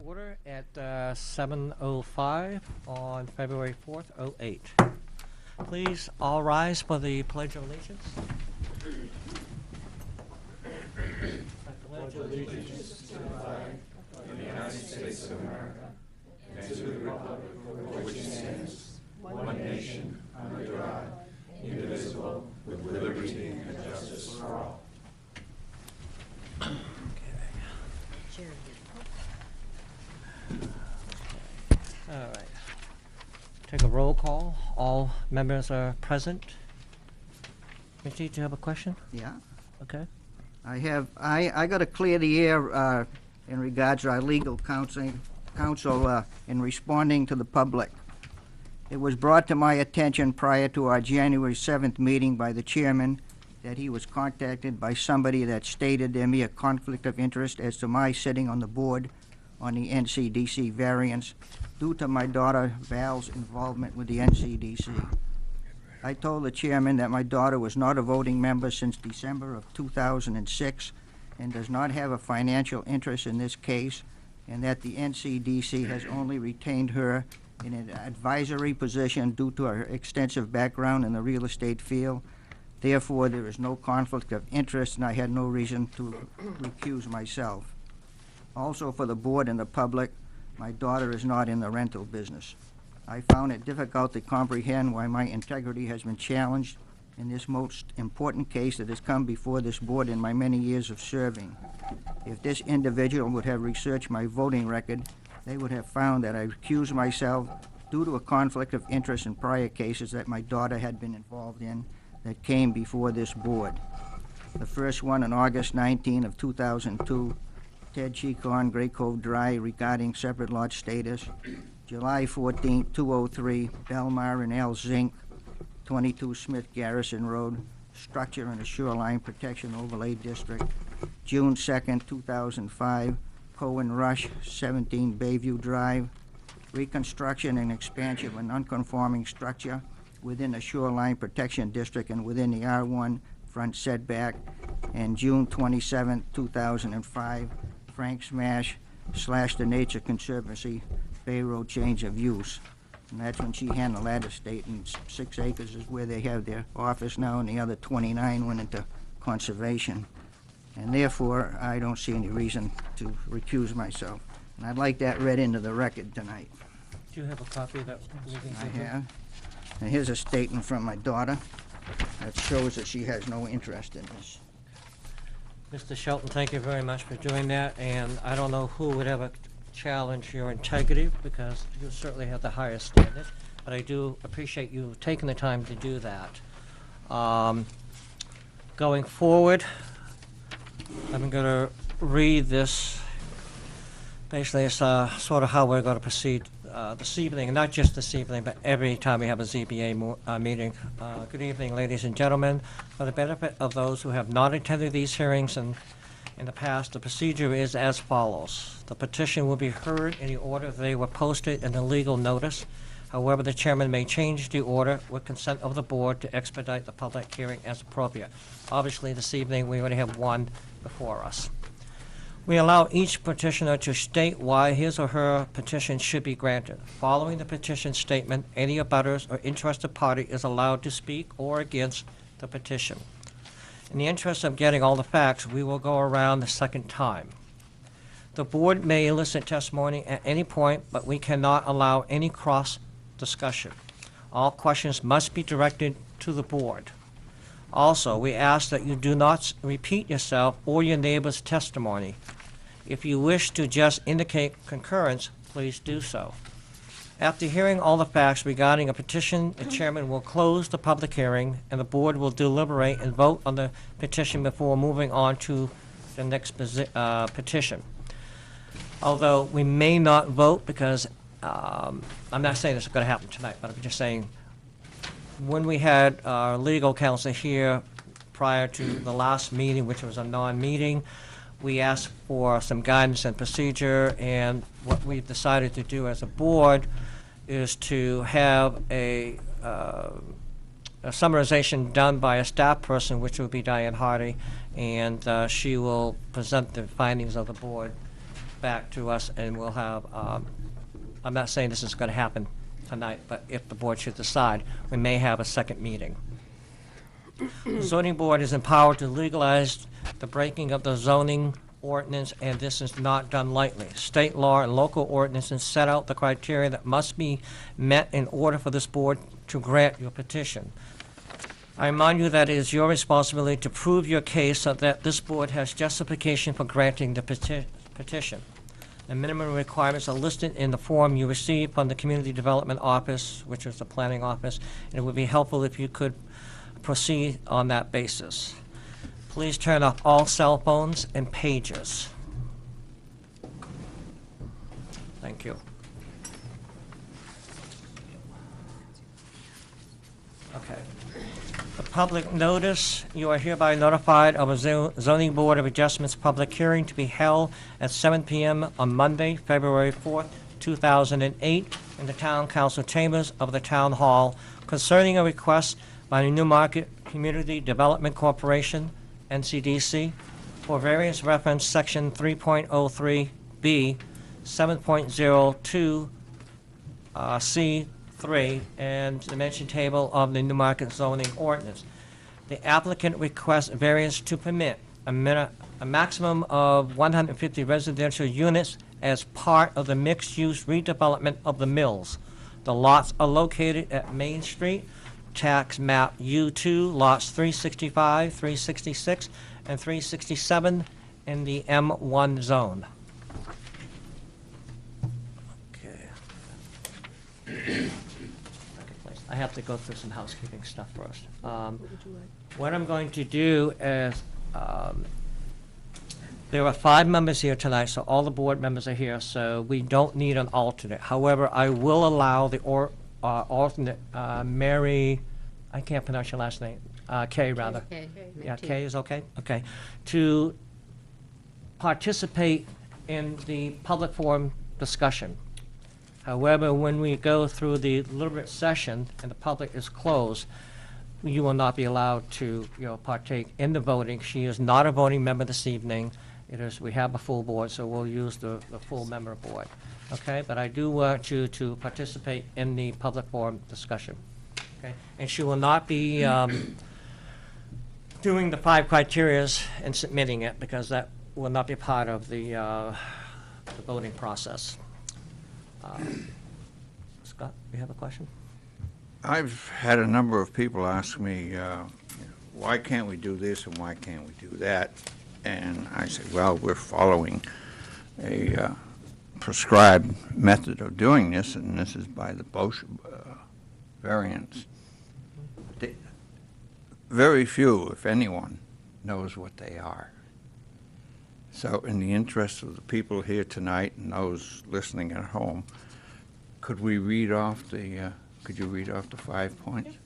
order at 7:05 on February 4th, '08. Please all rise for the Pledge of Allegiance. I pledge allegiance to the flag of the United States of America and to the republic for which it stands, one nation, under God, indivisible, with liberty and justice for all. All right. Take a roll call. All members are present. Richie, do you have a question? Yeah, Okay. I got to clear the air in regards to our legal counsel in responding to the public. It was brought to my attention prior to our January 7th meeting by the chairman that he was contacted by somebody that stated there may be a conflict of interest as to my sitting on the board on the NCDC variance due to my daughter Val's involvement with the NCDC. I told the chairman that my daughter was not a voting member since December of 2006 and does not have a financial interest in this case, and that the NCDC has only retained her in an advisory position due to her extensive background in the real estate field. Therefore, there is no conflict of interest, and I had no reason to recuse myself. Also, for the board and the public, my daughter is not in the rental business. I found it difficult to comprehend why my integrity has been challenged in this most important case that has come before this board in my many years of serving. If this individual would have researched my voting record, they would have found that I recused myself due to a conflict of interest in prior cases that my daughter had been involved in that came before this board. The first one on August 19 of 2002, Ted Chicon, Great Cove Drive, regarding separate lot status. July 14, 2003, Belmar and L. Zink, 22 Smith Garrison Road, structure in the Shoreline Protection Overlay District. June 2nd, 2005, Cohen Rush, 17 Bayview Drive, reconstruction and expansion of a non-conforming structure within the Shoreline Protection District and within the R1 front setback. And June 27, 2005, Frank Smash / the Nature Conservancy, Bay Road change of use. And that's when she handled that estate, and 6 acres is where they have their office now, and the other 29 went into conservation. And therefore, I don't see any reason to recuse myself. And I'd like that read into the record tonight. Do you have a copy of that? I have. And here's a statement from my daughter that shows that she has no interest in this. Mr. Shelton, thank you very much for doing that, and I don't know who would ever challenge your integrity because you certainly have the highest standard, but I do appreciate you taking the time to do that. Going forward, I'm going to read this. Basically, it's sort of how we're going to proceed this evening, and not just this evening, but every time we have a ZBA meeting. Good evening, ladies and gentlemen. For the benefit of those who have not attended these hearings in the past, the procedure is as follows. The petition will be heard in the order they were posted in the legal notice. However, the chairman may change the order with consent of the board to expedite the public hearing as appropriate. Obviously, this evening, we only have one before us. We allow each petitioner to state why his or her petition should be granted. Following the petition statement, any abutters or interested party is allowed to speak or against the petition. In the interest of getting all the facts, we will go around the second time. The board may elicit testimony at any point, but we cannot allow any cross discussion. All questions must be directed to the board. Also, we ask that you do not repeat yourself or your neighbor's testimony. If you wish to just indicate concurrence, please do so. After hearing all the facts regarding a petition, the chairman will close the public hearing, and the board will deliberate and vote on the petition before moving on to the next petition. Although we may not vote because, I'm not saying this is going to happen tonight, but I'm just saying when we had our legal counsel here prior to the last meeting, which was a non-meeting, we asked for some guidance and procedure, and what we've decided to do as a board is to have a summarization done by a staff person, which would be Diane Hardy, and she will present the findings of the board back to us, and we'll have, I'm not saying this is going to happen tonight, but if the board should decide, we may have a second meeting. The zoning board is empowered to legalize the breaking of the zoning ordinance, and this is not done lightly. State law and local ordinances set out the criteria that must be met in order for this board to grant your petition. I remind you that it is your responsibility to prove your case so that this board has justification for granting the petition. The minimum requirements are listed in the form you received from the Community Development Office, which is the planning office, and it would be helpful if you could proceed on that basis. Please turn off all cell phones and pagers. Thank you. Okay. The public notice, you are hereby notified of a zoning board of adjustments public hearing to be held at 7 p.m. on Monday, February 4th, 2008, in the town council chambers of the town hall concerning a request by the Newmarket Community Development Corporation, NCDC, for various reference section 3.03B, 7.02 C3, and the mentioned table of the Newmarket zoning ordinance. The applicant requests variance to permit a maximum of 150 residential units as part of the mixed-use redevelopment of the mills. The lots are located at Main Street, tax map U2, lots 365, 366, and 367 in the M1 zone. Okay. I have to go through some housekeeping stuff first. What I'm going to do is, there are 5 members here tonight, so all the board members are here, so we don't need an alternate. However, I will allow the alternate, Mary, I can't pronounce your last name, Kay, rather. Kay. Yeah, Kay is okay? Okay. To participate in the public forum discussion. However, when we go through the deliberate session and the public is closed, you will not be allowed to, partake in the voting. She is not a voting member this evening. We have a full board, so we'll use the full member board. Okay, but I do want you to participate in the public forum discussion. Okay, and she will not be doing the 5 criterias and submitting it, because that will not be part of the voting process. Scott, you have a question? I've had a number of people ask me, why can't we do this and why can't we do that? And I said, well, we're following a prescribed method of doing this, and this is by the Bosch variance. Very few, if anyone, knows what they are. So in the interest of the people here tonight and those listening at home, could we read off the, could you read off the 5 points?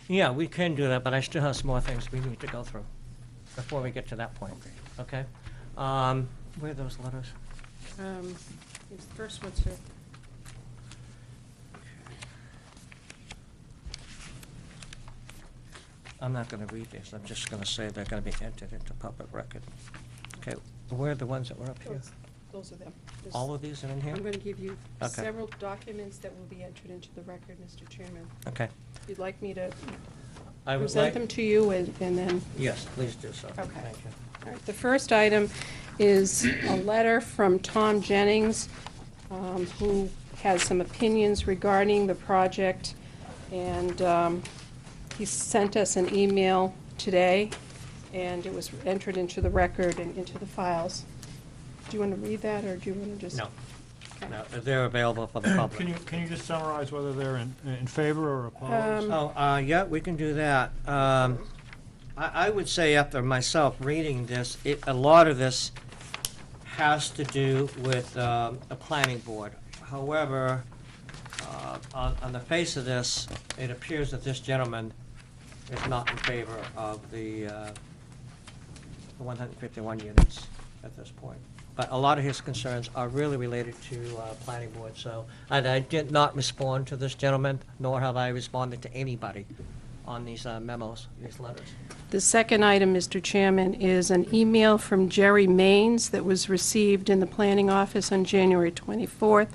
Yeah, we can do that, but I still have some more things we need to go through before we get to that point. Okay? Where are those letters? It's the first one, sir. I'm not going to read these. I'm just going to say they're going to be entered into public record. Okay, where are the ones that were up here? Those are them. All of these are in here? I'm going to give you Okay. several documents that will be entered into the record, Mr. Chairman. Okay. If you'd like me to I would present like, them to you and then... yes, please do so. Okay. Thank you. All right, the first item is a letter from Tom Jennings, who has some opinions regarding the project, and he sent us an email today, and it was entered into the record and into the files. Do you want to read that, or do you want to just... No. Okay. No, they're available for the public. Can you just summarize whether they're in favor or opposed? Yeah, we can do that. I would say, after myself reading this, a lot of this has to do with a planning board. However, on the face of this, it appears that this gentleman is not in favor of the 151 units at this point. But a lot of his concerns are really related to planning board. So, and I did not respond to this gentleman, nor have I responded to anybody on these memos, these letters? The second item, Mr. Chairman, is an email from Jerry Maines that was received in the planning office on January 24th.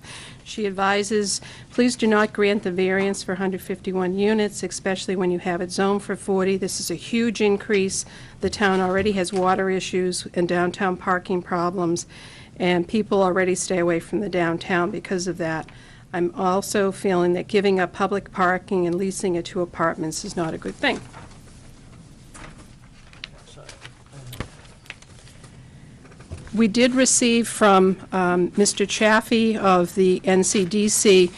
She advises, please do not grant the variance for 151 units, especially when you have it zoned for 40. This is a huge increase. The town already has water issues and downtown parking problems, and people already stay away from the downtown because of that. I'm also feeling that giving up public parking and leasing it to apartments is not a good thing. We did receive from Mr. Chaffee of the NCDC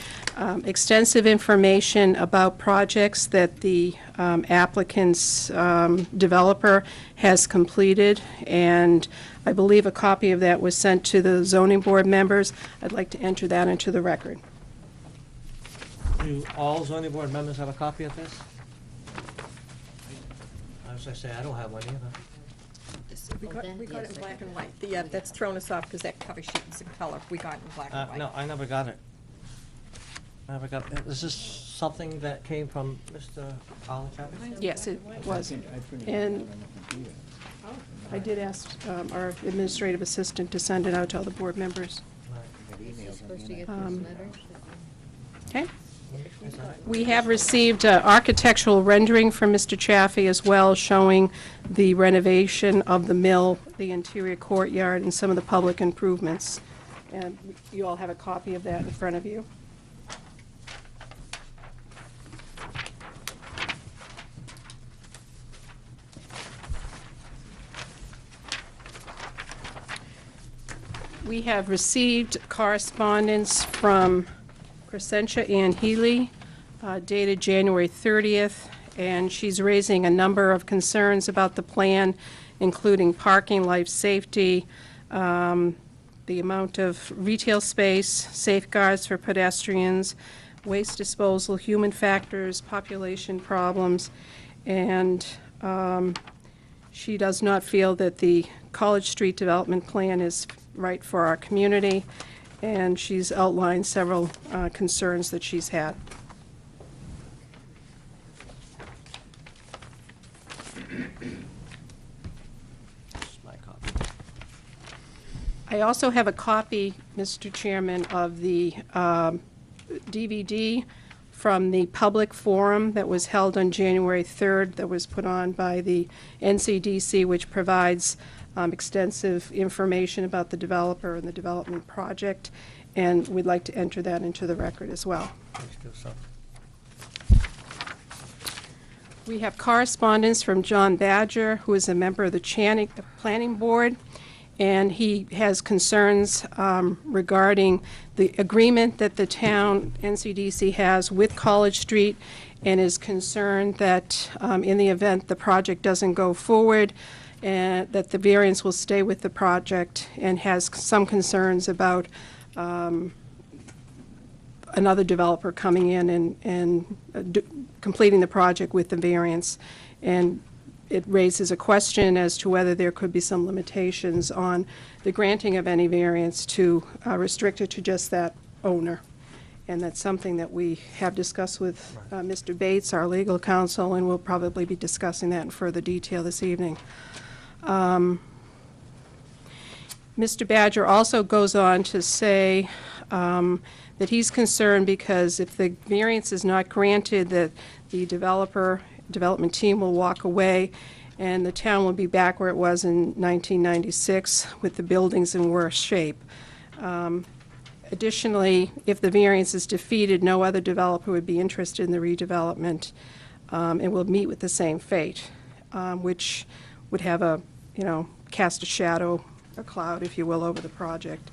extensive information about projects that the applicant's developer has completed, and I believe a copy of that was sent to the zoning board members. I'd like to enter that into the record. Do all zoning board members have a copy of this? As I say, I don't have one either. We got it in black and white. That's thrown us off because that cover sheet is in color. We got it in black and white. No, I never got it. Is this something that came from Mr. Olachavis? Yes, it was. And I did ask our administrative assistant to send it out to all the board members. Supposed to get those letters? Okay. We have received architectural rendering from Mr. Chaffee as well, showing the renovation of the mill, the interior courtyard, and some of the public improvements. And you all have a copy of that in front of you. We have received correspondence from Crescentia Ann Healy, dated January 30th, and she's raising a number of concerns about the plan, including parking, life safety, the amount of retail space, safeguards for pedestrians, waste disposal, human factors, population problems, and she does not feel that the College Street development plan is right for our community, and she's outlined several concerns that she's had. This is my copy. I also have a copy, Mr. Chairman, of the DVD from the public forum that was held on January 3rd that was put on by the NCDC, which provides extensive information about the developer and the development project, and we'd like to enter that into the record as well. Please do so. We have correspondence from John Badger, who is a member of the Planning Board, and he has concerns regarding the agreement that the town NCDC has with College Street, and is concerned that in the event the project doesn't go forward, and that the variance will stay with the project, and has some concerns about another developer coming in and completing the project with the variance. And it raises a question as to whether there could be some limitations on the granting of any variance to restrict it to just that owner. And that's something that we have discussed with Mr. Bates, our legal counsel, and we'll probably be discussing that in further detail this evening. Mr. Badger also goes on to say that he's concerned because if the variance is not granted, that the development team will walk away, and the town will be back where it was in 1996 with the buildings in worse shape. Additionally, if the variance is defeated, no other developer would be interested in the redevelopment, and will meet with the same fate, which would have a, cast a shadow, a cloud, if you will, over the project.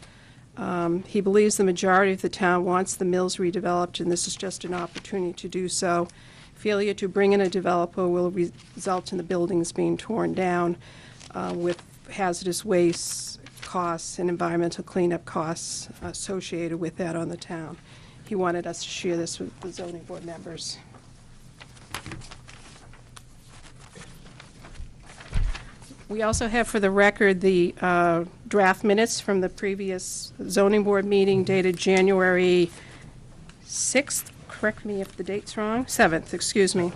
He believes the majority of the town wants the mills redeveloped, and this is just an opportunity to do so. Failure to bring in a developer will result in the buildings being torn down with hazardous waste costs and environmental cleanup costs associated with that on the town. He wanted us to share this with the zoning board members. We also have for the record the draft minutes from the previous zoning board meeting dated January 6th. Correct me if the date's wrong. 7th, excuse me.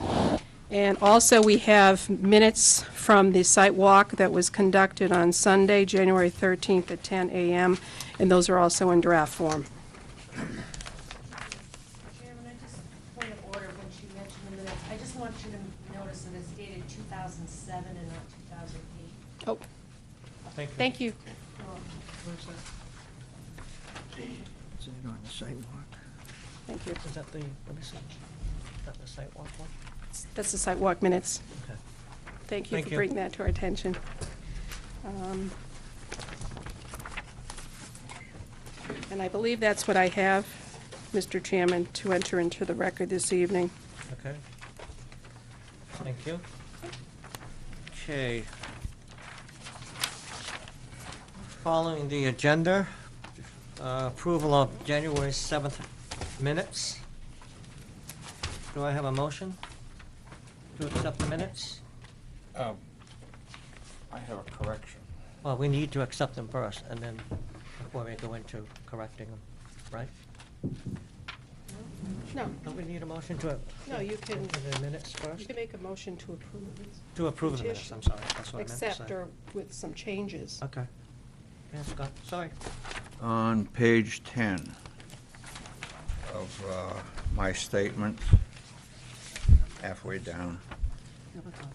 And also, we have minutes from the site walk that was conducted on Sunday, January 13th at 10 a.m., and those are also in draft form. Chairman, I just, point of order, when she mentioned the minutes, I just want you to notice that it's dated 2007 and not 2008. Oh, Thank you. thank you. Is it on the sidewalk? Thank you. Is that the, let me see, is that the sidewalk one? That's the site walk minutes. Okay. Thank you Thank for you. bringing that to our attention. And I believe that's what I have, Mr. Chairman, to enter into the record this evening. Okay. Thank you. Okay. Following the agenda, approval of January 7th minutes. Do I have a motion to accept the minutes? I have a correction. Well, we need to accept them first, and then before we go into correcting them, right? No, Don't we need a motion to, no, you can, to the minutes you first? can make a motion to approve it. To approve the minutes, I'm sorry, that's what I meant to say. Except or with some changes. Okay. Yeah, Scott, sorry. On page 10 of my statement, halfway down,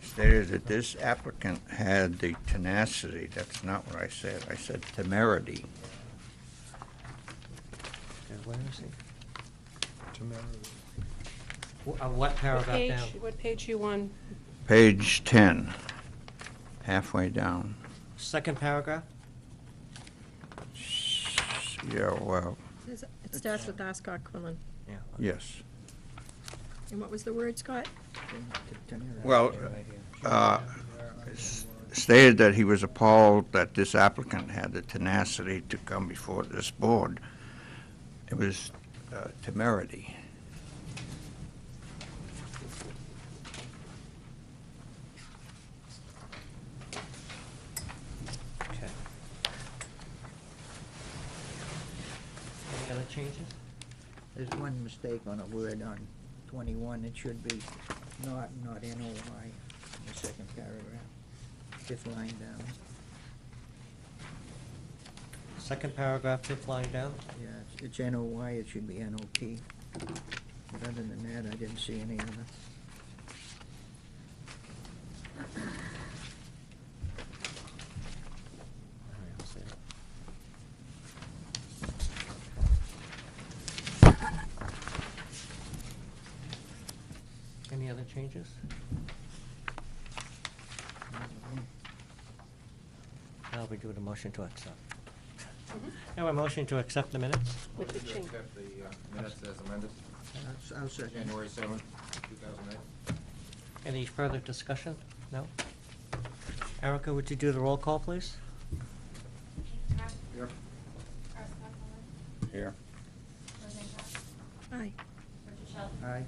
stated that this applicant had the tenacity. That's not what I said. I said temerity. Okay, where is he? What paragraph down? What page you on? Page 10, halfway down. Second paragraph? Yeah, well, It starts with Ascot Quinlan. Yeah. yes. And what was the word, Scott? Well, stated that he was appalled that this applicant had the tenacity to come before this board. It was temerity. Okay. Any other changes? There's one mistake on a word on 21. It should be not NOI in the second paragraph, fifth line down. Second paragraph, fifth line down? Yeah, it's NOY, it should be NOP. But other than that, I didn't see any other. I'll see it. Any other changes? Now we do the motion to accept. Have a motion to accept the minutes? With the change. Accept the minutes as amended, I'll second. January 7th, 2008. Any further discussion? No? Erica, would you do the roll call, please? Here. Here. Aye. Aye.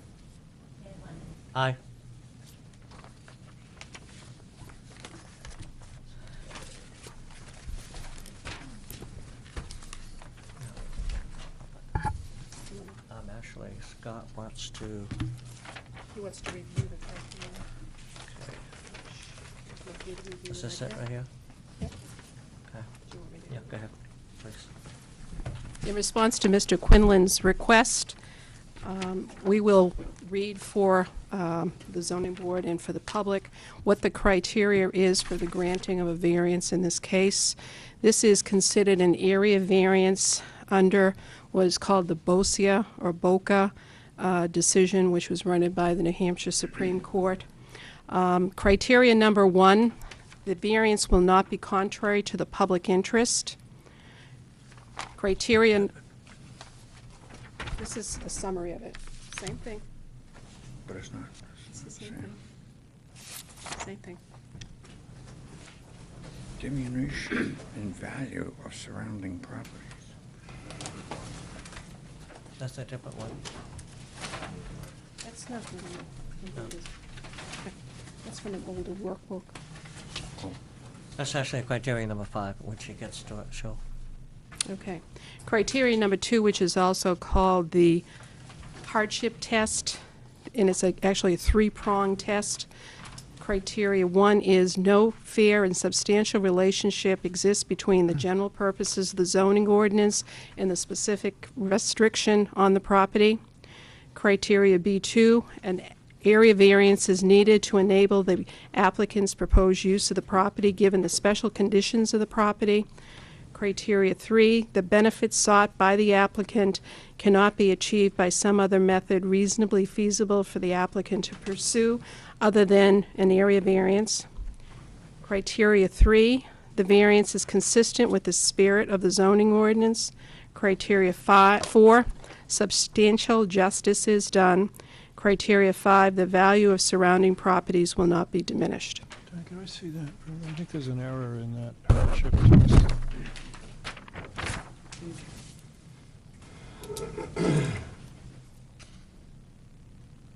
Aye. Actually, Scott wants to, He wants to review the criteria. okay. Is this it right here? Yep. Okay. Do you want me to- Yeah, go ahead, please. In response to Mr. Quinlan's request, we will read for the zoning board and for the public what the criteria is for the granting of a variance in this case. This is considered an area variance under what is called the BOCIA or BOCA decision, which was rendered by the New Hampshire Supreme Court. Criteria number 1, the variance will not be contrary to the public interest. Criterion, this is a summary of it. Same thing. But it's not. It's the same thing. Same thing. Diminution in value of surrounding properties. That's a different one. That's not really, No. that's from an older workbook. That's actually criteria number 5, which he gets to show. Okay. Criteria number 2, which is also called the hardship test, and it's actually a three-pronged test. Criteria 1 is no fair and substantial relationship exists between the general purposes of the zoning ordinance and the specific restriction on the property. Criteria B2, an area variance is needed to enable the applicant's proposed use of the property given the special conditions of the property. Criteria 3, the benefits sought by the applicant cannot be achieved by some other method reasonably feasible for the applicant to pursue other than an area variance. Criteria 3, the variance is consistent with the spirit of the zoning ordinance. Criteria 4, substantial justice is done. Criteria 5, the value of surrounding properties will not be diminished. Can I see that? I think there's an error in that hardship test.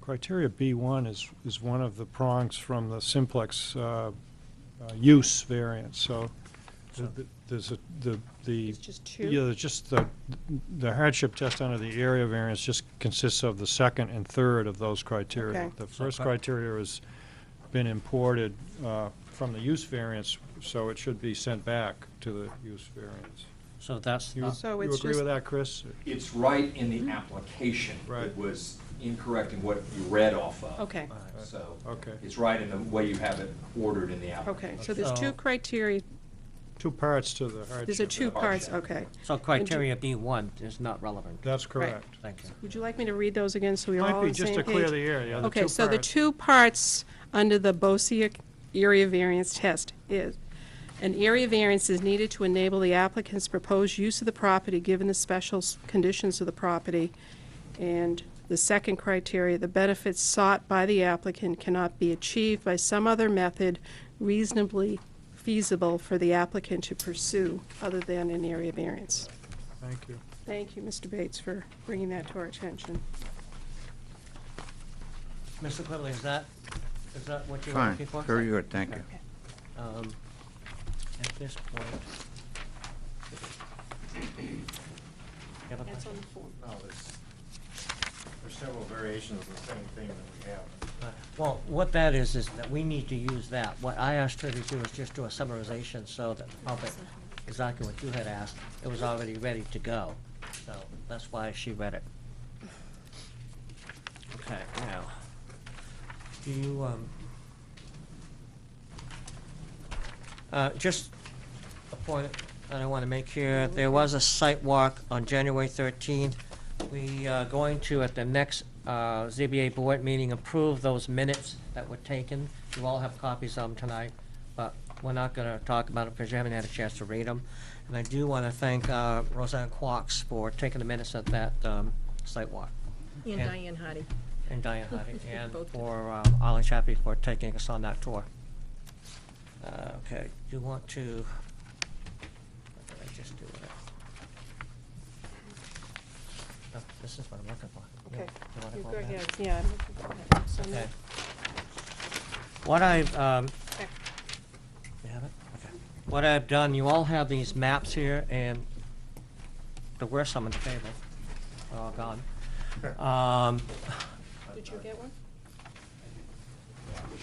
Criteria B1 is one of the prongs from the simplex use variance, so there's the It's just two? yeah, there's just the hardship test under the area variance just consists of the second and third of those criteria. Okay. The first criteria has been imported from the use variance, so it should be sent back to the use variance. So that's, You So you it's agree just- with that, Chris? It's right in the application. Right. It was incorrect in what you read off of. Okay, So Okay. it's right in the way you have it ordered in the application. okay, so there's two So- criteria, Two parts to the hardship. there's a two parts, Hardship. okay. so criteria B1 is not relevant. That's correct. Thank you. Would you like me to read those again so we're all Might on be the just same to clear page? the air, yeah, the Okay, two so the parts. two parts under the BOSIA area variance test is, an area variance is needed to enable the applicant's proposed use of the property given the special conditions of the property. And the second criteria, the benefits sought by the applicant cannot be achieved by some other method reasonably feasible for the applicant to pursue other than an area variance. Thank you. Thank you, Mr. Bates, for bringing that to our attention. Mr. Quigley, is that what you were Fine, looking for? very good, thank you. At this point. You have a That's question? on the form. No, there's several variations of the same thing that we have. Well, what that is that we need to use that. What I asked her to do is just do a summarization so that the public, exactly what you had asked, it was already ready to go. So that's why she read it. Okay, now, do you, just a point that I want to make here, there was a site walk on January 13th. We are going to, at the next ZBA board meeting, approve those minutes that were taken. You all have copies of them tonight, but we're not going to talk about them because you haven't had a chance to read them. And I do want to thank Roseanne Quox for taking the minutes at that site walk. And And- Diane Hardy. And Diane Hardy, and Both. for Arlen Chappie for taking us on that tour. Okay, do you want to, what did I just do with it? Oh, this is what I'm looking for. Yeah, Okay. you wanna You go go back? ahead, yeah, I'm looking for that. So Okay. now- What I've, Okay. you have it? Okay. What I've done, you all have these maps here, and there were some on the table. They're all gone. Did you get one?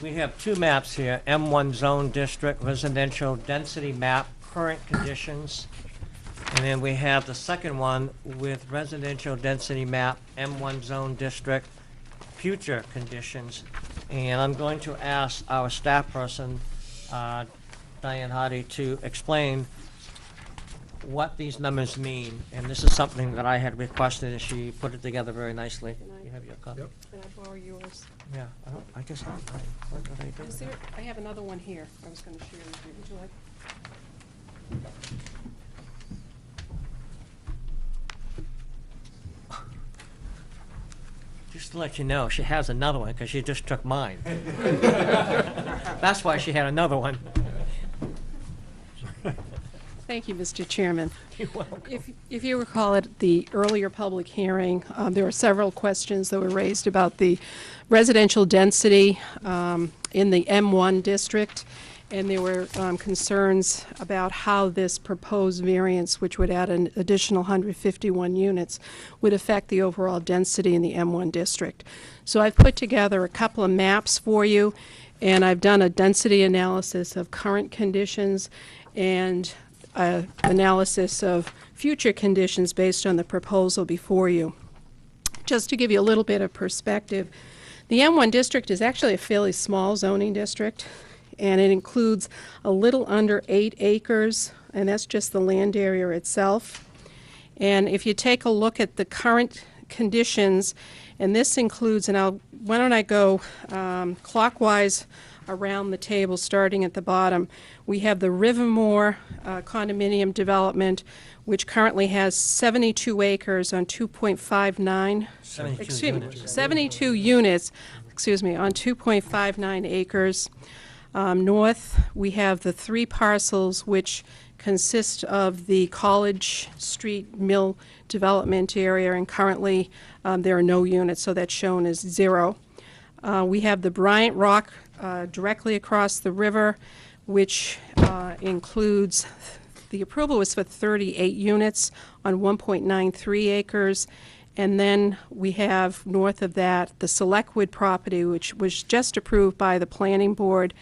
We have two maps here, M1 Zone District Residential Density Map, Current Conditions. And then we have the second one with Residential Density Map, M1 Zone District, Future Conditions. And I'm going to ask our staff person, Diane Hardy, to explain what these numbers mean. And this is something that I had requested, and she put it together very nicely. Can I- You have your copy? Yep. Can I borrow yours? Yeah, I just have mine. What did I do Is with there, it? I have another one here I was gonna share with you. Would you like? Just to let you know, she has another one, because she just took mine. That's why she had another one. Thank you, Mr. Chairman. You're welcome. If you recall at the earlier public hearing, there were several questions that were raised about the residential density in the M1 district. and there were concerns about how this proposed variance, which would add an additional 151 units, would affect the overall density in the M1 district. So I've put together a couple of maps for you, and I've done a density analysis of current conditions and analysis of future conditions based on the proposal before you. Just to give you a little bit of perspective, the M1 district is actually a fairly small zoning district, and it includes a little under 8 acres, and that's just the land area itself. And if you take a look at the current conditions, and this includes, and why don't I go clockwise around the table, starting at the bottom. We have the Rivermore condominium development, which currently has 72 acres on 2.59, 72 units, on 2.59 acres. North, we have the 3 parcels which consist of the College Street Mill development area, and currently there are no units, so that's shown as 0. We have the Bryant Rock directly across the river, which includes, the approval was for 38 units on 1.93 acres. And then we have north of that the Selectwood property, which was just approved by the Planning Board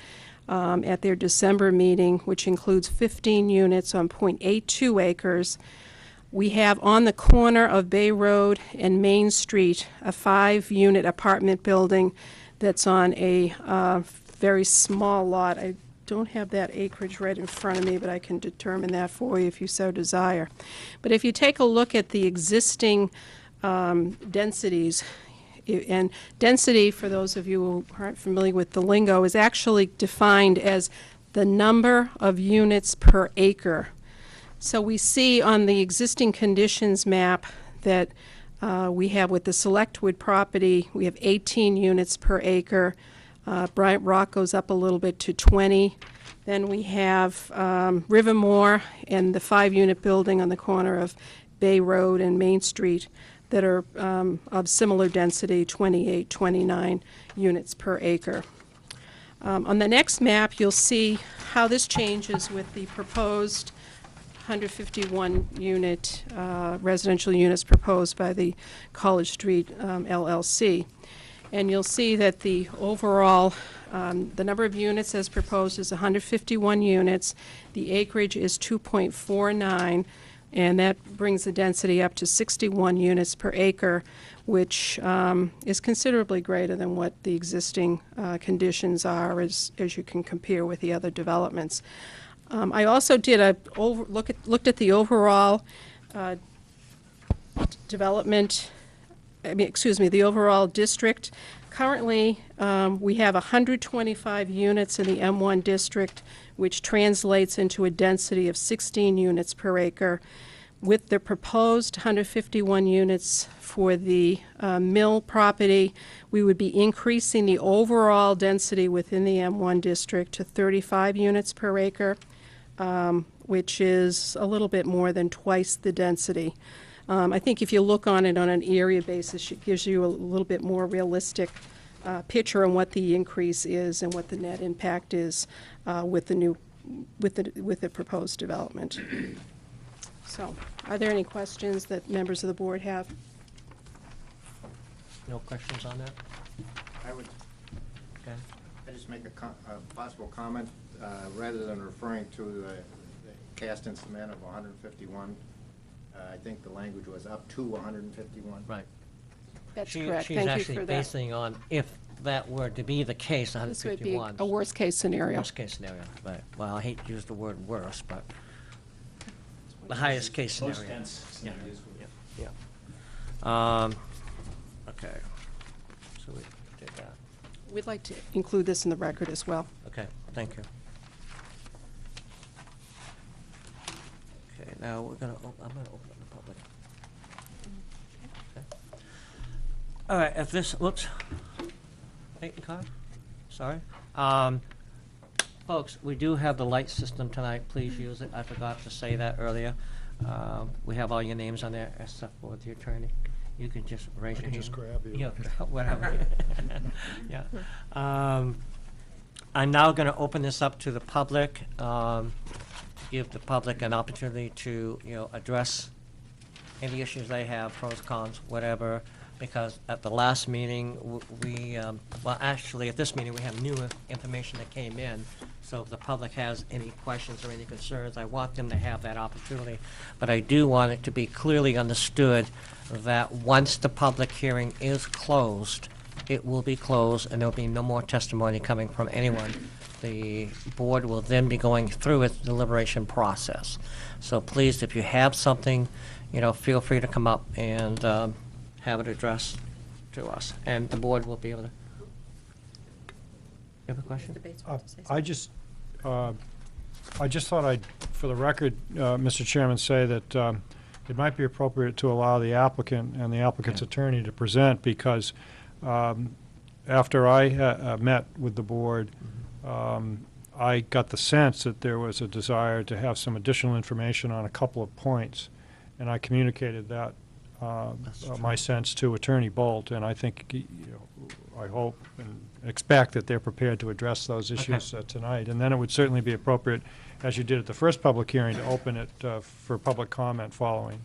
at their December meeting, which includes 15 units on 0.82 acres. We have on the corner of Bay Road and Main Street a 5-unit apartment building that's on a very small lot. I don't have that acreage right in front of me, but I can determine that for you if you so desire. But if you take a look at the existing densities, and density, for those of you who aren't familiar with the lingo, is actually defined as the number of units per acre. So we see on the existing conditions map that we have with the Selectwood property, we have 18 units per acre. Bryant Rock goes up a little bit to 20. Then we have Rivermore and the 5-unit building on the corner of Bay Road and Main Street that are of similar density, 28, 29 units per acre. On the next map, you'll see how this changes with the proposed 151-unit residential units proposed by the College Street LLC. And you'll see that the overall, the number of units as proposed is 151 units. The acreage is 2.49, and that brings the density up to 61 units per acre, which is considerably greater than what the existing conditions are, as you can compare with the other developments. I also did looked at the overall development. The overall district. Currently, we have 125 units in the M1 district, which translates into a density of 16 units per acre. With the proposed 151 units for the mill property, we would be increasing the overall density within the M1 district to 35 units per acre, which is a little bit more than twice the density. I think if you look on it on an area basis, it gives you a little bit more realistic picture on what the increase is and what the net impact is with the proposed development. So, are there any questions that members of the board have? No questions on that? I would, Okay. I just make a possible comment, rather than referring to the cast in cement of 151. I think the language was up to 151. Right. That's correct. Thank you She's for actually that. basing on if that were to be the case, This would be 151. a worst-case scenario. Worst case scenario, right. Well, I hate to use the word worst, but the highest case scenario. Most dense scenarios would Yeah. Okay. So we did that. We'd like to include this in the record as well. Okay, thank you. Okay, now we're gonna, I'm gonna open up the public. Okay. All right, if this, whoops. Peyton card, sorry. Folks, we do have the light system tonight, please use it. I forgot to say that earlier. We have all your names on there, except for the attorney. You can just raise your hand. just grab you. Yeah, whatever. Yeah. I'm now going to open this up to the public, give the public an opportunity to, address any issues they have, pros, cons, whatever, because at the last meeting, well, actually, at this meeting, we have new information that came in. So if the public has any questions or any concerns, I want them to have that opportunity. But I do want it to be clearly understood that once the public hearing is closed, it will be closed, and there'll be no more testimony coming from anyone. The board will then be going through its deliberation process. So please, if you have something, feel free to come up and have it addressed to us, and the board will be able to. You have a question? I just thought I'd, for the record, Mr. Chairman, say that it might be appropriate to allow the applicant and the applicant's attorney to present, because after I met with the board, I got the sense that there was a desire to have some additional information on a couple of points, and I communicated that, my sense, to Attorney Bolt, and I think, I hope and expect that they're prepared to address those issues tonight. And then it would certainly be appropriate, as you did at the first public hearing, to open it for public comment following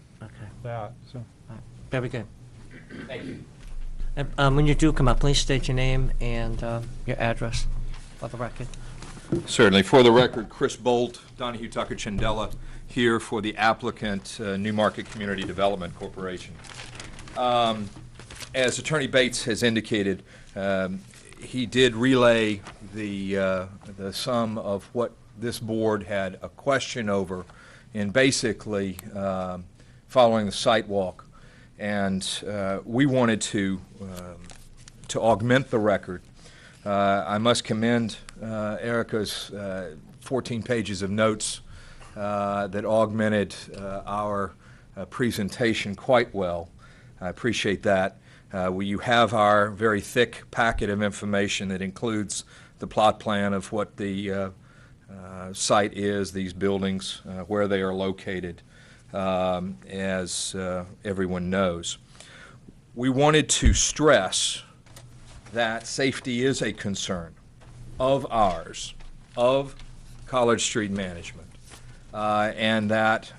that. So. Very good. Thank you. And when you do come up, please state your name and your address for the record. Certainly. For the record, Chris Bolt, Donahue Tucker Chandela, here for the applicant, Newmarket Community Development Corporation. As Attorney Bates has indicated, he did relay the sum of what this board had a question over in basically following the site walk, and we wanted to augment the record. I must commend Erica's 14 pages of notes that augmented our presentation quite well. I appreciate that. You have our very thick packet of information that includes the plot plan of what the site is, these buildings, where they are located, as everyone knows. We wanted to stress that safety is a concern of ours, of College Street management, and that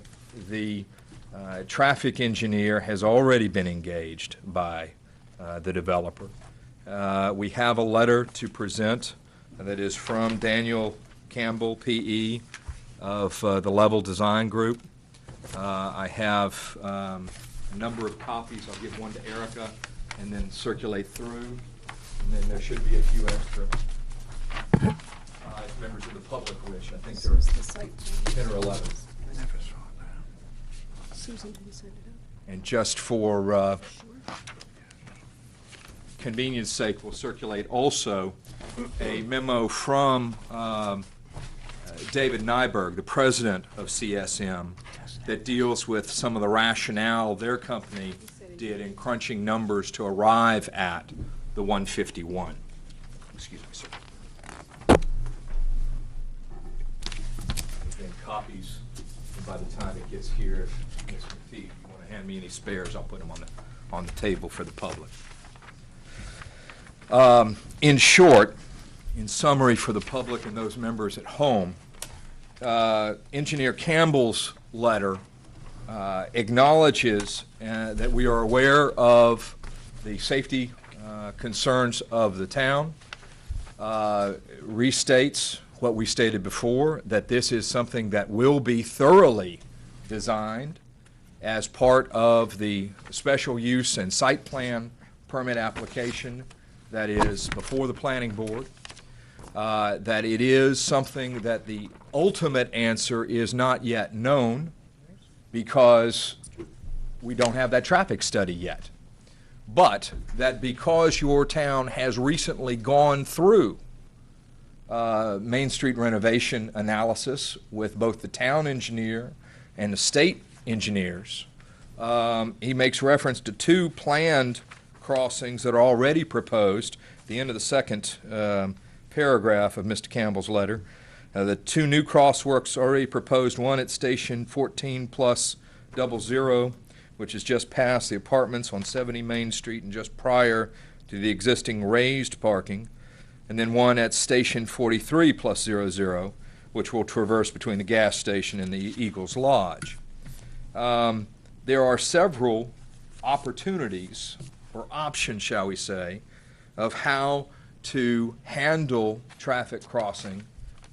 the traffic engineer has already been engaged by the developer. We have a letter to present that is from Daniel Campbell, P.E., of the Level Design Group. I have a number of copies. I'll give one to Erica and then circulate through. And then there should be a few extra if members of the public wish. I think there are 10 or 11. Susan didn't send it out. And just for convenience sake, we'll circulate also a memo from David Nyberg, the president of CSM, that deals with some of the rationale their company did in crunching numbers to arrive at the 151. Excuse me, sir. And copies, and by the time it gets here, if Ms. McPhee, if you want to hand me any spares, I'll put them on the table for the public. In short, in summary for the public and those members at home, Engineer Campbell's letter acknowledges that we are aware of the safety concerns of the town, restates what we stated before, that this is something that will be thoroughly designed as part of the special use and site plan permit application that is before the planning board, that it is something that the ultimate answer is not yet known because we don't have that traffic study yet. But that because your town has recently gone through Main Street renovation analysis with both the town engineer and the state engineers, he makes reference to 2 planned crossings that are already proposed. At the end of the second paragraph of Mr. Campbell's letter, the 2 new crosswalks already proposed, one at Station 14 plus 00, which is just past the apartments on 70 Main Street and just prior to the existing raised parking, and then one at Station 43 plus 00, which will traverse between the gas station and the Eagles Lodge. There are several opportunities, or options, shall we say, of how to handle traffic crossing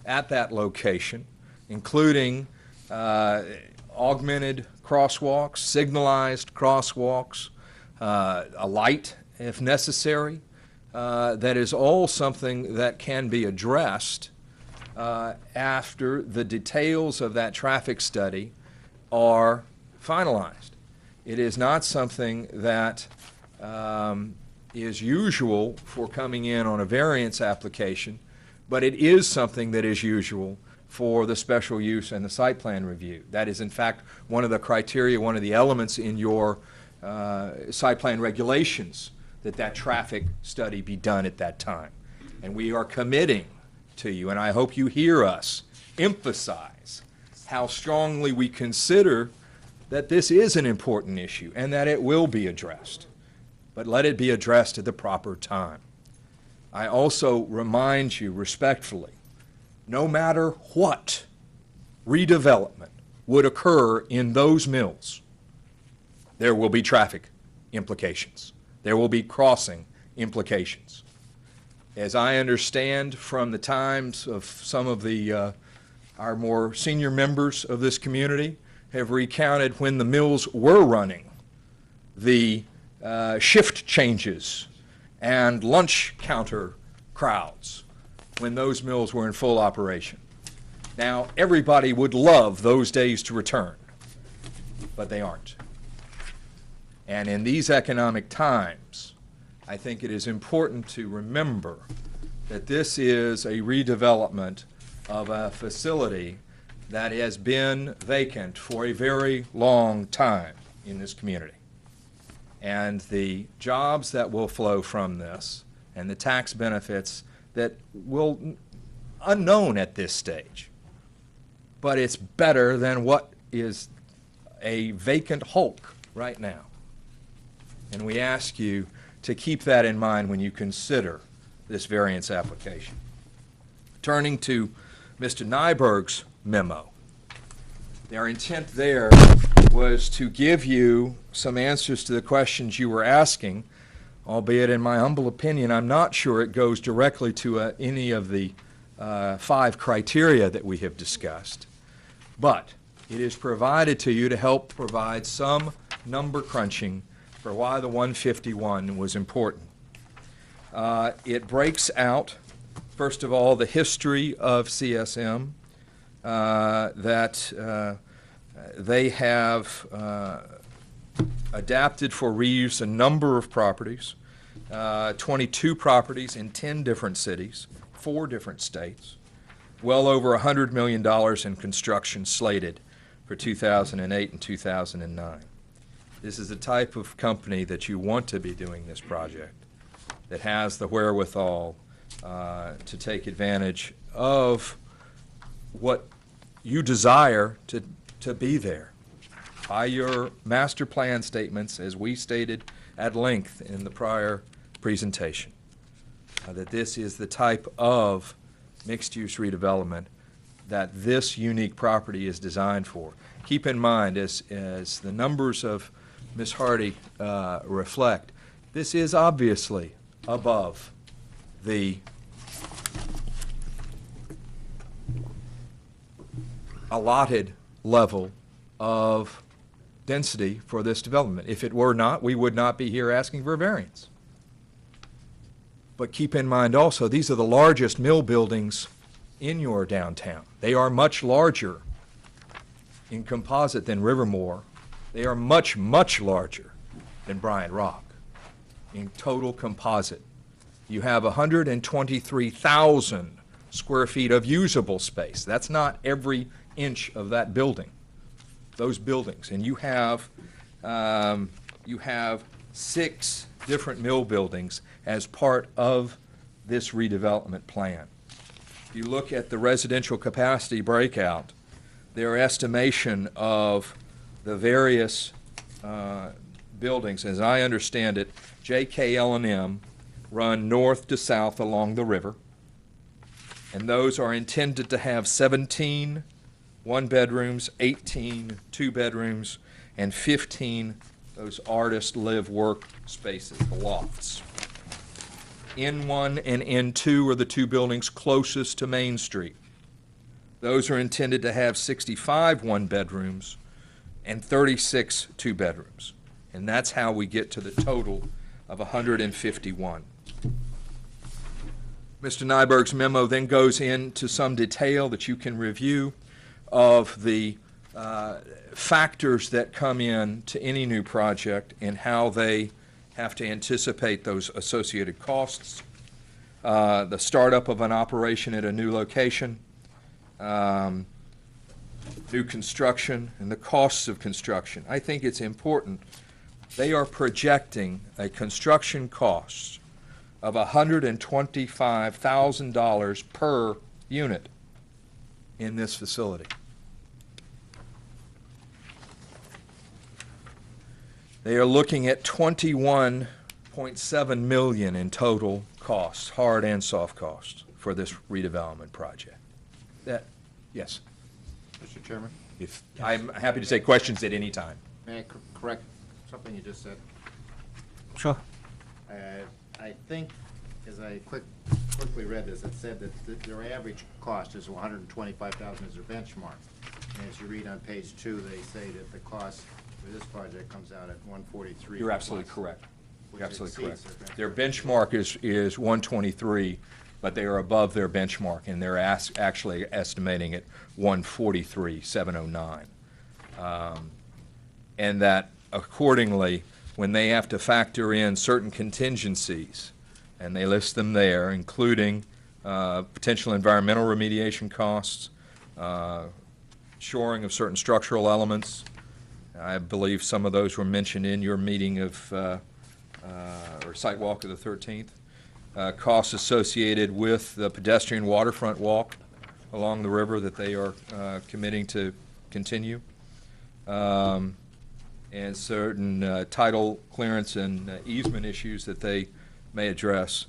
at that location, including augmented crosswalks, signalized crosswalks, a light if necessary. That is all something that can be addressed after the details of that traffic study are finalized. It is not something that is usual for coming in on a variance application, but it is something that is usual for the special use and the site plan review. That is, in fact, one of the criteria, one of the elements in your site plan regulations, that traffic study be done at that time. And we are committing to you, and I hope you hear us emphasize how strongly we consider that this is an important issue and that it will be addressed. But let it be addressed at the proper time. I also remind you respectfully, no matter what redevelopment would occur in those mills, there will be traffic implications. There will be crossing implications. As I understand from the times of some of the our more senior members of this community have recounted when the mills were running, the shift changes and lunch counter crowds when those mills were in full operation. Now, everybody would love those days to return, but they aren't. And in these economic times, I think it is important to remember that this is a redevelopment of a facility that has been vacant for a very long time in this community. And the jobs that will flow from this and the tax benefits that will, unknown at this stage, but it's better than what is a vacant hulk right now. And we ask you to keep that in mind when you consider this variance application. Turning to Mr. Nyberg's memo, their intent there was to give you some answers to the questions you were asking, albeit in my humble opinion, I'm not sure it goes directly to any of the 5 criteria that we have discussed. But it is provided to you to help provide some number crunching for why the 151 was important. It breaks out, first of all, the history of CSM, that they have adapted for reuse a number of properties, 22 properties in 10 different cities, 4 different states, well over $100 million in construction slated for 2008 and 2009. This is the type of company that you want to be doing this project, that has the wherewithal to take advantage of what you desire to be there. By your master plan statements, as we stated at length in the prior presentation, that this is the type of mixed-use redevelopment that this unique property is designed for. Keep in mind, as the numbers of Ms. Hardy reflect, this is obviously above the allotted level of density for this development. If it were not, we would not be here asking for a variance. But keep in mind also, these are the largest mill buildings in your downtown. They are much larger in composite than Rivermore. They are much, much larger than Bryant Rock in total composite. You have 123,000 square feet of usable space. That's not every inch of that building, those buildings. And you have 6 different mill buildings as part of this redevelopment plan. If you look at the residential capacity breakout, their estimation of the various buildings, as I understand it, JKL&M run north to south along the river. And those are intended to have 17 one-bedrooms, 18 two-bedrooms, and 15 those artist live-work spaces, the lofts. N1 and N2 are the two buildings closest to Main Street. Those are intended to have 65 one-bedrooms and 36 two-bedrooms. And that's how we get to the total of 151. Mr. Nyberg's memo then goes into some detail that you can review of the factors that come in to any new project and how they have to anticipate those associated costs, the startup of an operation at a new location, new construction, and the costs of construction. I think it's important. They are projecting a construction cost of $125,000 per unit in this facility. They are looking at $21.7 million in total costs, hard and soft costs, for this redevelopment project. That, yes. Mr. Chairman, If I'm happy to take questions at any time. may I correct something you just said? Sure. I think, as I quickly read this, it said that their average cost is $125,000 as their benchmark. And as you read on page 2, they say that the cost for this project comes out at $143. You're absolutely correct. which You're absolutely correct. exceeds Their benchmark is 123, but they are above their benchmark, and they're actually estimating it 143,709. And that accordingly, when they have to factor in certain contingencies, and they list them there, including potential environmental remediation costs, shoring of certain structural elements. I believe some of those were mentioned in your meeting of, or site walk of the 13th. Costs associated with the pedestrian waterfront walk along the river that they are committing to continue. And certain title clearance and easement issues that they may address.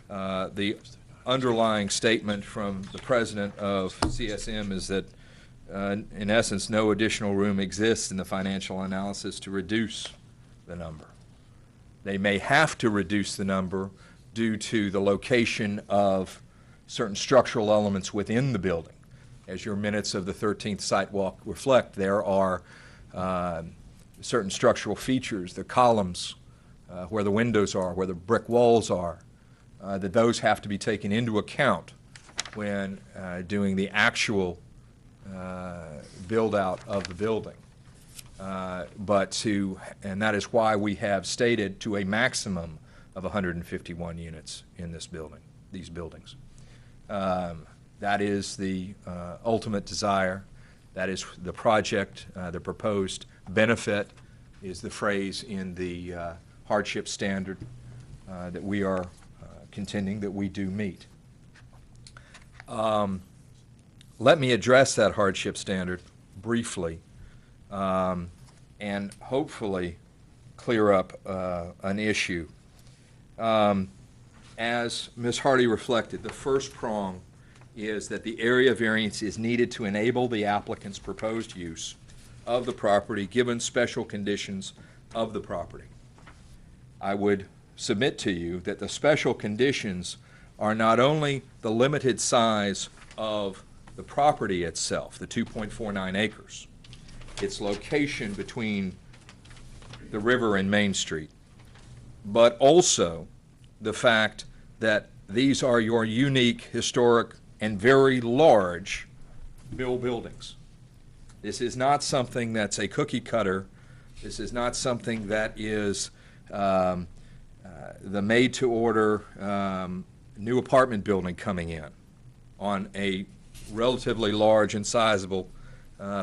The underlying statement from the president of CSM is that, in essence, no additional room exists in the financial analysis to reduce the number. They may have to reduce the number due to the location of certain structural elements within the building. As your minutes of the 13th site walk reflect, there are certain structural features, the columns, where the windows are, where the brick walls are, that those have to be taken into account when doing the actual build-out of the building. And that is why we have stated to a maximum of 151 units in this building, these buildings. That is the ultimate desire. That is the project, the proposed benefit is the phrase in the hardship standard that we are contending that we do meet. Let me address that hardship standard briefly and hopefully clear up an issue. As Ms. Hardy reflected, the first prong is that the area variance is needed to enable the applicant's proposed use of the property given special conditions of the property. I would submit to you that the special conditions are not only the limited size of the property itself, the 2.49 acres, its location between the river and Main Street, but also the fact that these are your unique, historic, and very large buildings. This is not something that's a cookie cutter. This is not something that is the made-to-order new apartment building coming in on a relatively large and sizable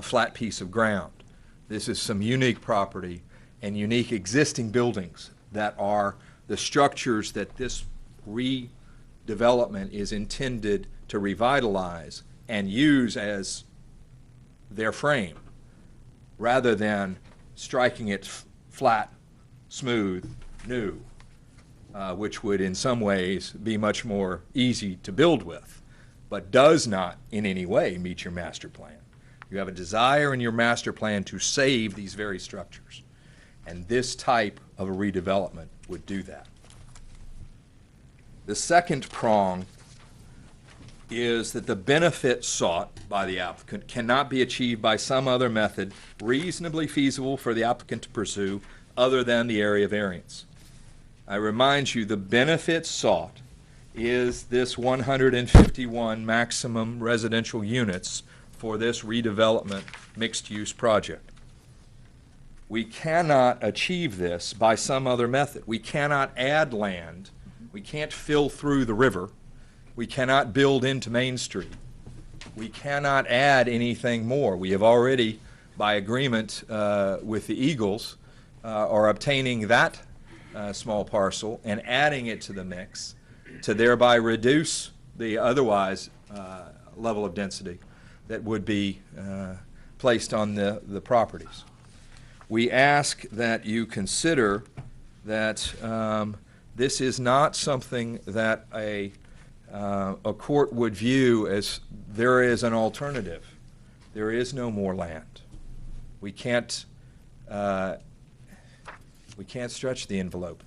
flat piece of ground. This is some unique property and unique existing buildings that are the structures that this redevelopment is intended to revitalize and use as their frame, rather than striking it flat, smooth, new, which would in some ways be much more easy to build with. but does not in any way meet your master plan. You have a desire in your master plan to save these very structures. And this type of a redevelopment would do that. The second prong is that the benefit sought by the applicant cannot be achieved by some other method reasonably feasible for the applicant to pursue other than the area variance. I remind you, the benefit sought is this 151 maximum residential units for this redevelopment mixed-use project. We cannot achieve this by some other method. We cannot add land. We can't fill through the river. We cannot build into Main Street. We cannot add anything more. We have already, by agreement with the Eagles, are obtaining that small parcel and adding it to the mix to thereby reduce the otherwise level of density that would be placed on the properties. We ask that you consider that this is not something that a court would view as there is an alternative. There is no more land. We can't stretch the envelope.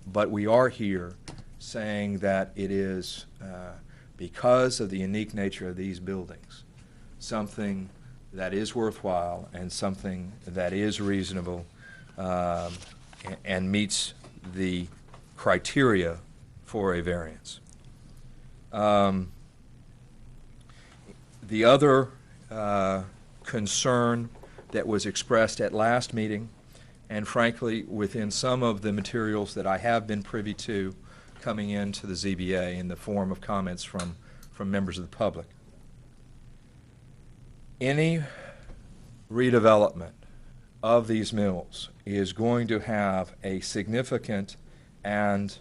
But we are here saying that it is, because of the unique nature of these buildings, something that is worthwhile and something that is reasonable and meets the criteria for a variance. The other concern that was expressed at last meeting, and frankly within some of the materials that I have been privy to coming into the ZBA in the form of comments from members of the public, any redevelopment of these mills is going to have a significant and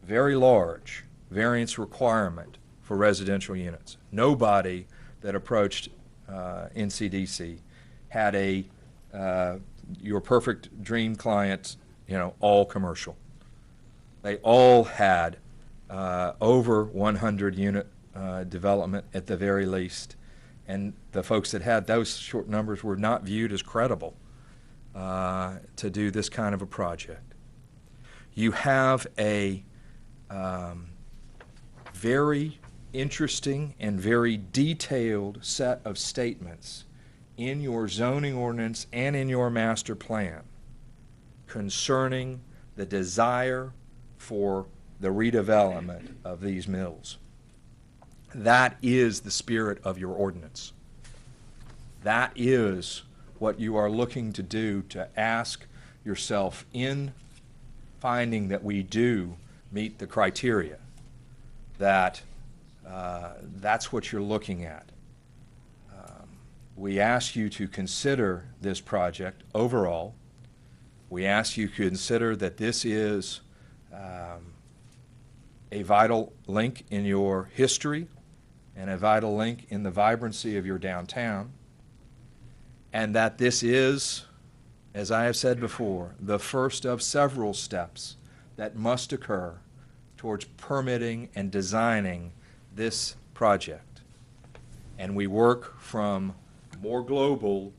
very large variance requirement for residential units. Nobody that approached NCDC had a your perfect dream client, all commercial. They all had over 100 unit development at the very least, and the folks that had those short numbers were not viewed as credible to do this kind of a project. You have a very interesting and very detailed set of statements in your zoning ordinance and in your master plan concerning the desire for the redevelopment of these mills. That is the spirit of your ordinance. That is what you are looking to do, to ask yourself in finding that we do meet the criteria, that that's what you're looking at. We ask you to consider this project overall. We ask you to consider that this is a vital link in your history and a vital link in the vibrancy of your downtown, and that this is, as I have said before, the first of several steps that must occur towards permitting and designing this project. And we work from more global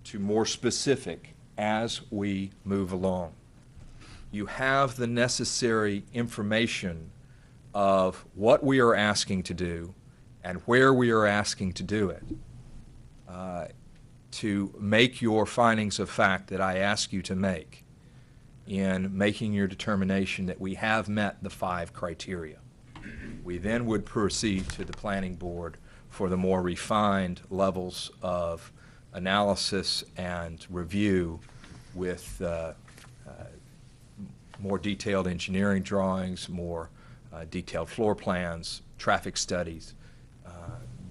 to more specific as we move along. You have the necessary information of what we are asking to do and where we are asking to do it to make your findings of fact that I ask you to make in making your determination that we have met the 5 criteria. We then would proceed to the planning board for the more refined levels of analysis and review with more detailed engineering drawings, more detailed floor plans, traffic studies,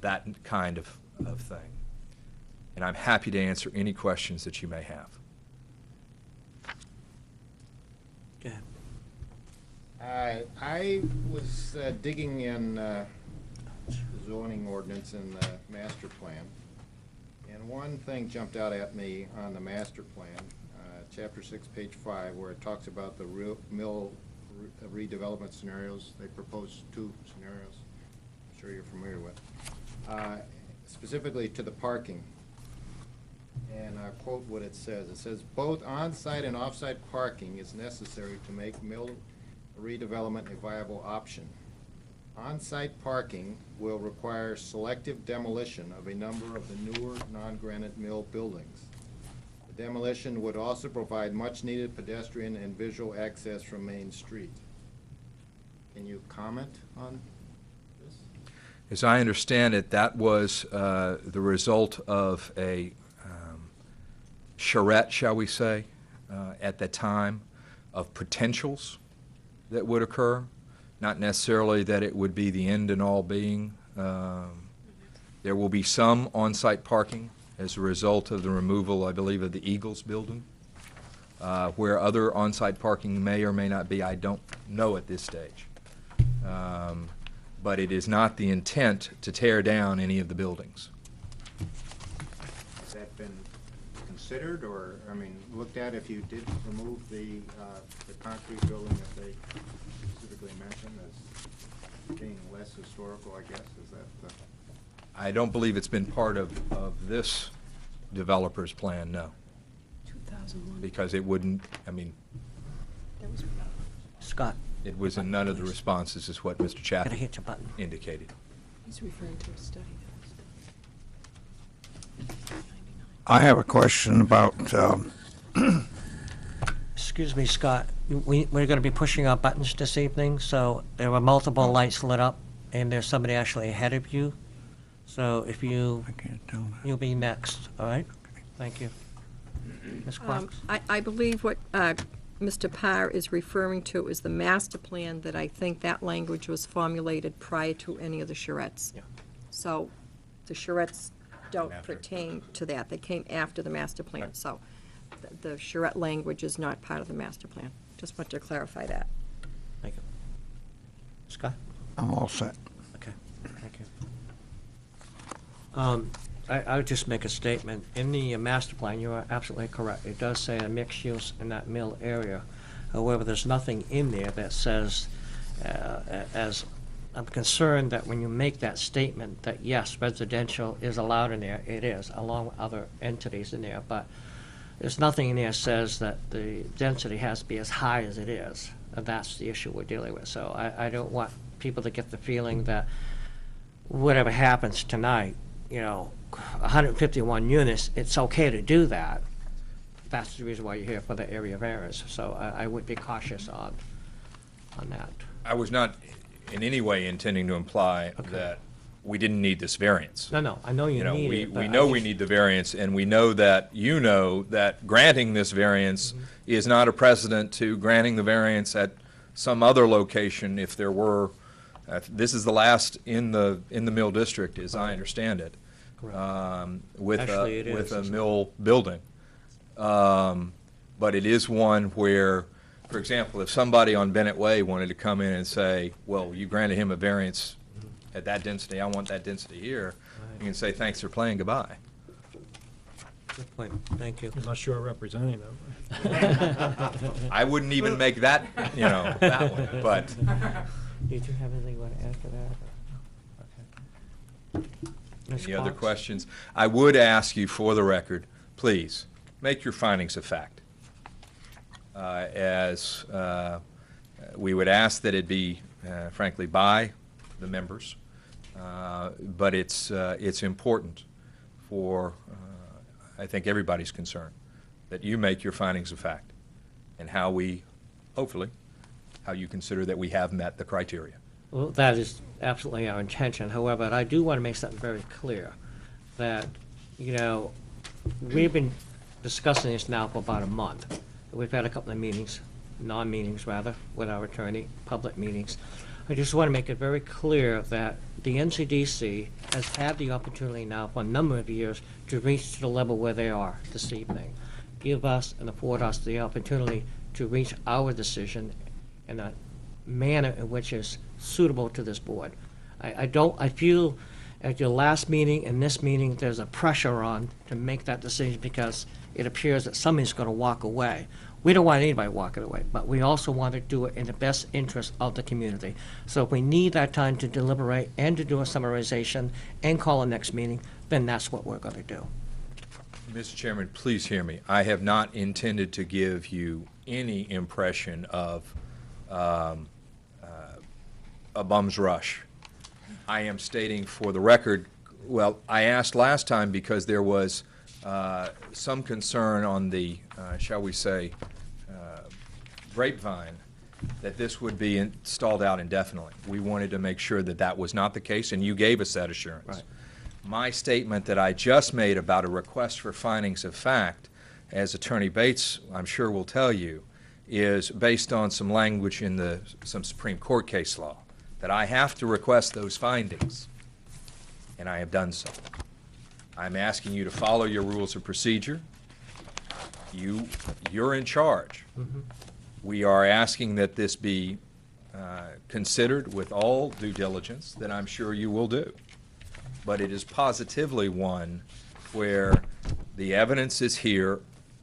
that kind of thing. And I'm happy to answer any questions that you may have. Go ahead. I was digging in the zoning ordinance and the master plan, and one thing jumped out at me on the master plan, chapter 6, page 5, where it talks about the mill redevelopment scenarios. They proposed 2 scenarios. sure you're familiar with. Specifically to the parking. And I'll quote what it says. It says, "Both on-site and off-site parking is necessary to make mill redevelopment a viable option. On-site parking will require selective demolition of a number of the newer non-granite mill buildings. The demolition would also provide much-needed pedestrian and visual access from Main Street." Can you comment on this? As I understand it, that was the result of a charrette, shall we say, at the time, of potentials that would occur, not necessarily that it would be the end and all being. There will be some on-site parking as a result of the removal, I believe, of the Eagles building. Where other on-site parking may or may not be, I don't know at this stage. But it is not the intent to tear down any of the buildings. Has that been considered or, I mean, looked at if you did remove the concrete building that they specifically mentioned as being less historical, I guess? Is that the... I don't believe it's been part of this developer's plan, no. 2001. Because it wouldn't, I mean, Scott, it was in none of the responses, is what Mr. gotta Chaffee hit your button. indicated. He's referring to a study that was done. I have a question about, Excuse me, Scott, we're going to be pushing our buttons this evening, so there were multiple lights lit up, and there's somebody actually ahead of you. So if you, I can't tell that. you'll be next, all right? Thank you. Ms. Quox? I believe what Mr. Parr is referring to is the master plan that I think that language was formulated prior to any of the charrettes. Yeah. So the charrettes don't pertain to that. They came after the master plan. So the charrette language is not part of the master plan. Just want to clarify that. Thank you. Scott? I'm all set. Okay, thank you. I would just make a statement. In the master plan, you are absolutely correct. It does say a mixed use in that mill area. However, there's nothing in there that says, as I'm concerned that when you make that statement, that yes, residential is allowed in there, it is, along with other entities in there, but there's nothing in there says that the density has to be as high as it is, and that's the issue we're dealing with. So I don't want people to get the feeling that whatever happens tonight, 151 units, it's okay to do that. That's the reason why you're here for the area variance. So I would be cautious on that. I was not in any way intending to imply that we didn't need this variance. No, I know you need it. We know we need the variance, and we know that that granting this variance is not a precedent to granting the variance at some other location if there were. This is the last in the mill district, as I understand it, with Actually, it is, a isn't mill building. But it is one where, for example, if somebody on Bennett Way wanted to come in and say, well, you granted him a variance at that density, I want that density here, you can say, thanks for playing, goodbye. Good point. Thank you. Unless you're representing them. I wouldn't even make that, that one, but Did you have anything you want to add to that? Okay. Ms. any other Quox? questions? I would ask you, for the record, please, make your findings of fact. As we would ask that it be, frankly, by the members, but it's important for, I think, everybody's concern that you make your findings of fact and how we, hopefully, how you consider that we have met the criteria. Well, that is absolutely our intention. However, I do want to make something very clear, that, we've been discussing this now for about a month. We've had a couple of meetings, non-meetings rather, with our attorney, public meetings. I just want to make it very clear that the NCDC has had the opportunity now for a number of years to reach to the level where they are this evening. Give us and afford us the opportunity to reach our decision in a manner in which is suitable to this board. I feel at your last meeting and this meeting, there's a pressure on to make that decision because it appears that somebody's going to walk away. We don't want anybody walking away, but we also want to do it in the best interest of the community. So if we need that time to deliberate and to do a summarization and call a next meeting, then that's what we're going to do. Mr. Chairman, please hear me. I have not intended to give you any impression of a bum's rush. I am stating for the record, well, I asked last time because there was some concern on the, shall we say, grapevine that this would be installed out indefinitely. We wanted to make sure that that was not the case, and you gave us that assurance. Right. My statement that I just made about a request for findings of fact, as Attorney Bates, I'm sure, will tell you, is based on some language in some Supreme Court case law, that I have to request those findings, and I have done so. I'm asking you to follow your rules of procedure. You're in charge. Mm-hmm. We are asking that this be considered with all due diligence that I'm sure you will do. But it is positively one where the evidence is here,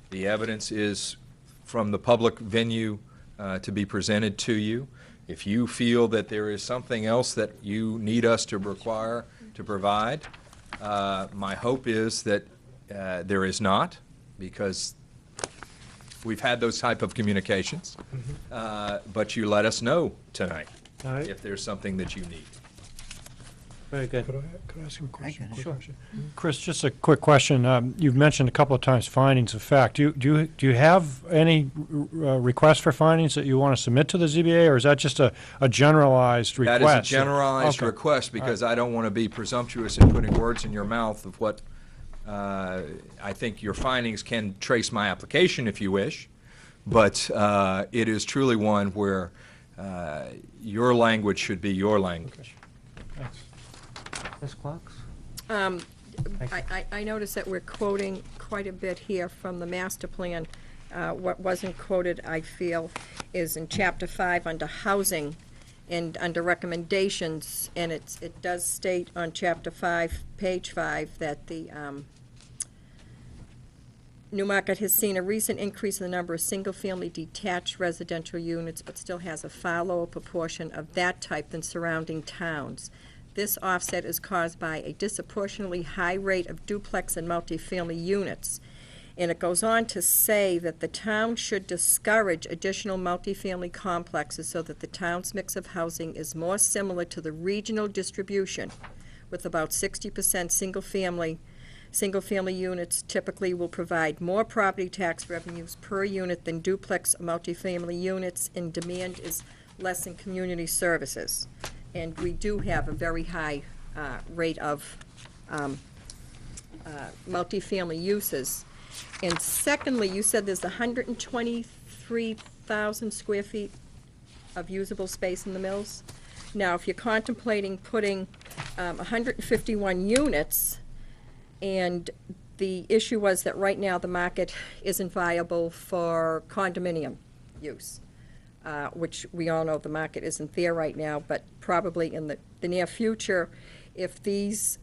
the evidence is from the public venue to be presented to you. If you feel that there is something else that you need us to provide, my hope is that there is not, because we've had those type of communications. But you let us know tonight All right. if there's something that you need. Very good. Could I ask him a question? can. Sure. Chris, just a quick question. You've mentioned a couple of times findings of fact. Do you have any requests for findings that you want to submit to the ZBA, or is that just a generalized request? That is a generalized Okay. request, because I don't want to be presumptuous in putting words in your mouth of what I think your findings can trace my application if you wish, but it is truly one where your language should be your language. Thanks. Ms. Quox? I noticed that we're quoting quite a bit here from the master plan. What wasn't quoted, I feel, is in Chapter 5 under housing and under recommendations, and it does state on Chapter 5, page 5, that the Newmarket has seen a recent increase in the number of single-family detached residential units, but still has a far lower proportion of that type than surrounding towns. This offset is caused by a disproportionately high rate of duplex and multifamily units. And it goes on to say that the town should discourage additional multifamily complexes so that the town's mix of housing is more similar to the regional distribution, with about 60% single-family units typically will provide more property tax revenues per unit than duplex or multifamily units, and demand is less in community services. And we do have a very high rate of multifamily uses. And secondly, you said there's 123,000 square feet of usable space in the mills. Now, if you're contemplating putting 151 units, and the issue was that right now the market isn't viable for condominium use, which we all know the market isn't there right now, but probably in the near future, if these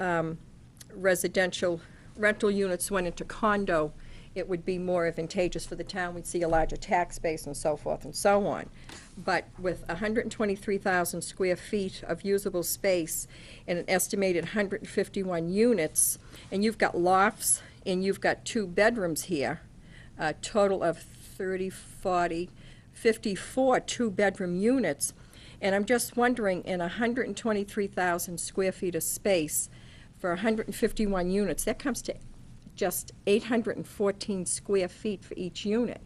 residential rental units went into condo, it would be more advantageous for the town. We'd see a larger tax base and so forth and so on. But with 123,000 square feet of usable space and an estimated 151 units, and you've got lofts and you've got 2 bedrooms here, a total of 30, 40, 54 2-bedroom units, and I'm just wondering, in 123,000 square feet of space for 151 units, that comes to just 814 square feet for each unit.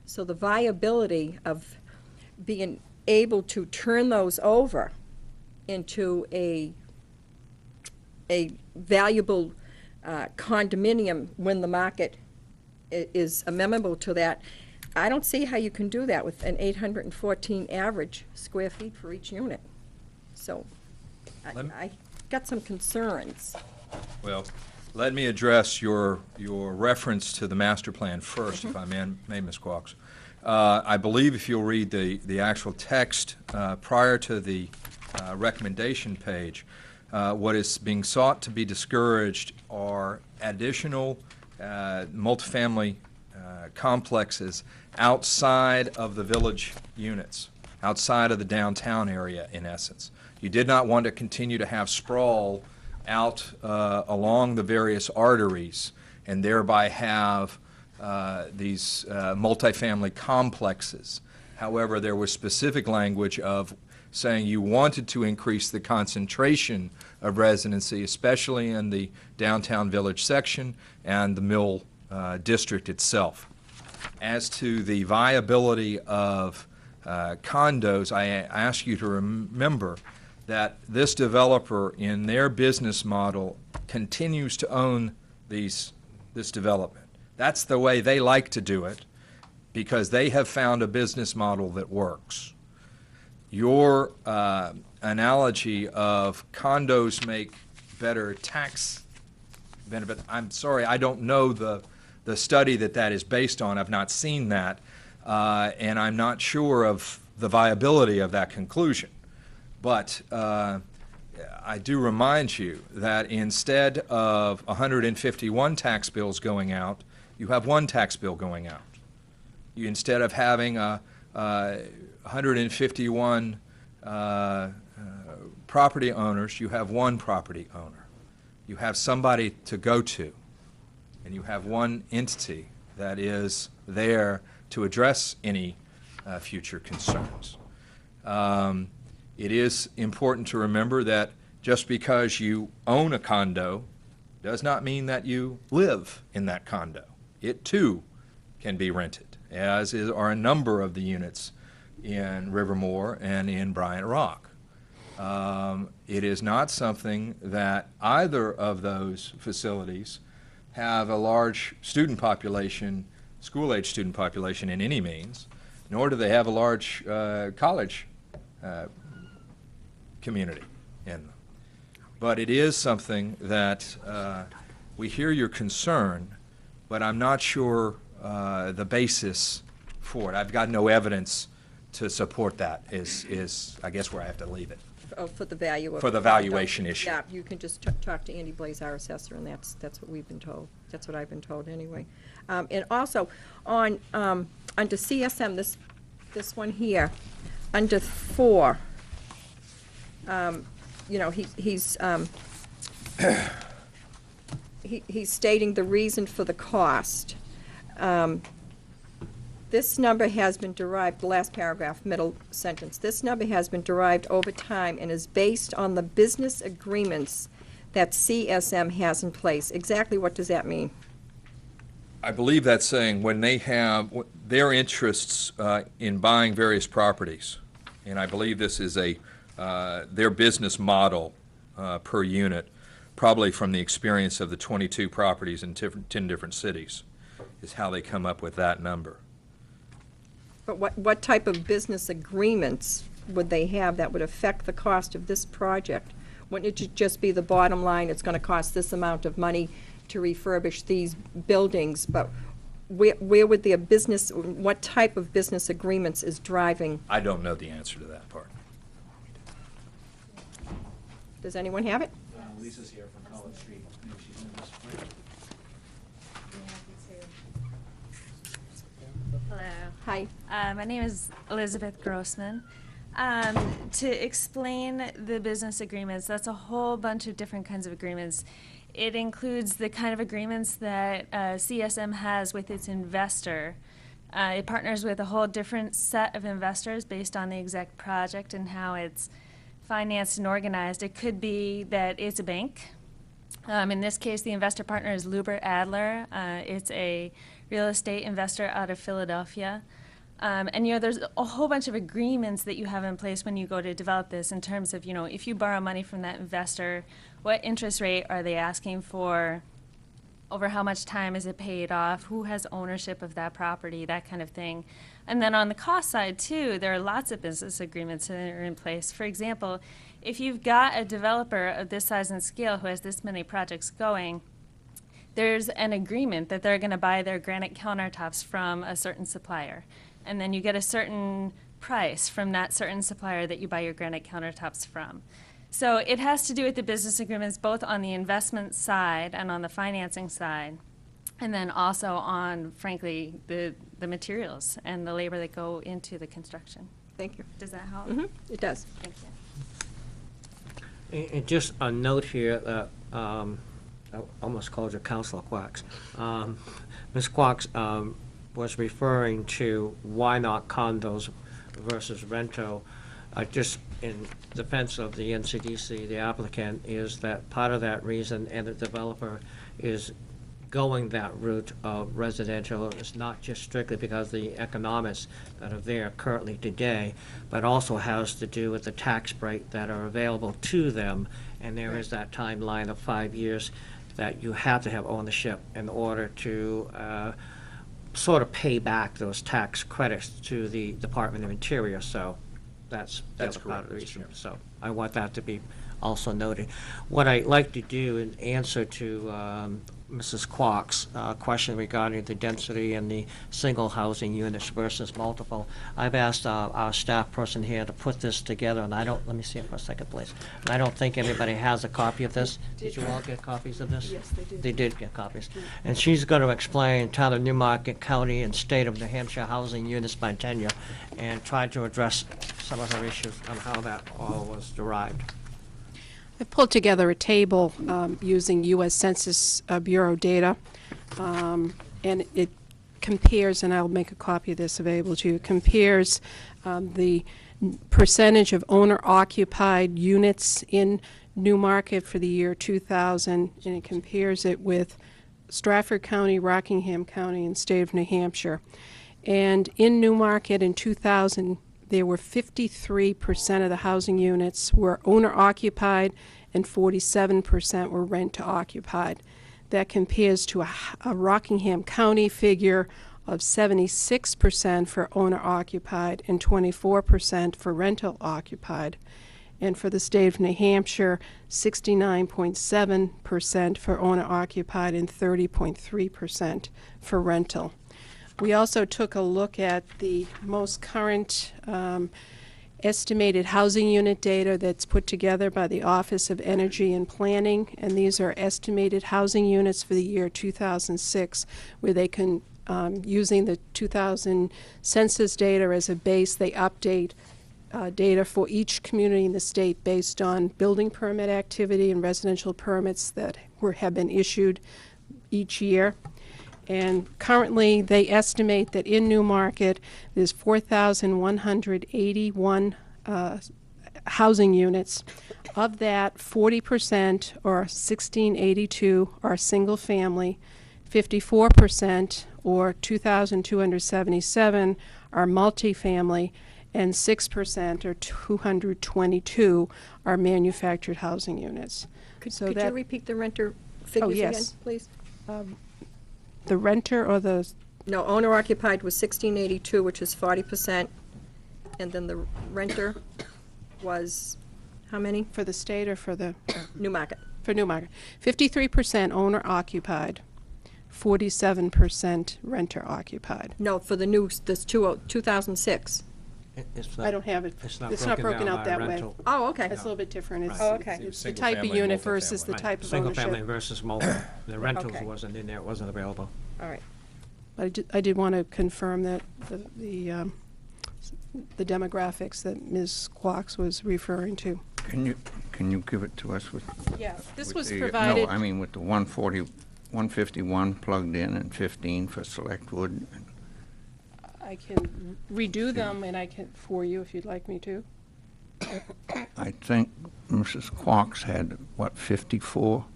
So the viability of being able to turn those over into a valuable condominium when the market is amenable to that, I don't see how you can do that with an 814 average square feet for each unit. So I got some concerns. Well, let me address your reference to the master plan first, if I may, Ms. Quox. I believe if you'll read the actual text prior to the recommendation page, what is being sought to be discouraged are additional multifamily complexes outside of the village units, outside of the downtown area, in essence. You did not want to continue to have sprawl out along the various arteries and thereby have these multifamily complexes. However, there was specific language of saying you wanted to increase the concentration of residency, especially in the downtown village section and the mill district itself. As to the viability of condos, I ask you to remember that this developer, in their business model, continues to own this development. That's the way they like to do it, because they have found a business model that works. Your analogy of condos make better tax benefit, I'm sorry, I don't know the study that is based on. I've not seen that, and I'm not sure of the viability of that conclusion. But I do remind you that instead of 151 tax bills going out, you have one tax bill going out. Instead of having 151 property owners, you have one property owner. You have somebody to go to, and you have one entity that is there to address any future concerns. It is important to remember that just because you own a condo does not mean that you live in that condo. It too can be rented, as are a number of the units in Rivermore and in Bryant Rock. It is not something that either of those facilities have a large student population, school-age student population in any means, nor do they have a large college community in them. But it is something that we hear your concern, but I'm not sure the basis for it. I've got no evidence to support that, is I guess where I have to leave it. Oh, for the value of. For the valuation issue. Yeah, you can just talk to Andy Blaze, our assessor, and that's what we've been told. That's what I've been told anyway. And also, under CSM, this one here, under 4, you know, he's stating the reason for the cost. This number has been derived, the last paragraph, middle sentence, this number has been derived over time and is based on the business agreements that CSM has in place. Exactly what does that mean? I believe that's saying when they have their interests in buying various properties, and I believe this is their business model per unit, probably from the experience of the 22 properties in 10 different cities, is how they come up with that number. But what type of business agreements would they have that would affect the cost of this project? Wouldn't it just be the bottom line, it's going to cost this amount of money to refurbish these buildings, but where would their business, what type of business agreements is driving? I don't know the answer to that part. Does anyone have it? Lisa's here from College Street. Maybe she's in this plan. Hello. Hi. My name is Elizabeth Grossman. To explain the business agreements, that's a whole bunch of different kinds of agreements. It includes the kind of agreements that CSM has with its investor. It partners with a whole different set of investors based on the exact project and how it's financed and organized. It could be that it's a bank. In this case, the investor partner is Luber Adler. It's a real estate investor out of Philadelphia. And, you know, there's a whole bunch of agreements that you have in place when you go to develop this in terms of, you know, if you borrow money from that investor, what interest rate are they asking for? Over how much time is it paid off? Who has ownership of that property? That kind of thing. And then on the cost side, too, there are lots of business agreements that are in place. For example, if you've got a developer of this size and scale who has this many projects going, there's an agreement that they're going to buy their granite countertops from a certain supplier. And then you get a certain price from that certain supplier that you buy your granite countertops from. So it has to do with the business agreements both on the investment side and on the financing side. And then also on, frankly, the materials and the labor that go into the construction. Thank you. Does that help? It does. Thank you. And just a note here that, I almost called you Councilor Quacks. Ms. Quacks was referring to why not condos versus rento. Just in defense of the NCDC, the applicant, is that part of that reason, and the developer is going that route of residential is not just strictly because of the economics that are there currently today, but also has to do with the tax break that are available to them. And there is that timeline of 5 years that you have to have ownership in order to sort of pay back those tax credits to the Department of Interior. So that's the other part of the correct, Mr. reason. Chairman. So I want that to be also noted. What I'd like to do in answer to Mrs. Kwok's question regarding the density and the single housing units versus multiple, I've asked our staff person here to put this together, and let me see it for a second, please. And I don't think anybody has a copy of this. Did you all get copies of this? Yes, they did. They did get copies. And she's going to explain town of Newmarket, county, and state of New Hampshire housing units by tenure, and try to address some of her issues on how that all was derived. I pulled together a table using U.S. Census Bureau data, and it compares, and I'll make a copy of this available to you, it compares the percentage of owner-occupied units in Newmarket for the year 2000, and it compares it with Stratford County, Rockingham County, and state of New Hampshire. And in Newmarket in 2000, there were 53% of the housing units were owner-occupied and 47% were rent-to-occupied. That compares to a Rockingham County figure of 76% for owner-occupied and 24% for rental-occupied. And for the state of New Hampshire, 69.7% for owner-occupied and 30.3% for rental. We also took a look at the most current estimated housing unit data that's put together by the Office of Energy and Planning, and these are estimated housing units for the year 2006, where they can, using the 2000 census data as a base, they update data for each community in the state based on building permit activity and residential permits that have been issued each year. And currently, they estimate that in Newmarket, there's 4,181 housing units. Of that, 40%, or 1,682, are single-family, 54%, or 2,277, are multifamily, and 6%, or 222, are manufactured housing units. Could So you that- repeat the renter figures again, yes. please? The renter or the, No, owner-occupied was 1682, which is 40%, and then the renter was, how many? for the state or for the, Newmarket. for Newmarket? 53% owner occupied, 47% renter occupied. No, for the new, this 2006. It's I don't have it. It's not broken down out by that way. rental. Oh, okay. It's a little bit different. It's, Oh, okay. it's the Single type of family, unit versus the multifamily. type of Single family ownership. versus multi. The rentals Okay. wasn't in there, it wasn't available. All right. But I did want to confirm that the demographics that Ms. Quox was referring to. Can you give it to us with? Yeah, this with was the, provided. No, I mean with the 151 plugged in and 15 for select wood. I can redo them, and I can, for you, if you'd like me to. I think Mrs. Quox had, what, 54%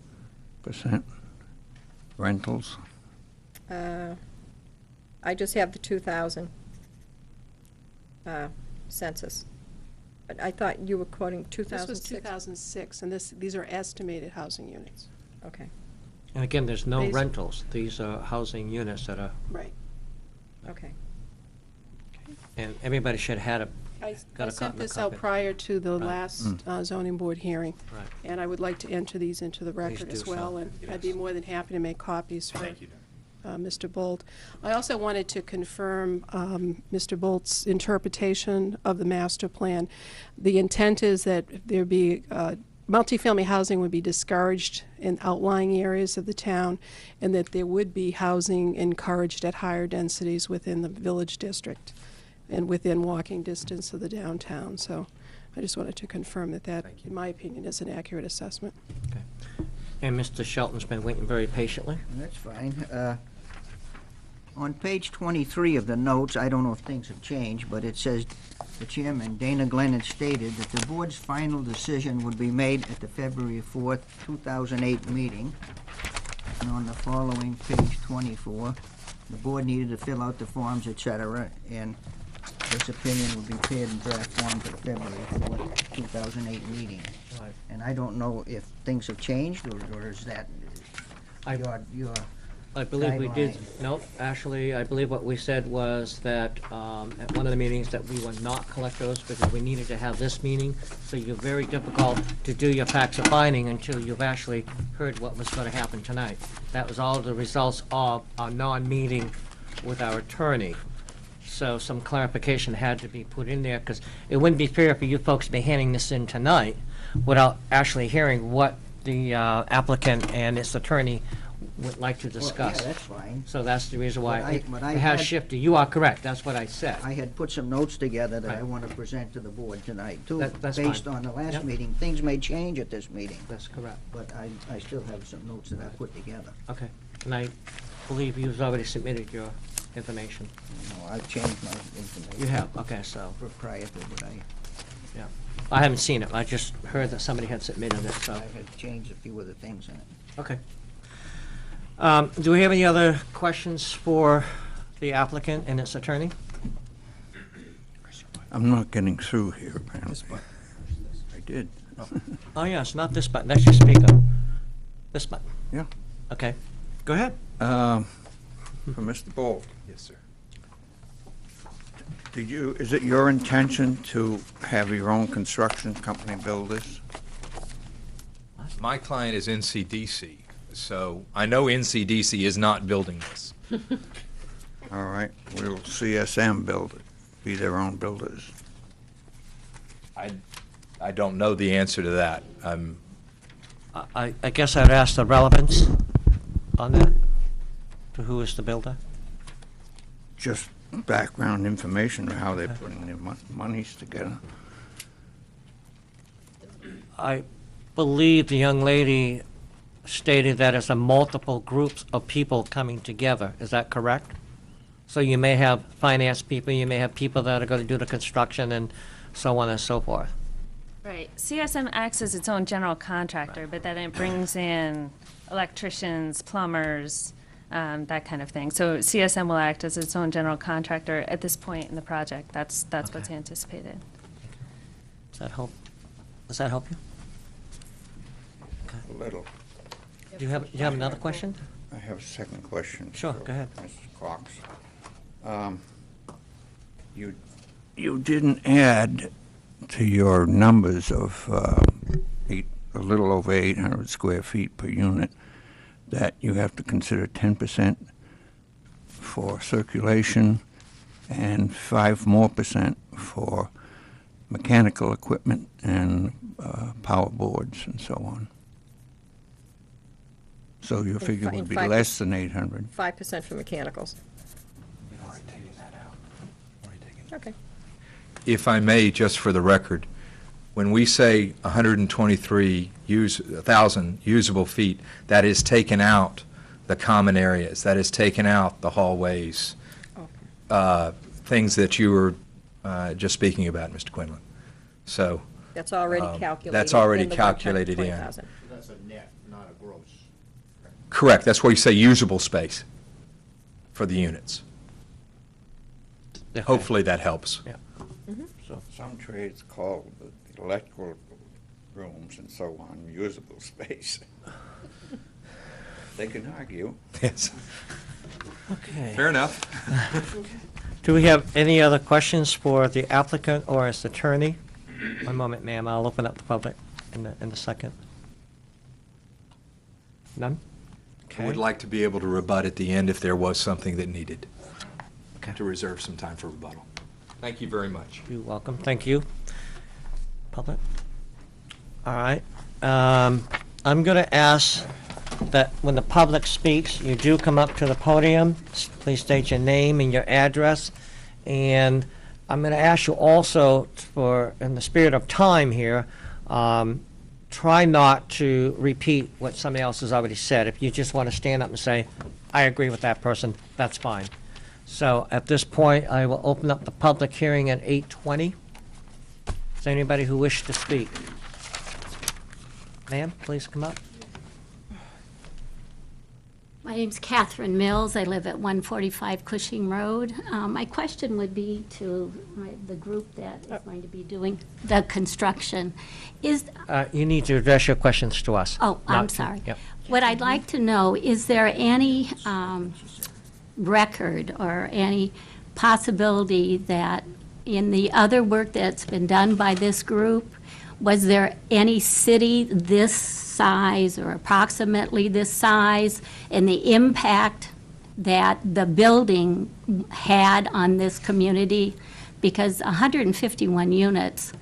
rentals? I just have the 2000 census. But I thought you were quoting This was 2006. 2006, and these are estimated housing units. Okay, And again, there's no Basi- rentals. These are housing units that are, Right. okay. and everybody should have had a, I Got a sent copy- this copy. out prior to the Right. last zoning board hearing. Right. And I would like to enter these into the record do as so. well, and I'd be Yes. more than happy to make copies for Thank you. Mr. Bolt. I also wanted to confirm Mr. Bolt's interpretation of the master plan. The intent is that there be multifamily housing would be discouraged in outlying areas of the town, and that there would be housing encouraged at higher densities within the village district and within walking distance of the downtown. So I just wanted to confirm that that, in my opinion, is an accurate assessment. Okay. And Mr. Shelton's been waiting very patiently. That's fine. On page 23 of the notes, I don't know if things have changed, but it says, the chairman, Dana Glenn, had stated that the board's final decision would be made at the February 4th, 2008 meeting. And on the following page 24, the board needed to fill out the forms, et cetera, and this opinion would be prepared in draft form for the February 4th, 2008 meeting. Right. And I don't know if things have changed, or is that your I believe we did, guideline. no, actually, I believe what we said was that at one of the meetings that we would not collect those because we needed to have this meeting. So you're very difficult to do your facts of finding until you've actually heard what was going to happen tonight. That was all the results of our non-meeting with our attorney. So some clarification had to be put in there because it wouldn't be fair for you folks to be handing this in tonight without actually hearing what the applicant and its attorney would like to discuss. Well, yeah, that's fine. So that's the reason why But it I has had- shifted. You are correct, that's what I said. I had put some notes together that I Right. want to present to the board tonight, too. That's Based fine. on the last Yep. meeting. Things may change at this meeting, That's correct. but I still have some notes that I put together. Okay. And I believe you've already submitted your information. I've changed my information. You have, okay, so, For prior to, but yeah. I haven't seen it, I just heard that somebody had submitted it, so, I had changed a few of the things in it. okay. Do we have any other questions for the applicant and its attorney? I'm not getting through here, apparently. I did. Oh, yeah, it's not this button, that's your speaker. This button. Yeah. Okay, go ahead. For Mr. Bolt, Yes, sir. is it your intention to have your own construction company build this? My client is NCDC, so I know NCDC is not building this. All right, will CSM build it, be their own builders? I don't know the answer to that. I guess I'd ask the relevance on that, to who is the builder? Just background information of how they're putting their monies together. I believe the young lady stated that it's a multiple groups of people coming together. Is that correct? So you may have finance people, you may have people that are going to do the construction and so on and so forth. Right. CSM acts as its own general contractor, but then it brings in electricians, plumbers, that kind of thing. So CSM will act as its own general contractor at this point in the project. That's what's Okay. anticipated. Does that help? Does that help you? A little. Do you have another question? I have a second question. Sure, for go ahead. Mrs. Cox. You didn't add to your numbers of a little over 800 square feet per unit that you have to consider 10% for circulation and 5% more for mechanical equipment and power boards and so on. So your figure would be 5%. less than 800. 5% for mechanicals. Okay. If I may, just for the record, when we say 1,000 usable feet, that is taken out the common areas, that is taken out the hallways, things that you were just speaking about, Mr. Quinlan. So That's already calculated. that's already in the calculated in. 120,000. That's a net, not a gross. Correct, that's where you say usable space for the units. Okay. Hopefully that helps. Yeah. So some trades call the electrical rooms and so on usable space. They can argue. Yes. Okay. Fair enough. Do we have any other questions for the applicant or its attorney? One moment, ma'am, I'll open up the public in a second. None? I would like to be able to rebut at the end if there was something that needed, Okay. to reserve some time for rebuttal. Thank you very much. You're welcome, thank you. Public? All right, I'm going to ask that when the public speaks, you do come up to the podium. Please state your name and your address. And I'm going to ask you also, for, in the spirit of time here, try not to repeat what somebody else has already said. If you just want to stand up and say, I agree with that person, that's fine. So at this point, I will open up the public hearing at 8:20. Is there anybody who wishes to speak? Ma'am, please come up. My name's Catherine Mills. I live at 145 Cushing Road. My question would be to the group that is going to be doing the construction. You need to address your questions to us. Oh, I'm not to- sorry. Yep. What I'd like to know, is there any record or any possibility that in the other work that's been done by this group, was there any city this size or approximately this size and the impact that the building had on this community? Because 151 units,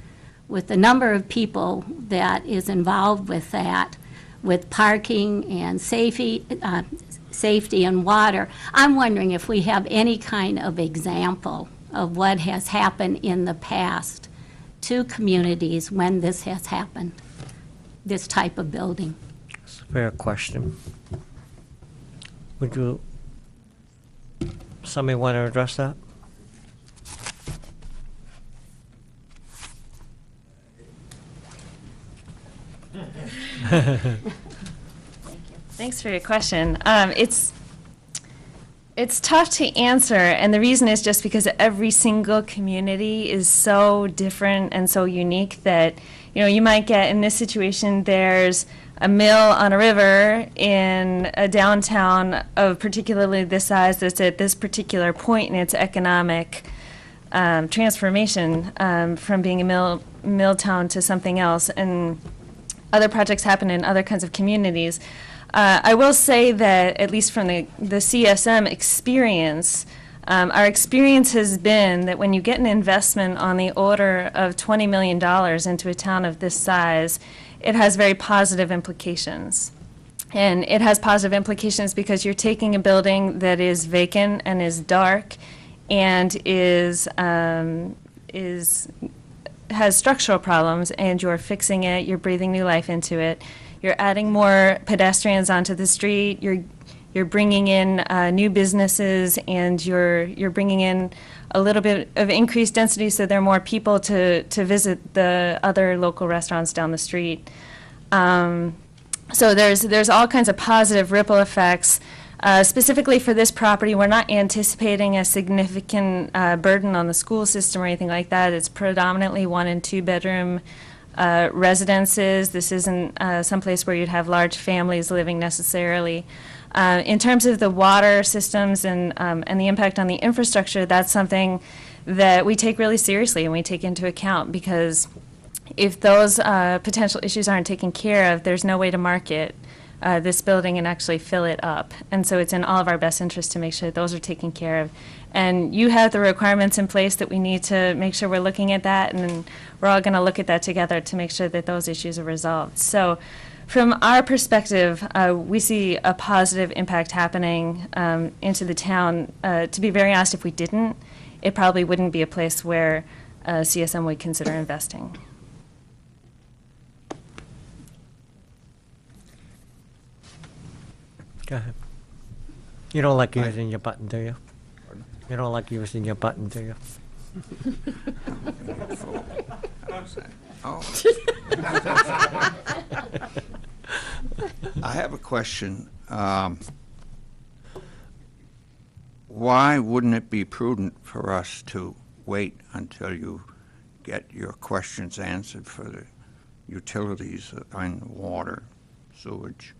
with the number of people that is involved with that, with parking and safety and water, I'm wondering if we have any kind of example of what has happened in the past to communities when this has happened, this type of building. It's a fair question. Would somebody want to address that? Thanks for your question. It's tough to answer, and the reason is just because every single community is so different and so unique that, you might get in this situation, there's a mill on a river in a downtown of particularly this size that's at this particular point in its economic transformation from being a mill town to something else, and other projects happen in other kinds of communities. I will say that, at least from the CSM experience, our experience has been that when you get an investment on the order of $20 million into a town of this size, it has very positive implications. And it has positive implications because you're taking a building that is vacant and is dark and has structural problems, and you're fixing it, you're breathing new life into it. You're adding more pedestrians onto the street. You're bringing in new businesses, and you're bringing in a little bit of increased density, so there are more people to visit the other local restaurants down the street. So there's all kinds of positive ripple effects. Specifically for this property, we're not anticipating a significant burden on the school system or anything like that. It's predominantly 1- and 2-bedroom residences. This isn't someplace where you'd have large families living necessarily. In terms of the water systems and the impact on the infrastructure, that's something that we take really seriously and we take into account, because if those potential issues aren't taken care of, there's no way to market this building and actually fill it up. And so it's in all of our best interest to make sure that those are taken care of. And you have the requirements in place that we need to make sure we're looking at that, and we're all going to look at that together to make sure that those issues are resolved. So from our perspective, we see a positive impact happening into the town. To be very honest, if we didn't, it probably wouldn't be a place where CSM would consider investing. Go ahead. You don't like using your button, do you? You don't like using your button, do you? Oh. I have a question. Why wouldn't it be prudent for us to wait until you get your questions answered for the utilities and water, sewage?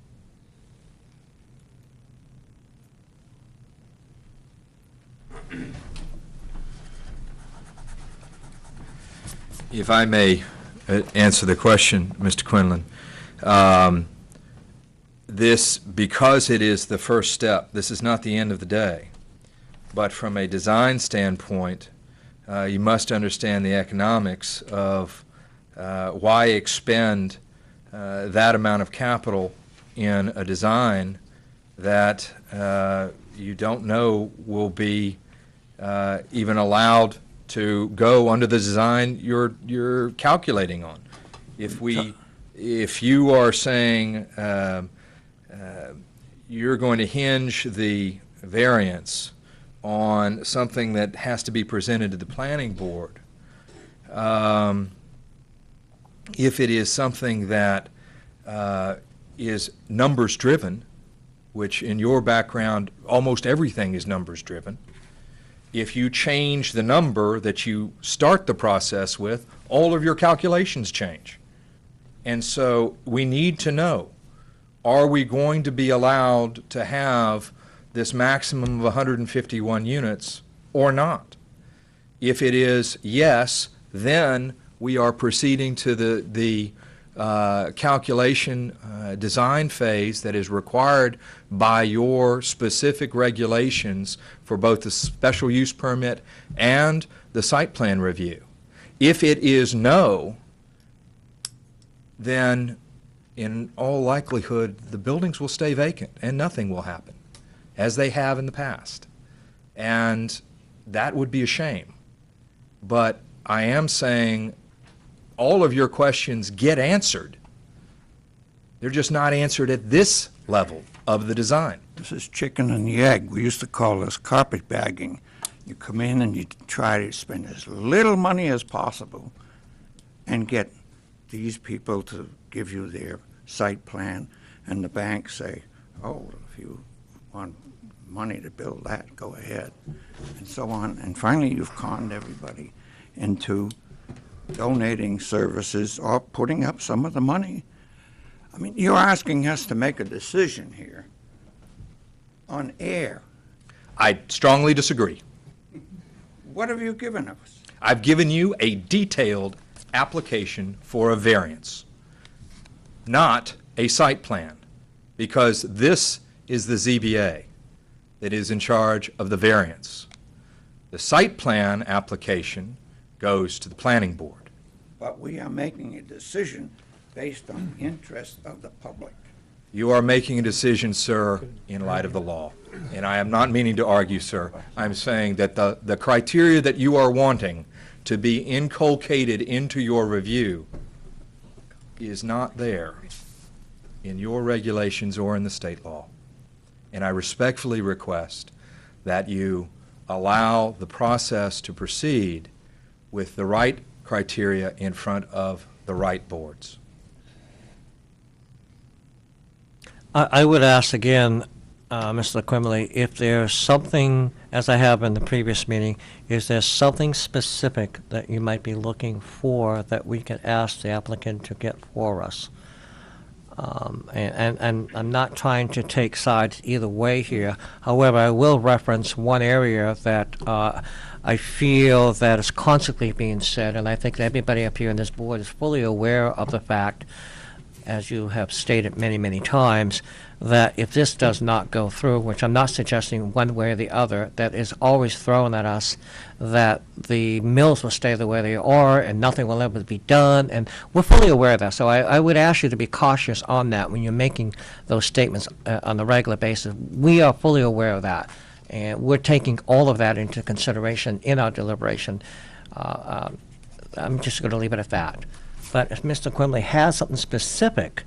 If I may answer the question, Mr. Quinlan, because it is the first step, this is not the end of the day. But from a design standpoint, you must understand the economics of why expend that amount of capital in a design that you don't know will be even allowed to go under the design you're calculating on. If you are saying you're going to hinge the variance on something that has to be presented to the planning board, if it is something that is numbers driven, which in your background almost everything is numbers driven, if you change the number that you start the process with, all of your calculations change. And so we need to know, are we going to be allowed to have this maximum of 151 units or not? If it is yes, then we are proceeding to the calculation design phase that is required by your specific regulations for both the special use permit and the site plan review. If it is no, then in all likelihood the buildings will stay vacant and nothing will happen, as they have in the past. And that would be a shame. But I am saying all of your questions get answered. They're just not answered at this level of the design. This is chicken and the egg. We used to call this carpet bagging. You come in and you try to spend as little money as possible and get these people to give you their site plan, and the banks say, oh, if you want money to build that, go ahead, and so on. And finally, you've conned everybody into donating services or putting up some of the money. I mean, you're asking us to make a decision here on air. I strongly disagree. What have you given us? I've given you a detailed application for a variance, not a site plan, because this is the ZBA that is in charge of the variance. The site plan application goes to the planning board. But we are making a decision based on the interest of the public. You are making a decision, sir, in light of the law. And I am not meaning to argue, sir. I'm saying that the criteria that you are wanting to be inculcated into your review is not there in your regulations or in the state law. And I respectfully request that you allow the process to proceed with the right criteria in front of the right boards. I would ask again, Mr. Quimley, if there's something, as I have in the previous meeting, is there something specific that you might be looking for that we could ask the applicant to get for us? And I'm not trying to take sides either way here. However, I will reference one area that I feel that is constantly being said, and I think that everybody up here on this board is fully aware of the fact, as you have stated many, many times, that if this does not go through, which I'm not suggesting one way or the other, that is always thrown at us, that the mills will stay the way they are and nothing will ever be done, and we're fully aware of that. So I would ask you to be cautious on that when you're making those statements on a regular basis. We are fully aware of that, and we're taking all of that into consideration in our deliberation. I'm just going to leave it at that. But if Mr. Quimley has something specific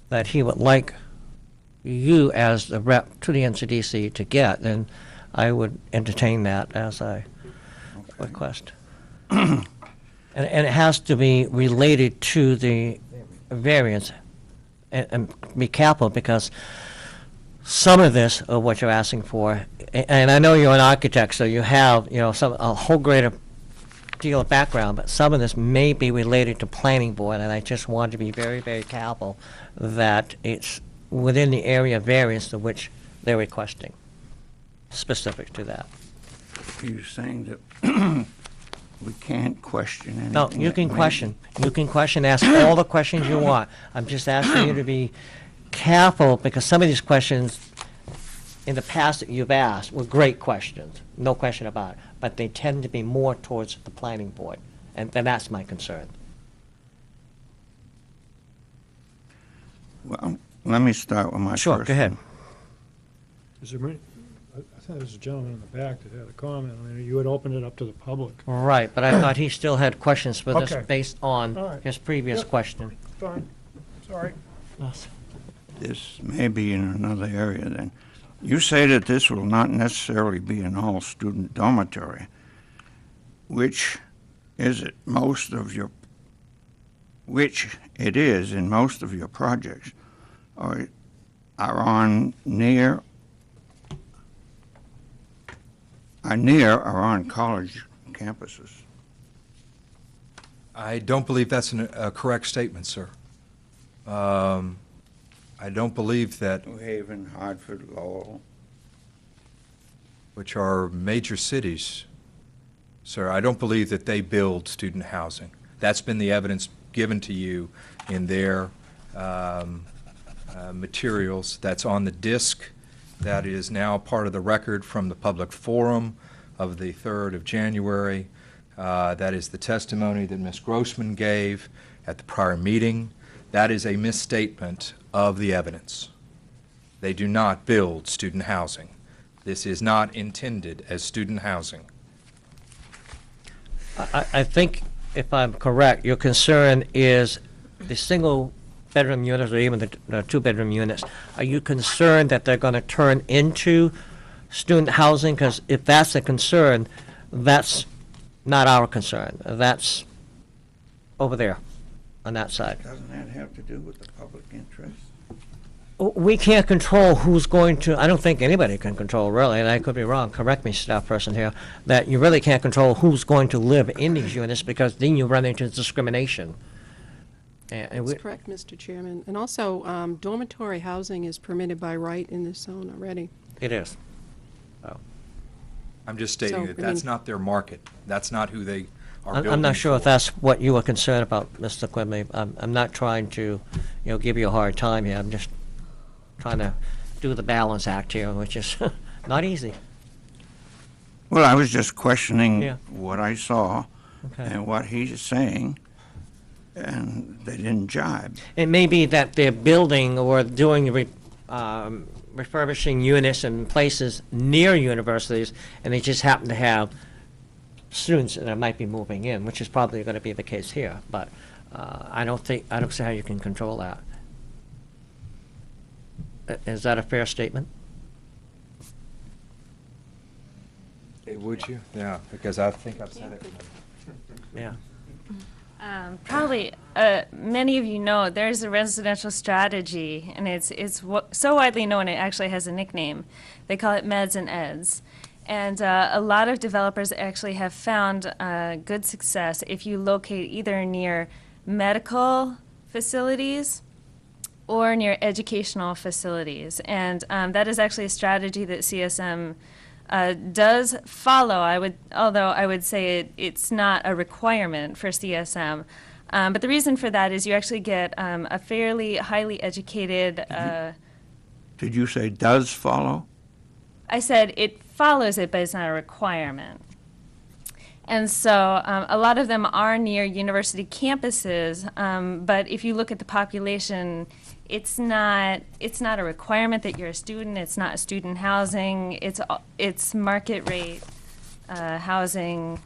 that he would like you as the rep to the NCDC to get, then I would entertain that as a request. And it has to be related to the variance and be careful, because some of this of what you're asking for, and I know you're an architect, so you have, a whole greater deal of background, but some of this may be related to planning board, and I just want to be very, very careful that it's within the area of variance to which they're requesting, specific to that. Are you saying that we can't question anything? No, you can question. You can question, ask all the questions you want. I'm just asking you to be careful, because some of these questions in the past that you've asked were great questions, no question about it, but they tend to be more towards the planning board, and that's my concern. Well, let me start with my Sure, first go ahead. one. Is there, I think there's a gentleman in the back that had a comment. I mean, you had opened it up to the public. Right, but I thought he still had questions for this Okay. based on All right. his previous Yep. question. Fine, sorry. Yes. This may be in another area then. You say that this will not necessarily be an all-student dormitory. Which is it most of your, which it is in most of your projects, or are on near or on college campuses? I don't believe that's a correct statement, sir. I don't believe that, New Haven, Hartford, Lowell. which are major cities, sir, I don't believe that they build student housing. That's been the evidence given to you in their materials. That's on the disc. That is now part of the record from the public forum of the 3rd of January. That is the testimony that Ms. Grossman gave at the prior meeting. That is a misstatement of the evidence. They do not build student housing. This is not intended as student housing. I think, if I'm correct, your concern is the single-bedroom units or even the two-bedroom units. Are you concerned that they're going to turn into student housing? Because if that's a concern, that's not our concern. That's over there on that side. Doesn't that have to do with the public interest? We can't control who's going to, I don't think anybody can control, really, and I could be wrong, correct me, staff person here, that you really can't control who's going to live in these units, because then you run into discrimination. And That's correct, Mr. Chairman. And also, dormitory housing is permitted by right in this zone already. it is. I'm just stating So, that I that's mean- not their market. That's not who they are building I'm not sure if for. that's what you were concerned about, Mr. Quigley. I'm not trying to, give you a hard time here. I'm just trying to do the balance act here, which is not easy. Well, I was just questioning Yeah. what I saw Okay. and what he's saying, and they didn't jibe. It may be that they're building or doing refurbishing units in places near universities, and they just happen to have students that might be moving in, which is probably going to be the case here. But I don't see how you can control that. Is that a fair statement? Would you? Yeah, because I think I've said it. Yeah. Probably, many of you know, there's a residential strategy, and it's so widely known it actually has a nickname. They call it Meds and Eds. And a lot of developers actually have found good success if you locate either near medical facilities or near educational facilities. And that is actually a strategy that CSM does follow. Although I would say it's not a requirement for CSM. But the reason for that is you actually get a fairly highly educated. Did you say does follow? I said it follows it, but it's not a requirement. And so a lot of them are near university campuses, but if you look at the population, it's not a requirement that you're a student. It's not student housing. It's market rate housing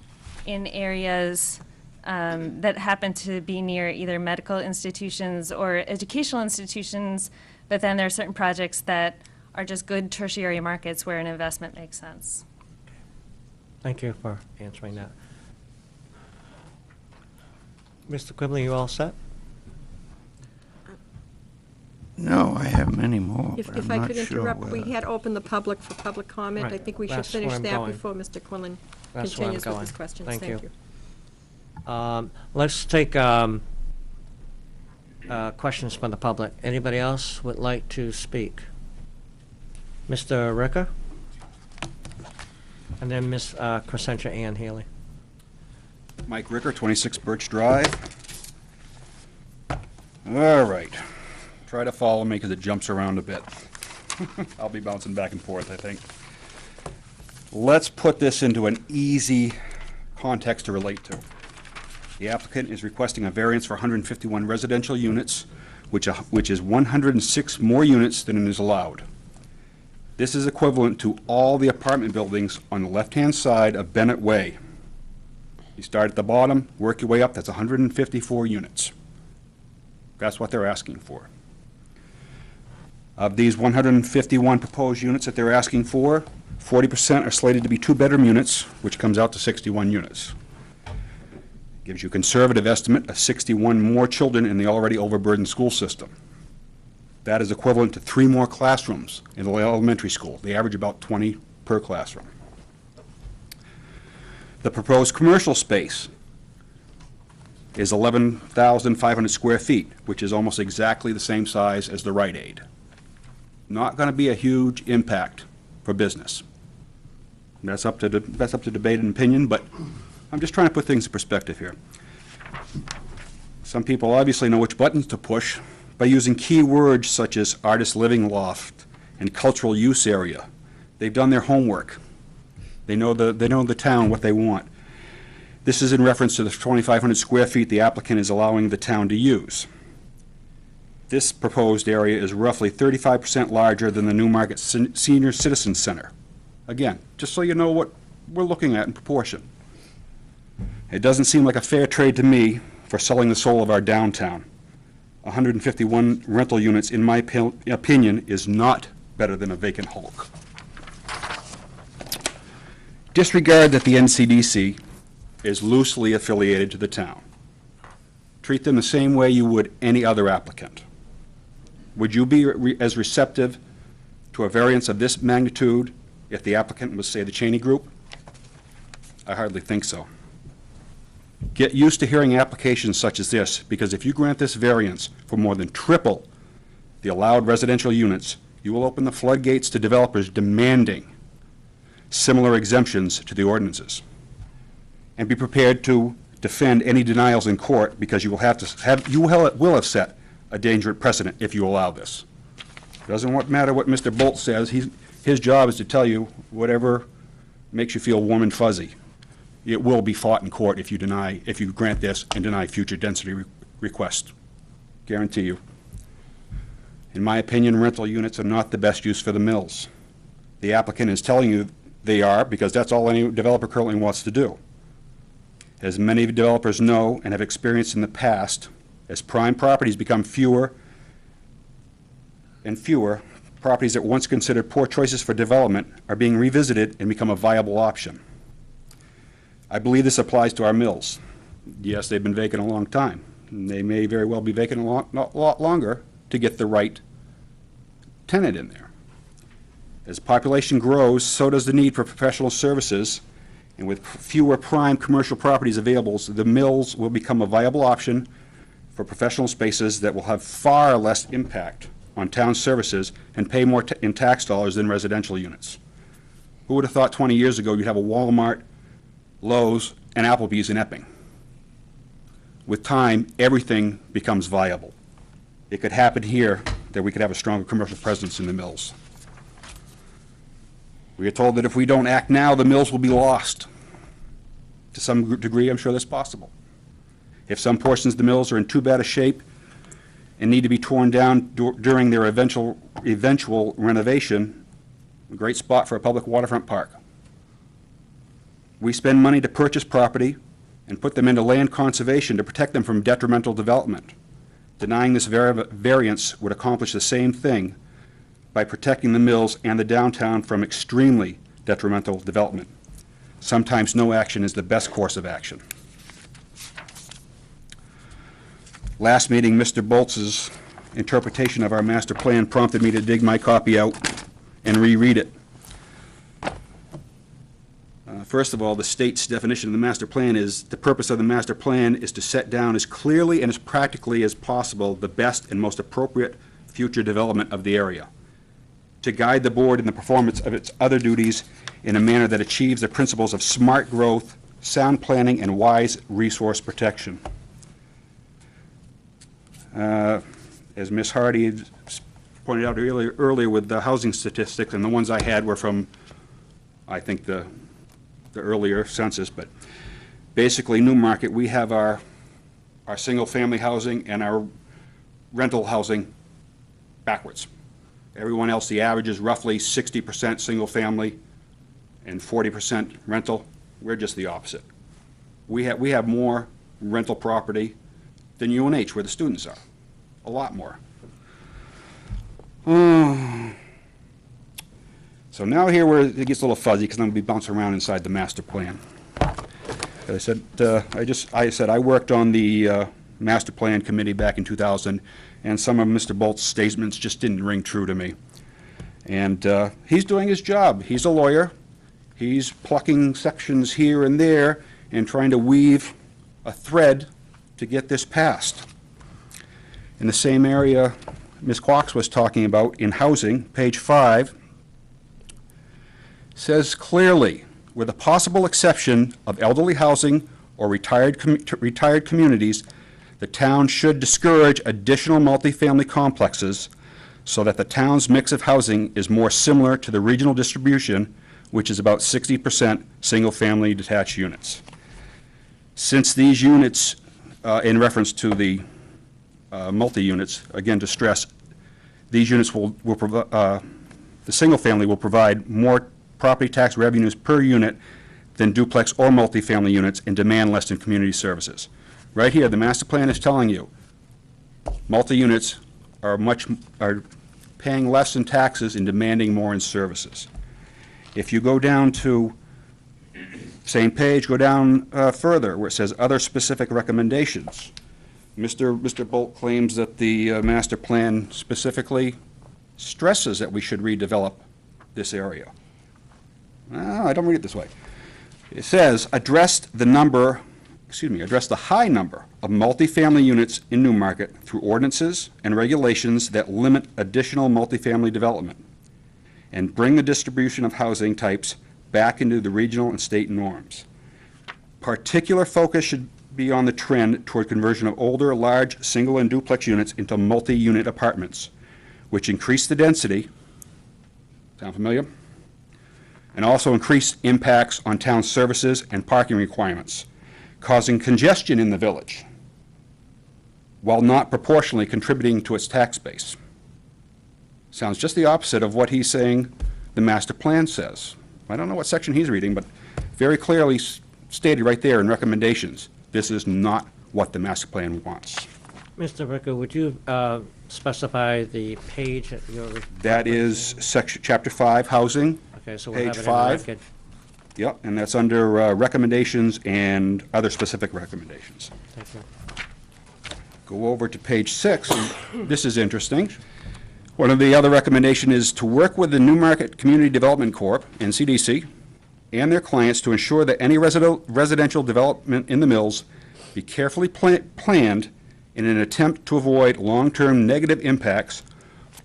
in areas that happen to be near either medical institutions or educational institutions. But then there are certain projects that are just good tertiary markets where an investment makes sense. Thank you for answering that. Mr. Quigley, you all set? No, I have many more, If but if I'm I not could sure interrupt, we whether- had opened the public for public comment. I Right. think we should That's where finish I'm that going. before Mr. Quinlan That's where I'm continues with going. his questions. Thank you. you. Let's take questions from the public. Anybody else would like to speak? Mr. Ricker? And then Ms. Crescentia Ann Haley. Mike Ricker, 26 Birch Drive. All right. Try to follow me because it jumps around a bit. I'll be bouncing back and forth, I think. Let's put this into an easy context to relate to. The applicant is requesting a variance for 151 residential units which is 106 more units than is allowed. This is equivalent to all the apartment buildings on the left-hand side of Bennett Way. You start at the bottom, work your way up, that's 154 units. That's what they're asking for. Of these 151 proposed units that they're asking for, 40% are slated to be two-bedroom units, which comes out to 61 units. Gives you a conservative estimate of 61 more children in the already overburdened school system. That is equivalent to 3 more classrooms in the elementary school. They average about 20 per classroom. The proposed commercial space is 11,500 square feet, which is almost exactly the same size as the Rite Aid. Not going to be a huge impact for business. That's up to debate and opinion, but I'm just trying to put things in perspective here. Some people obviously know which buttons to push by using key words such as artist living loft and cultural use area. They've done their homework. They know the town, what they want. This is in reference to the 2,500 square feet the applicant is allowing the town to use. This proposed area is roughly 35% larger than the Newmarket Senior Citizen Center. Again, just so you know what we're looking at in proportion. It doesn't seem like a fair trade to me for selling the soul of our downtown. 151 rental units, in my opinion, is not better than a vacant hulk. Disregard that the NCDC is loosely affiliated to the town. Treat them the same way you would any other applicant. Would you be as receptive to a variance of this magnitude if the applicant was, say, the Cheney Group? I hardly think so. Get used to hearing applications such as this, because if you grant this variance for more than triple the allowed residential units, you will open the floodgates to developers demanding similar exemptions to the ordinances. And be prepared to defend any denials in court, because you will have set a dangerous precedent if you allow this. It doesn't matter what Mr. Bolt says. His job is to tell you whatever makes you feel warm and fuzzy. It will be fought in court if you grant this and deny future density requests. Guarantee you. In my opinion, rental units are not the best use for the mills. The applicant is telling you they are, because that's all any developer currently wants to do. As many developers know and have experienced in the past, as prime properties become fewer and fewer, properties that once considered poor choices for development are being revisited and become a viable option. I believe this applies to our mills. Yes, they've been vacant a long time. And they may very well be vacant a lot longer to get the right tenant in there. As population grows, so does the need for professional services, and with fewer prime commercial properties available, the mills will become a viable option for professional spaces that will have far less impact on town services and pay more in tax dollars than residential units. Who would have thought 20 years ago you'd have a Walmart, Lowe's, and Applebee's in Epping? With time, everything becomes viable. It could happen here that we could have a stronger commercial presence in the mills. We are told that if we don't act now, the mills will be lost. To some degree, I'm sure that's possible. If some portions of the mills are in too bad a shape and need to be torn down during their eventual renovation, a great spot for a public waterfront park. We spend money to purchase property and put them into land conservation to protect them from detrimental development. Denying this variance would accomplish the same thing by protecting the mills and the downtown from extremely detrimental development. Sometimes no action is the best course of action. Last meeting, Mr. Boltz's interpretation of our master plan prompted me to dig my copy out and reread it. First of all, the state's definition of the master plan is, the purpose of the master plan is to set down as clearly and as practically as possible the best and most appropriate future development of the area, to guide the board in the performance of its other duties in a manner that achieves the principles of smart growth, sound planning, and wise resource protection. As Ms. Hardy had pointed out earlier with the housing statistics, and the ones I had were from, I think, the earlier census, but basically Newmarket, we have our single-family housing and our rental housing backwards. Everyone else, the average is roughly 60% single-family and 40% rental. We're just the opposite. We have more rental property than UNH, where the students are. A lot more. So now here where it gets a little fuzzy, because I'm going to be bouncing around inside the master plan. As I said, I worked on the master plan committee back in 2000, and some of Mr. Bolt's statements just didn't ring true to me. And he's doing his job. He's a lawyer. He's plucking sections here and there and trying to weave a thread to get this passed. In the same area Ms. Quox was talking about in housing, page 5, says clearly, with the possible exception of elderly housing or retired communities, the town should discourage additional multifamily complexes so that the town's mix of housing is more similar to the regional distribution, which is about 60% single-family detached units. Since these units, in reference to the multi-units, again to stress, these units will provide, the single-family will provide more property tax revenues per unit than duplex or multifamily units and demand less in community services. Right here, the master plan is telling you multi-units are paying less in taxes and demanding more in services. If you go down to same page, go down further where it says other specific recommendations. Mr. Bolt claims that the master plan specifically stresses that we should redevelop this area. I don't read it this way. It says address the high number of multifamily units in Newmarket through ordinances and regulations that limit additional multifamily development and bring the distribution of housing types back into the regional and state norms. Particular focus should be on the trend toward conversion of older, large, single and duplex units into multi-unit apartments, which increase the density, sound familiar? And also increase impacts on town services and parking requirements, causing congestion in the village, while not proportionally contributing to its tax base. Sounds just the opposite of what he's saying the master plan says. I don't know what section he's reading, but very clearly stated right there in recommendations, this is not what the master plan wants. Mr. Ricker, would you specify the page that you're... That is chapter 5, housing. Okay, so we'll have page it in the 5. record. Yep, and that's under recommendations and other specific recommendations. Thank you. Go over to page 6, and this is interesting. One of the other recommendation is to work with the Newmarket Community Development Corp., NCDC, and their clients to ensure that any residential development in the mills be carefully planned in an attempt to avoid long-term negative impacts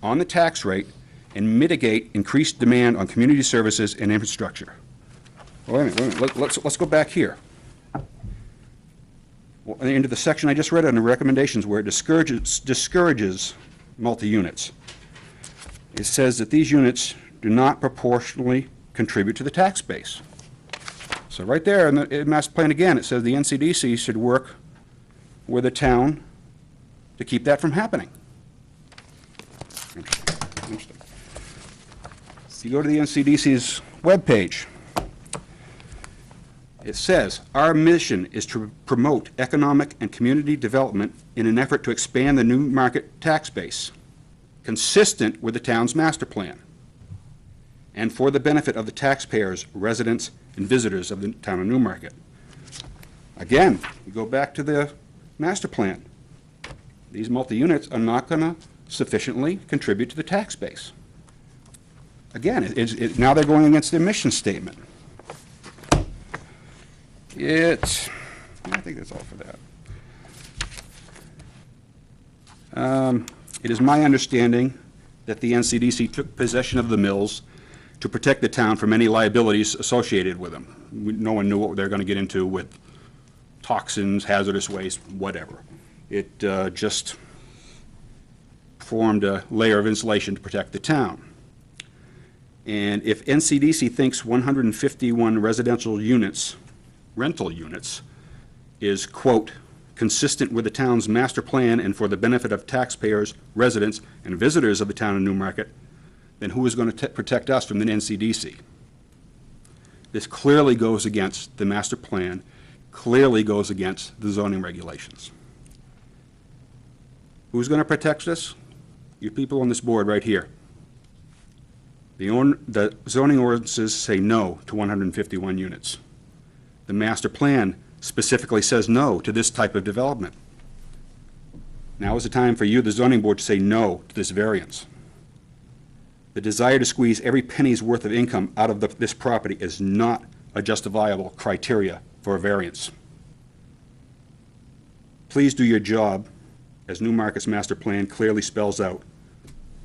on the tax rate and mitigate increased demand on community services and infrastructure. Wait a minute. Let's go back here. Well, into the section I just read on the recommendations where it discourages multi-units. It says that these units do not proportionally contribute to the tax base. So right there in the master plan again, it says the NCDC should work with the town to keep that from happening. Interesting. If you go to the NCDC's webpage, it says, our mission is to promote economic and community development in an effort to expand the Newmarket tax base, consistent with the town's master plan, and for the benefit of the taxpayers, residents, and visitors of the town of Newmarket. Again, we go back to the master plan. These multi-units are not going to sufficiently contribute to the tax base. Again, now they're going against their mission statement. I think that's all for that. It is my understanding that the NCDC took possession of the mills to protect the town from any liabilities associated with them. No one knew what they were going to get into with toxins, hazardous waste, whatever. It just formed a layer of insulation to protect the town. And if NCDC thinks 151 residential units, rental units, is, quote, consistent with the town's master plan and for the benefit of taxpayers, residents, and visitors of the town of Newmarket, then who is going to protect us from the NCDC? This clearly goes against the master plan, clearly goes against the zoning regulations. Who's going to protect us? You people on this board right here. The zoning ordinances say no to 151 units. The master plan specifically says no to this type of development. Now is the time for you, the zoning board, to say no to this variance. The desire to squeeze every penny's worth of income out of this property is not a justifiable criteria for a variance. Please do your job, as Newmarket's master plan clearly spells out,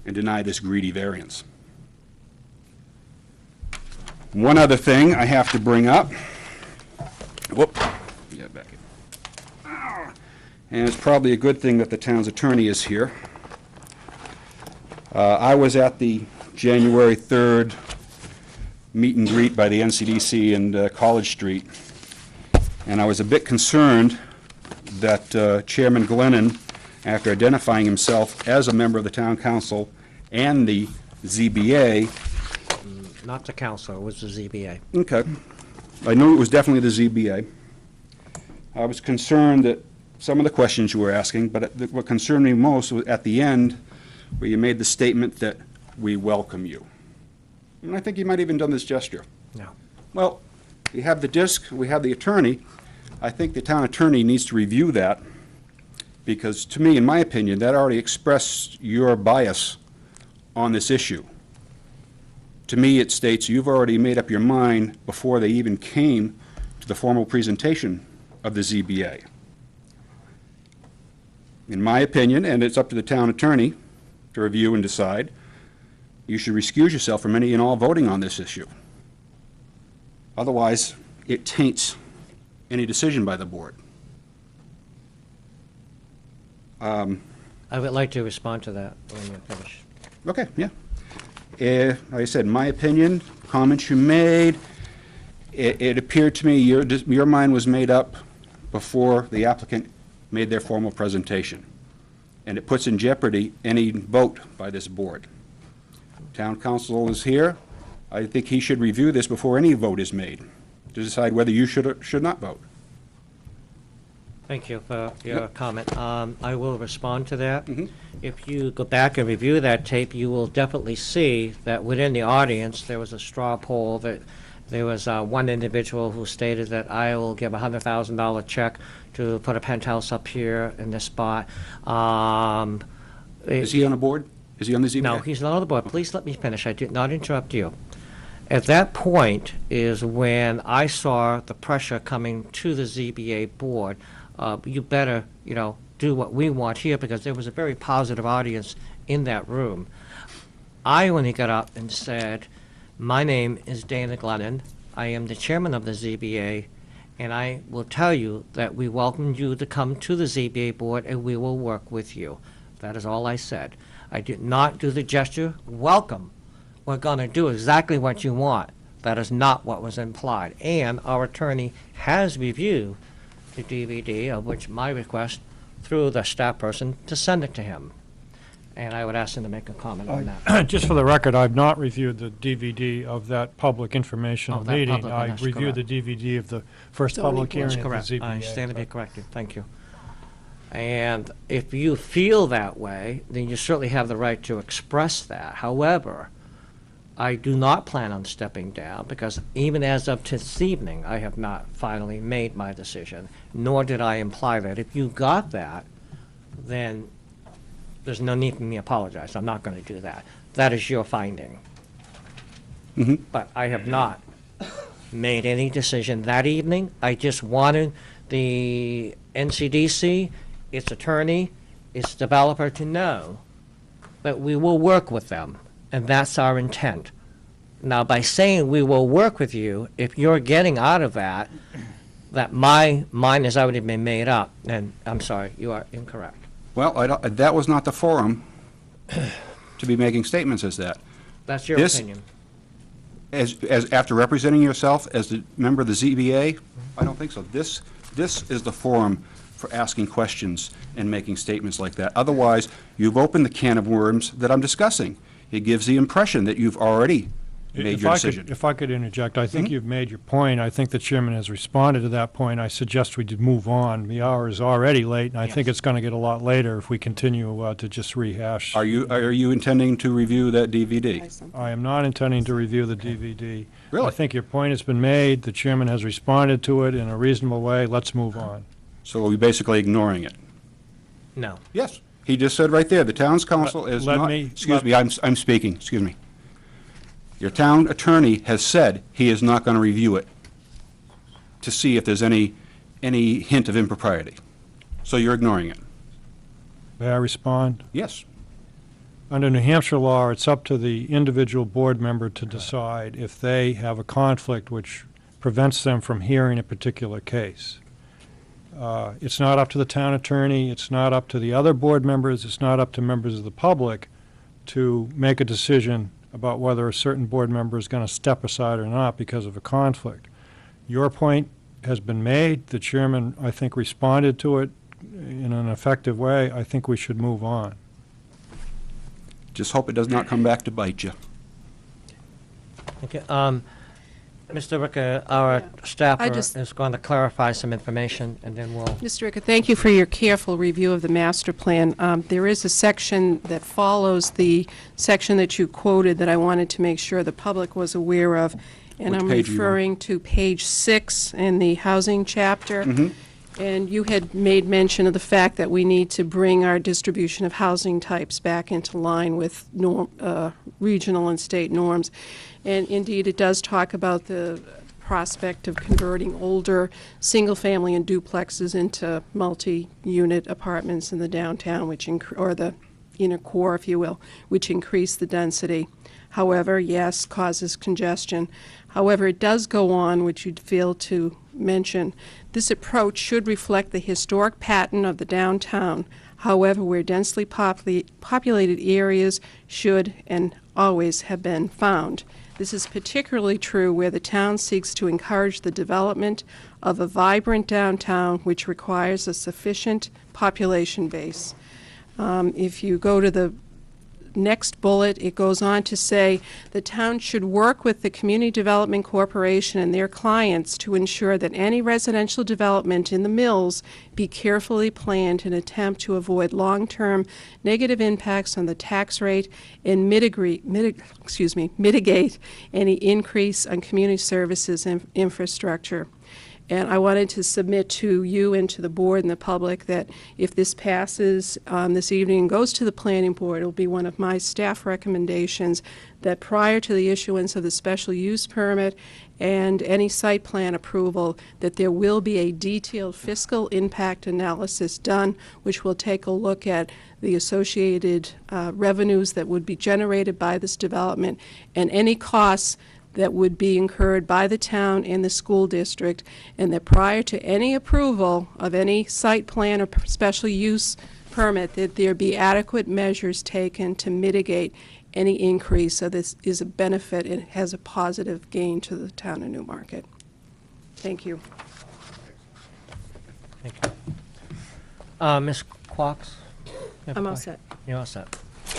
and deny this greedy variance. One other thing I have to bring up. Whoop. Yeah, back in. And it's probably a good thing that the town's attorney is here. I was at the January 3rd meet and greet by the NCDC in College Street, and I was a bit concerned that Chairman Glennon, after identifying himself as a member of the town council and the ZBA. Not the council, it was the ZBA. Okay. I knew it was definitely the ZBA. I was concerned that some of the questions you were asking, but what concerned me most was at the end where you made the statement that we welcome you. And I think you might even done this gesture. No. Well, we have the disc, we have the attorney. I think the town attorney needs to review that, because to me, in my opinion, that already expressed your bias on this issue. To me, it states you've already made up your mind before they even came to the formal presentation of the ZBA. In my opinion, and it's up to the town attorney to review and decide, you should excuse yourself from any and all voting on this issue. Otherwise, it taints any decision by the board. I would like to respond to that when you finish. Okay, yeah. Like I said, in my opinion, comments you made, it appeared to me your mind was made up before the applicant made their formal presentation. And it puts in jeopardy any vote by this board. Town council is here. I think he should review this before any vote is made to decide whether you should or should not vote. Thank you for your comment. I will respond to that. Mm-hmm. If you go back and review that tape, you will definitely see that within the audience, there was a straw poll that there was one individual who stated that I will give a $100,000 check to put a penthouse up here in this spot. Is he on the board? Is he on the ZBA? No, he's not on the board. Please let me finish. I did not interrupt you. At that point is when I saw the pressure coming to the ZBA board. You better, do what we want here, because there was a very positive audience in that room. I only got up and said, my name is Dana Glennon. I am the chairman of the ZBA, and I will tell you that we welcome you to come to the ZBA board, and we will work with you. That is all I said. I did not do the gesture, welcome. We're going to do exactly what you want. That is not what was implied. And our attorney has reviewed the DVD, of which my request through the staff person to send it to him. And I would ask him to make a comment on that. Just for the record, I've not reviewed the DVD of that public informational that meeting. public, I that's reviewed the DVD of the first public hearing That's at the correct. ZBA. I stand to be corrected. Thank you. And if you feel that way, then you certainly have the right to express that. However, I do not plan on stepping down, because even as of this evening, I have not finally made my decision, nor did I imply that. If you got that, then there's no need for me to apologize. I'm not going to do that. That is your finding. Mm-hmm. But I have not made any decision that evening. I just wanted the NCDC, its attorney, its developer to know that we will work with them, and that's our intent. Now, by saying we will work with you, if you're getting out of that my mind has already been made up, then I'm sorry, you are incorrect. Well, that was not the forum to be making statements as that. That's your opinion. As after representing yourself as the member of the ZBA, I don't think so. This is the forum for asking questions and making statements like that. Otherwise, you've opened the can of worms that I'm discussing. It gives the impression that you've already made your decision. If I could interject, I think you've made your point. I think the chairman has responded to that point. I suggest we move on. The hour is already late, and I think it's going to get a lot later if we continue to just rehash. Are you intending to review that DVD? I am not intending to review the DVD. Really? I think your point has been made. The chairman has responded to it in a reasonable way. Let's move on. So are we basically ignoring it? No. Yes. He just said right there, the town's council is Let not... me- Excuse me, I'm speaking, excuse me. Your town attorney has said he is not going to review it to see if there's any hint of impropriety. So you're ignoring it? May I respond? Yes. Under New Hampshire law, it's up to the individual board member to decide if they have a conflict which prevents them from hearing a particular case. It's not up to the town attorney, it's not up to the other board members, it's not up to members of the public to make a decision about whether a certain board member is going to step aside or not because of a conflict. Your point has been made. The chairman, I think, responded to it in an effective way. I think we should move on. Just hope it does not come back to bite you. Okay, Mr. Ricker, our staffer just- is going to clarify some information, and then we'll... Mr. Ricker, thank you for your careful review of the master plan. There is a section that follows the section that you quoted that I wanted to make sure the public was aware of. And Which I'm page are you on? referring to page 6 in the housing chapter. Mhm. And you had made mention of the fact that we need to bring our distribution of housing types back into line with regional and state norms. And indeed, it does talk about the prospect of converting older single-family and duplexes into multi-unit apartments in the downtown, or the inner core, if you will, which increase the density. However, yes, causes congestion. However, it does go on, which you'd fail to mention. This approach should reflect the historic pattern of the downtown. However, where densely populated areas should and always have been found. This is particularly true where the town seeks to encourage the development of a vibrant downtown which requires a sufficient population base. If you go to the next bullet, it goes on to say the town should work with the Community Development Corporation and their clients to ensure that any residential development in the mills be carefully planned in an attempt to avoid long-term negative impacts on the tax rate and mitigate any increase on community services and infrastructure. And I wanted to submit to you and to the board and the public that if this passes this evening and goes to the planning board, it will be one of my staff recommendations that prior to the issuance of the special use permit and any site plan approval, that there will be a detailed fiscal impact analysis done, which will take a look at the associated revenues that would be generated by this development and any costs that would be incurred by the town and the school district, and that prior to any approval of any site plan or special use permit, that there be adequate measures taken to mitigate any increase. So this is a benefit and has a positive gain to the town of Newmarket. Thank you. Thank you. Ms. Quox? You have a I'm all question? set. You're all set.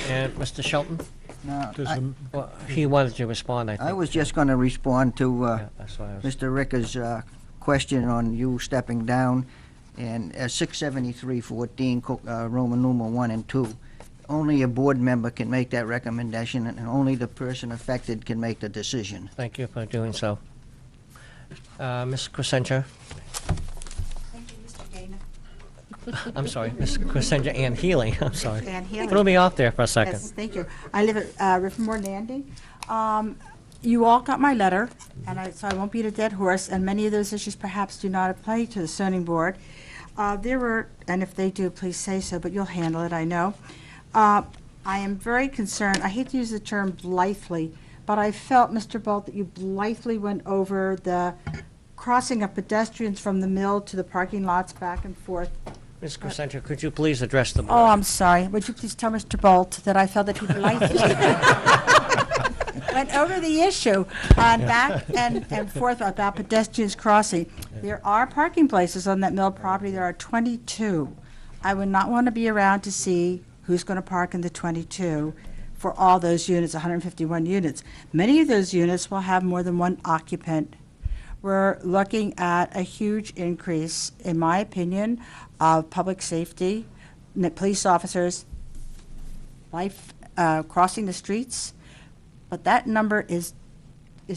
And Mr. Shelton? No, Does I- the- Well, he wanted to respond, I think. I was just going to respond to Yeah, that's why I was... Mr. Ricker's question on you stepping down, and 673-14, Roman numeral 1 and 2. Only a board member can make that recommendation, and only the person affected can make the decision. Thank you for doing so. Ms. Crescentia? Thank you, Mr. Dana. I'm sorry, Ms. Crescentia Ann Healy, I'm sorry. Ann Healy. Threw me off there for a second. Yes, thank you. I live at Rivermore Landing. You all got my letter, and so I won't beat a dead horse, and many of those issues perhaps do not apply to the zoning board. There were, and if they do, please say so, but you'll handle it, I know. I am very concerned, I hate to use the term blithely, but I felt, Mr. Bolt, that you blithely went over the crossing of pedestrians from the mill to the parking lots back and forth. Ms. Crescentia, could you please address the board? Oh, I'm sorry. Would you please tell Mr. Bolt that I felt that he blithely went over the issue on back and forth about pedestrians crossing. There are parking places on that mill property. There are 22. I would not want to be around to see who's going to park in the 22 for all those units, 151 units. Many of those units will have more than one occupant. We're looking at a huge increase, in my opinion, of public safety, police officers, life crossing the streets, but that number is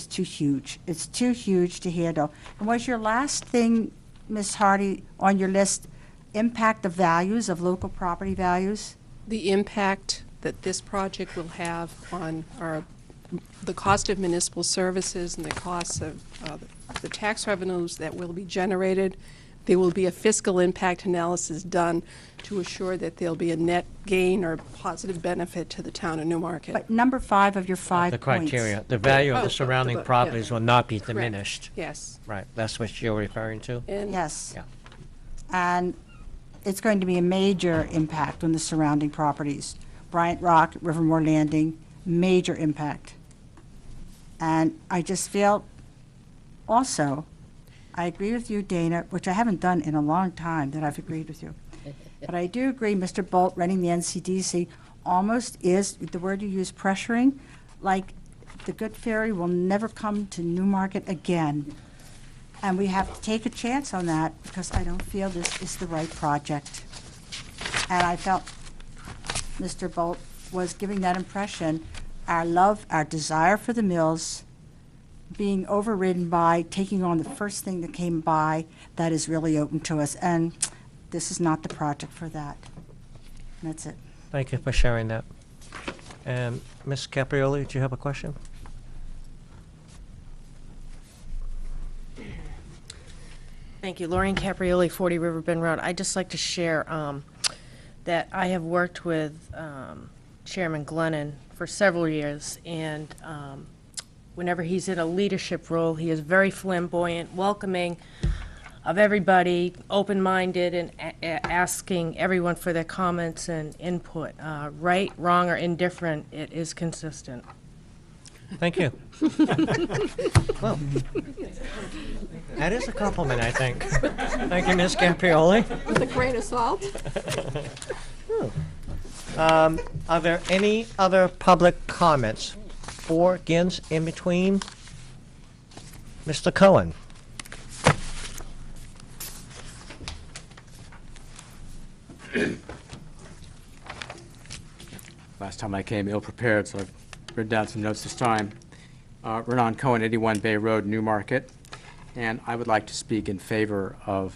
too huge. It's too huge to handle. And was your last thing, Ms. Hardy, on your list, impact of values, of local property values? The impact that this project will have on the cost of municipal services and the costs of the tax revenues that will be generated. There will be a fiscal impact analysis done to assure that there'll be a net gain or positive benefit to the town of Newmarket. But number 5 of your 5 The points. criteria, the value of Oh, the surrounding yeah. properties will not be Correct. diminished. Yes. Right, that's what you're referring to? And Yes. Yeah. And it's going to be a major impact on the surrounding properties. Bryant Rock, Rivermore Landing, major impact. And I just feel also, I agree with you, Dana, which I haven't done in a long time that I've agreed with you. But I do agree, Mr. Bolt running the NCDC almost is, the word you use, pressuring, like the good ferry will never come to Newmarket again. And we have to take a chance on that because I don't feel this is the right project. And I felt Mr. Bolt was giving that impression, our love, our desire for the mills being overridden by taking on the first thing that came by that is really open to us. And this is not the project for that. And that's it. Thank you for sharing that. And Ms. Caprioli, do you have a question? Thank you. Lorraine Caprioli, 40 Riverbend Road. I'd just like to share that I have worked with Chairman Glennon for several years, and whenever he's in a leadership role, he is very flamboyant, welcoming of everybody, open-minded, and asking everyone for their comments and input. Right, wrong, or indifferent, it is consistent. Thank you. Well, that is a compliment, I think. Thank you, Ms. Caprioli. with a grain of salt. Are there any other public comments? For, against, in between? Mr. Cohen? Last time I came ill-prepared, so I've written down some notes this time. Renan Cohen, 81 Bay Road, Newmarket. And I would like to speak in favor of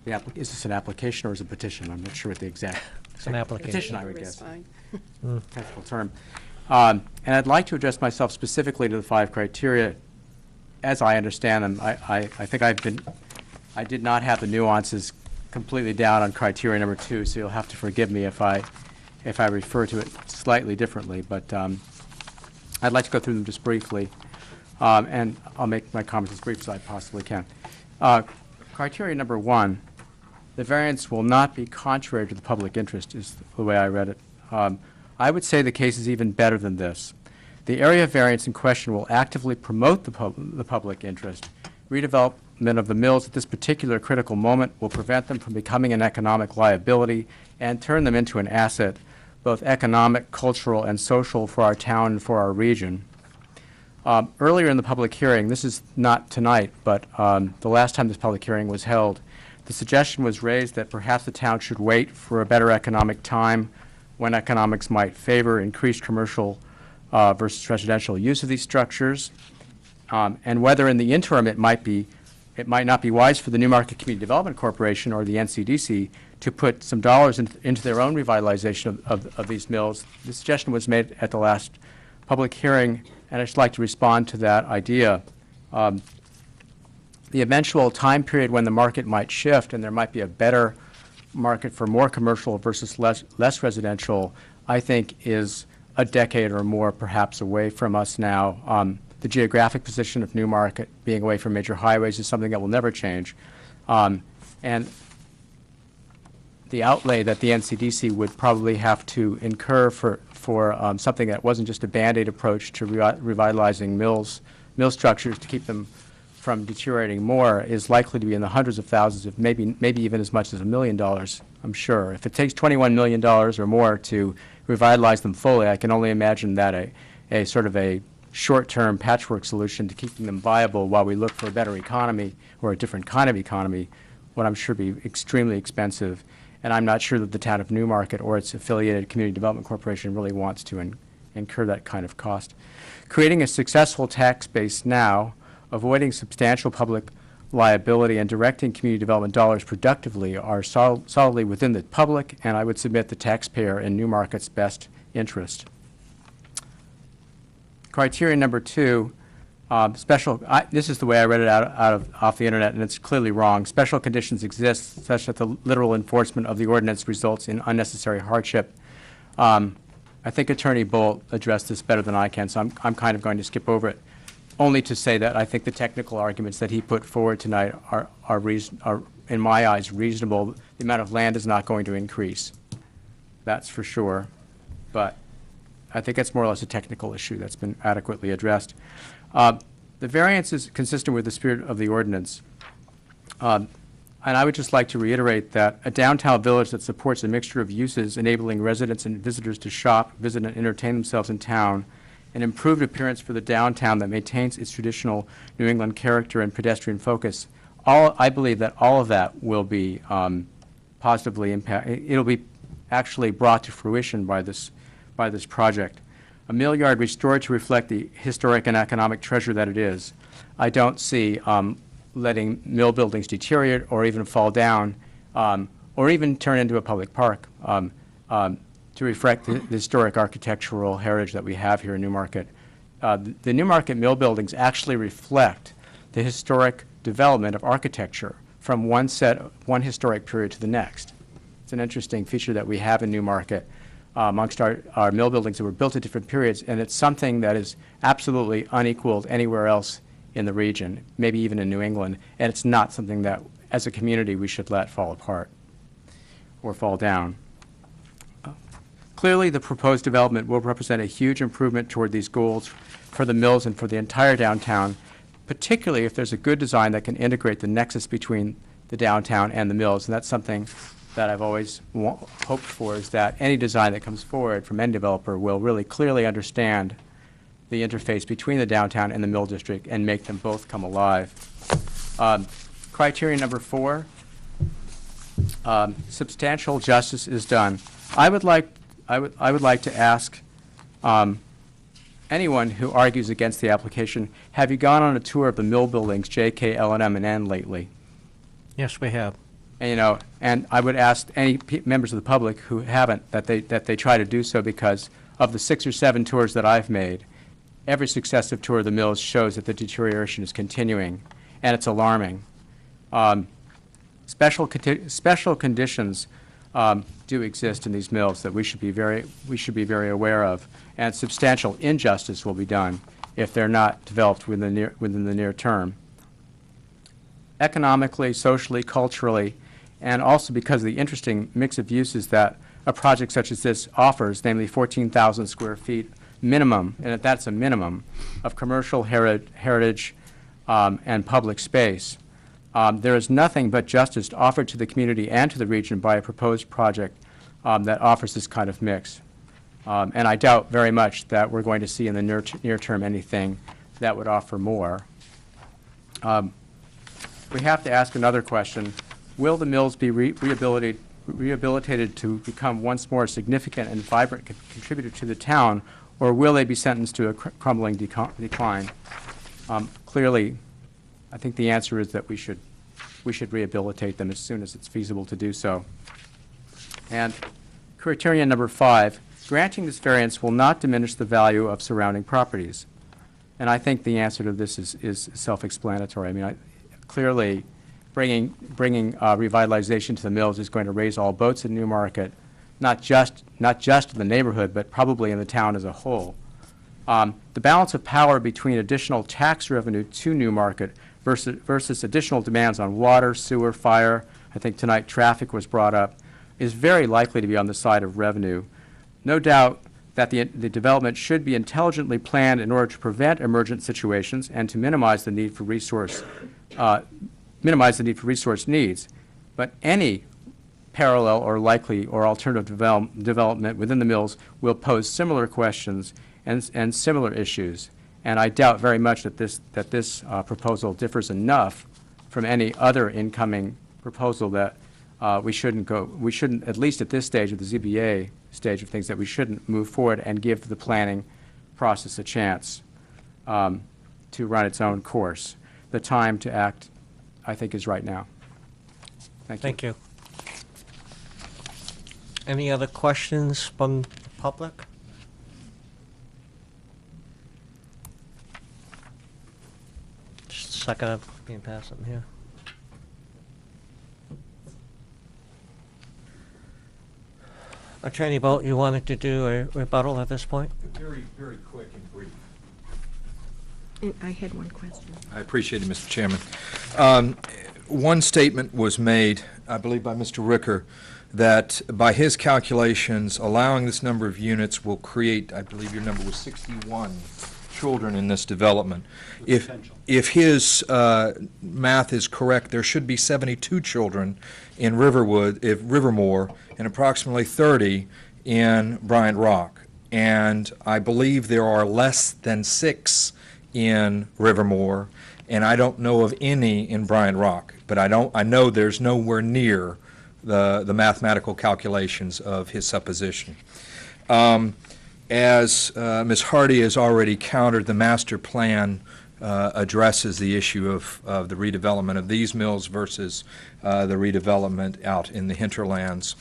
is this an application or is it a petition? I'm not sure what the exact. It's an application. Petition, I would It's guess. fine. Technical term. And I'd like to address myself specifically to the 5 criteria. As I understand them, I think I did not have the nuances completely down on criteria number 2, so you'll have to forgive me if I refer to it slightly differently. But I'd like to go through them just briefly, and I'll make my comments as brief as I possibly can. Criteria number 1, the variance will not be contrary to the public interest, is the way I read it. I would say the case is even better than this. The area variance in question will actively promote the public interest. Redevelopment of the mills at this particular critical moment will prevent them from becoming an economic liability and turn them into an asset, both economic, cultural, and social for our town and for our region. Earlier in the public hearing, this is not tonight, but the last time this public hearing was held, the suggestion was raised that perhaps the town should wait for a better economic time when economics might favor increased commercial versus residential use of these structures, and whether in the interim it might not be wise for the Newmarket Community Development Corporation or the NCDC to put some dollars into their own revitalization of these mills. The suggestion was made at the last public hearing, and I'd just like to respond to that idea. The eventual time period when the market might shift and there might be a better market for more commercial versus less residential, I think is a decade or more perhaps away from us now. The geographic position of Newmarket being away from major highways is something that will never change. And the outlay that the NCDC would probably have to incur for something that wasn't just a Band-Aid approach to revitalizing mill structures to keep them from deteriorating more is likely to be in the hundreds of thousands, if maybe even as much as $1 million, I'm sure. If it takes $21 million or more to revitalize them fully, I can only imagine that a sort of a short-term patchwork solution to keeping them viable while we look for a better economy or a different kind of economy would, I'm sure, be extremely expensive. And I'm not sure that the town of Newmarket or its affiliated Community Development Corporation really wants to incur that kind of cost. Creating a successful tax base now, avoiding substantial public liability, and directing community development dollars productively are solidly within the public, and I would submit the taxpayer in Newmarket's best interest. Criteria number 2, this is the way I read it off the internet, and it's clearly wrong. Special conditions exist such that the literal enforcement of the ordinance results in unnecessary hardship. I think Attorney Bolt addressed this better than I can, so I'm kind of going to skip over it, only to say that I think the technical arguments that he put forward tonight are in my eyes, reasonable. The amount of land is not going to increase. That's for sure. But I think it's more or less a technical issue that's been adequately addressed. The variance is consistent with the spirit of the ordinance. And I would just like to reiterate that a downtown village that supports a mixture of uses enabling residents and visitors to shop, visit, and entertain themselves in town, an improved appearance for the downtown that maintains its traditional New England character and pedestrian focus, I believe that all of that will be positively impacted. It'll be actually brought to fruition by this project. A mill yard restored to reflect the historic and economic treasure that it is. I don't see letting mill buildings deteriorate or even fall down or even turn into a public park to reflect the historic architectural heritage that we have here in Newmarket. The Newmarket mill buildings actually reflect the historic development of architecture from one historic period to the next. It's an interesting feature that we have in Newmarket amongst our mill buildings that were built at different periods, and it's something that is absolutely unequaled anywhere else in the region, maybe even in New England, and it's not something that, as a community, we should let fall apart or fall down. Clearly, the proposed development will represent a huge improvement toward these goals for the mills and for the entire downtown, particularly if there's a good design that can integrate the nexus between the downtown and the mills, and that's something that I've always hoped for, is that any design that comes forward from any developer will really clearly understand the interface between the downtown and the mill district and make them both come alive. Criteria number 4, substantial justice is done. I would like to ask anyone who argues against the application, have you gone on a tour of the mill buildings, J, K, L, and M, and N lately? Yes, we have. And, and I would ask any members of the public who haven't that they try to do so, because of the 6 or 7 tours that I've made, every successive tour of the mills shows that the deterioration is continuing, and it's alarming. Special conditions do exist in these mills that we should be very aware of, and substantial injustice will be done if they're not developed within the near term. Economically, socially, culturally, and also because of the interesting mix of uses that a project such as this offers, namely 14,000 square feet minimum, and that's a minimum, of commercial heritage and public space. There is nothing but justice offered to the community and to the region by a proposed project that offers this kind of mix. And I doubt very much that we're going to see in the near term anything that would offer more. We have to ask another question. Will the mills be rehabilitated to become once more a significant and vibrant contributor to the town, or will they be sentenced to a crumbling decline? Clearly, I think the answer is that we should rehabilitate them as soon as it's feasible to do so. And criterion number 5, granting this variance will not diminish the value of surrounding properties. And I think the answer to this is self-explanatory. I mean, clearly, bringing revitalization to the mills is going to raise all boats in Newmarket, not just in the neighborhood, but probably in the town as a whole. The balance of power between additional tax revenue to Newmarket versus additional demands on water, sewer, fire, I think tonight traffic was brought up, is very likely to be on the side of revenue. No doubt that the development should be intelligently planned in order to prevent emergent situations and to minimize the need for resource needs. But any parallel or likely or alternative development within the mills will pose similar questions and similar issues. And I doubt very much that this proposal differs enough from any other incoming proposal that we shouldn't, at least at this stage of the ZBA stage of things, that we shouldn't move forward and give the planning process a chance to run its own course. The time to act, I think, is right now. Thank you. Any other questions from the public? Just a second, I'm being passed something here. Attorney Bolt, you wanted to do a rebuttal at this point? Very, very quick and brief. I had one question. I appreciate it, Mr. Chairman. One statement was made, I believe by Mr. Ricker, that by his calculations, allowing this number of units will create, I believe your number was 61 children in this development. If his math is correct, there should be 72 children in Rivermore, and approximately 30 in Bryant Rock. And I believe there are less than 6 in Rivermore, and I don't know of any in Bryant Rock. But I know there's nowhere near the mathematical calculations of his supposition. As Ms. Hardy has already countered, the master plan addresses the issue of the redevelopment of these mills versus the redevelopment out in the hinterlands.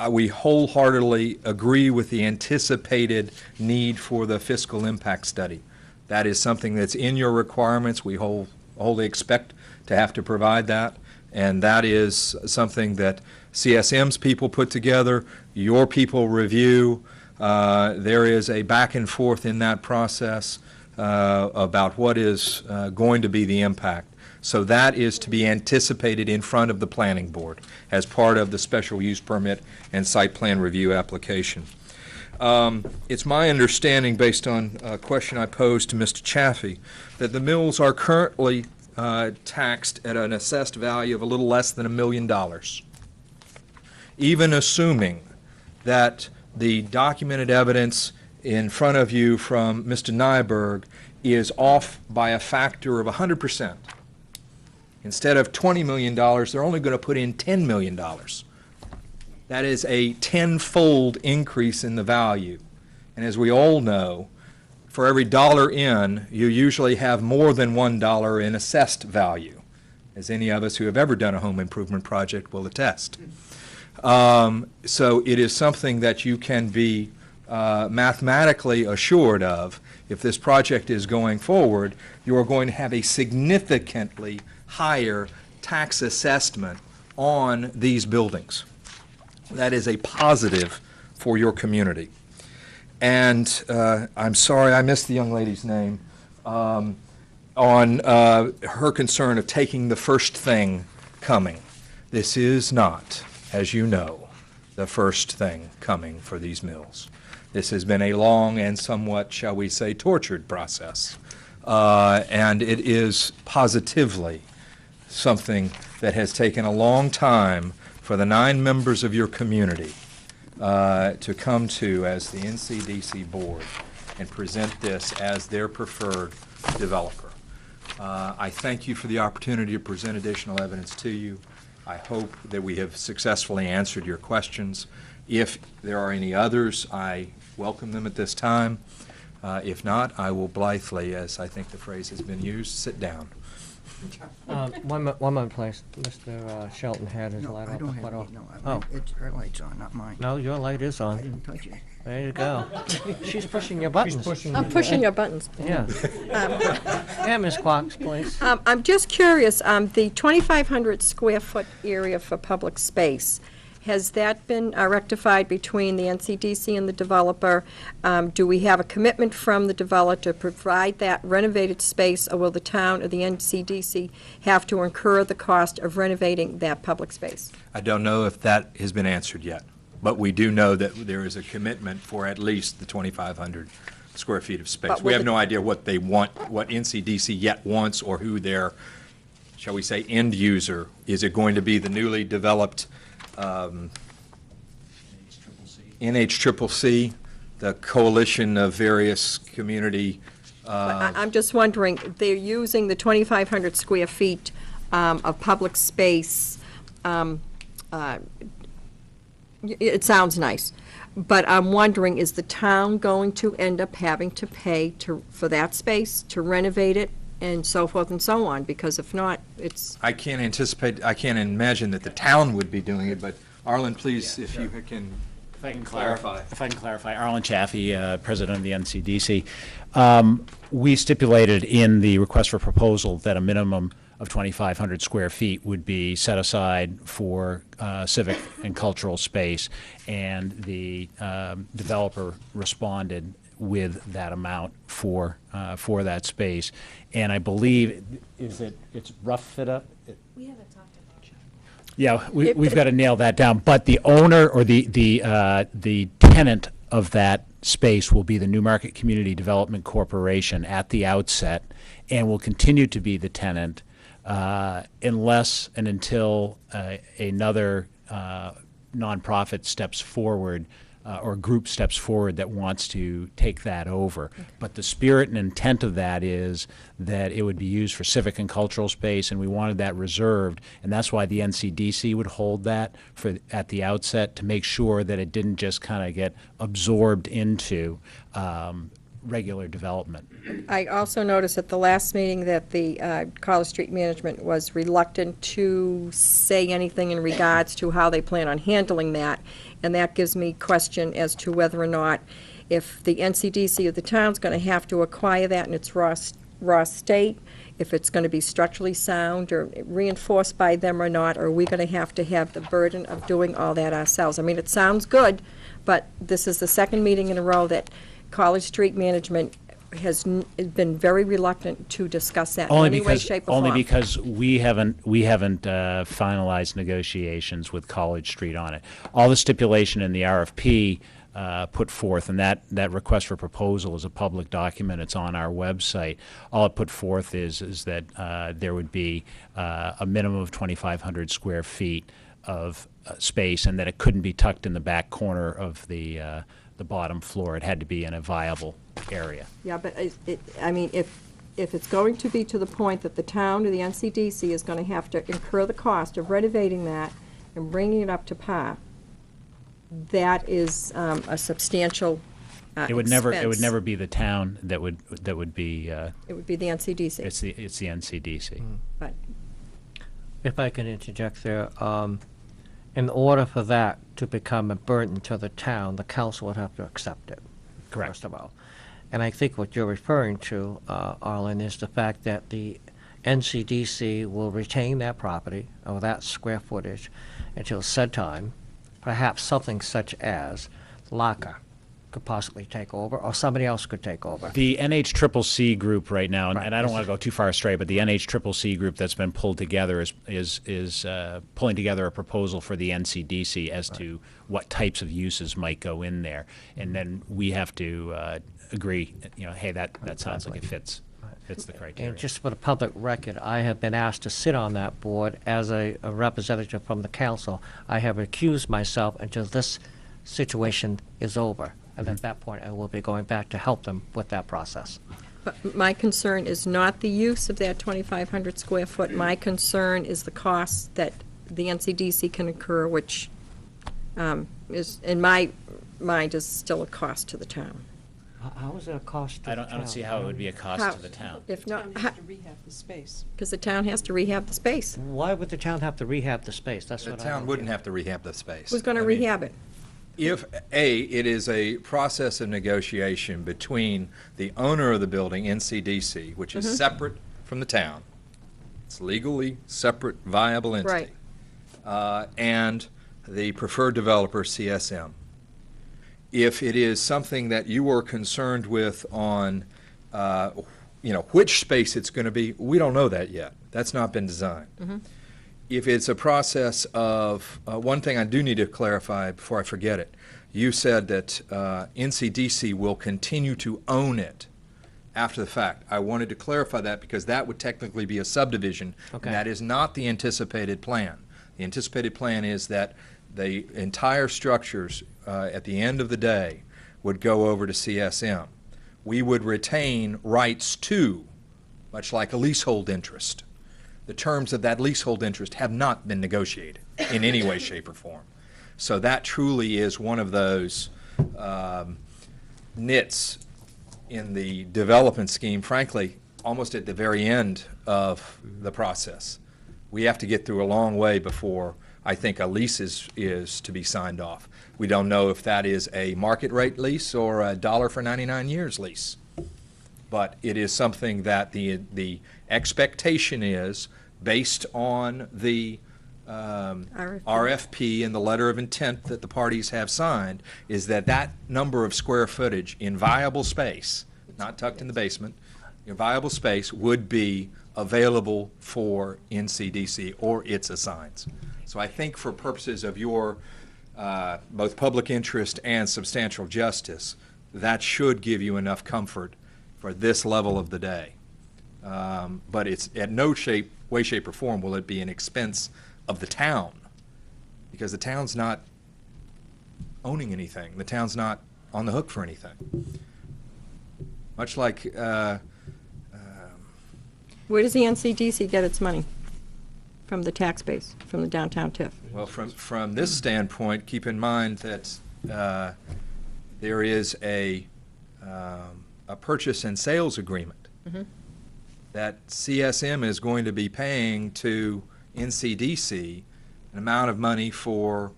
We wholeheartedly agree with the anticipated need for the fiscal impact study. That is something that's in your requirements. We wholly expect to have to provide that, and that is something that CSM's people put together, your people review. There is a back and forth in that process about what is going to be the impact. So that is to be anticipated in front of the planning board as part of the special use permit and site plan review application. It's my understanding, based on a question I posed to Mr. Chaffee, that the mills are currently taxed at an assessed value of a little less than $1 million. Even assuming that the documented evidence in front of you from Mr. Nyberg is off by a factor of 100%. Instead of $20 million, they're only going to put in $10 million. That is a tenfold increase in the value. And as we all know, for every dollar in, you usually have more than $1 in assessed value, as any of us who have ever done a home improvement project will attest. So it is something that you can be mathematically assured of. If this project is going forward, you are going to have a significantly higher tax assessment on these buildings. That is a positive for your community. And I'm sorry I missed the young lady's name, on her concern of taking the first thing coming. This is not, as you know, the first thing coming for these mills. This has been a long and somewhat, shall we say, tortured process. And it is positively something that has taken a long time for the 9 members of your community to come to as the NCDC board and present this as their preferred developer. I thank you for the opportunity to present additional evidence to you. I hope that we have successfully answered your questions. If there are any others, I welcome them at this time. If not, I will blithely, as I think the phrase has been used, sit down. One moment, please. Mr. Shelton had his light off. I don't have any, no. Oh. Her light's on, not mine. No, your light is on. I didn't touch it. There you go. She's pushing your buttons. I'm pushing your buttons. Yeah. Yeah, Ms. Quox, please. I'm just curious, the 2,500 square foot area for public space, has that been rectified between the NCDC and the developer? Do we have a commitment from the developer to provide that renovated space, or will the town or the NCDC have to incur the cost of renovating that public space? I don't know if that has been answered yet. But we do know that there is a commitment for at least the 2,500 square feet of space. But We will have the- no idea what they want, what NCDC yet wants, or who their, shall we say, end user. Is it going to be the newly developed NHCCC, the coalition of various community? I'm just wondering, they're using the 2,500 square feet of public space. It sounds nice, but I'm wondering, is the town going to end up having to pay for that space, to renovate it, and so forth and so on? Because if not, it's... I can't imagine that the town would be doing it, but Arlen, please, if you can If I can clarify. If I can clarify, Arlen Chaffee, President of the NCDC. We stipulated in the request for proposal that a minimum of 2,500 square feet would be set aside for civic and cultural space, and the developer responded with that amount for that space. And I believe, it's rough fit up? We haven't talked about it. Yeah, we've got to nail that down. But the owner or the tenant of that space will be the Newmarket Community Development Corporation at the outset, and will continue to be the tenant unless and until another nonprofit steps forward or group steps forward that wants to take that over. Okay. But the spirit and intent of that is that it would be used for civic and cultural space, and we wanted that reserved, and that's why the NCDC would hold that at the outset, to make sure that it didn't just kind of get absorbed into regular development. I also noticed at the last meeting that the College Street management was reluctant to say anything in regards to how they plan on handling that, and that gives me question as to whether or not, if the NCDC of the town's going to have to acquire that in its raw state, if it's going to be structurally sound or reinforced by them or not, or are we going to have the burden of doing all that ourselves? I mean, it sounds good, but this is the second meeting in a row that College Street management has been very reluctant to discuss that in any way, shape, or form. Only because we haven't finalized negotiations with College Street on it. All the stipulation in the RFP put forth, and that request for proposal is a public document. It's on our website. All it put forth is that there would be a minimum of 2,500 square feet of space, and that it couldn't be tucked in the back corner of the bottom floor. It had to be in a viable area. Yeah, but I mean, if it's going to be to the point that the town or the NCDC is going to have to incur the cost of renovating that and bringing it up to par, that is a substantial It would never expense. be the town that would be. It would be the NCDC. It's the NCDC. But If I can interject there, in order for that to become a burden to the town, the council would have to accept it. Correct. First of all. And I think what you're referring to, Arlen, is the fact that the NCDC will retain that property or that square footage until said time. Perhaps something such as Locker could possibly take over, or somebody else could take over. The NHCCC group right now, and, Right. and I don't want to go too far astray, but the NHCCC group that's been pulled together is pulling together a proposal for the NCDC as to what types of uses might go in there, and then we have to agree. Hey, that sounds like it fits the criteria. And just for the public record, I have been asked to sit on that board as a representative from the council. I have recused myself until this situation is over. And at that point, I will be going back to help them with that process. But my concern is not the use of that 2,500 square foot. My concern is the cost that the NCDC can incur, which is, in my mind, is still a cost to the town. How is it a cost to the town? I don't see how it would be a cost to the town. If not, The town has to rehab the space. because the town has to rehab the space. Why would the town have to rehab the space? That's The what I town don't wouldn't get. have to rehab the space. Who's going to I mean, rehab it? If, it is a process of negotiation between the owner of the building, NCDC, which is separate from the town. It's legally separate, viable entity. And the preferred developer, CSM. If it is something that you are concerned with on, which space it's going to be, we don't know that yet. That's not been designed. if it's a process of, one thing I do need to clarify before I forget it, you said that NCDC will continue to own it after the fact. I wanted to clarify that because that would technically be a subdivision. Okay. And that is not the anticipated plan. The anticipated plan is that the entire structures at the end of the day would go over to CSM. We would retain rights to, much like a leasehold interest. The terms of that leasehold interest have not been negotiated in any way, shape, or form. So that truly is one of those nits in the development scheme, frankly, almost at the very end of the process. We have to get through a long way before I think a lease is to be signed off. We don't know if that is a market rate lease or a $1 for 99 years lease. But it is something that the expectation is, based on the RFP and the letter of intent that the parties have signed, is that that number of square footage in viable space, not tucked in the basement, in viable space would be available for NCDC or its assigns. So I think for purposes of your both public interest and substantial justice, that should give you enough comfort for this level of the day. But it's at no way, shape, or form will it be an expense of the town, because the town's not owning anything. The town's not on the hook for anything. Much like Where does the NCDC get its money? From the tax base, from the downtown TIF? well, from this standpoint, keep in mind that there is a purchase and sales agreement that CSM is going to be paying to NCDC an amount of money for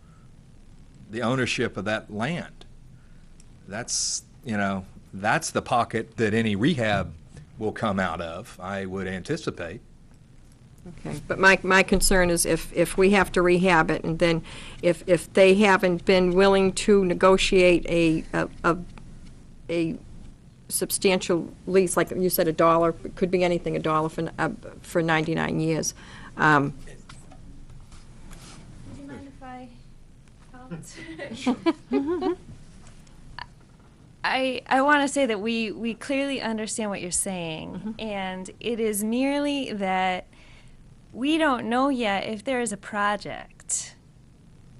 the ownership of that land. That's, that's the pocket that any rehab will come out of, I would anticipate. Okay, but my concern is if we have to rehab it, and then if they haven't been willing to negotiate a substantial lease, like you said, $1, it could be anything, $1 for 99 years. Do you mind if I comment? I want to say that we clearly understand what you're saying, and it is merely that we don't know yet if there is a project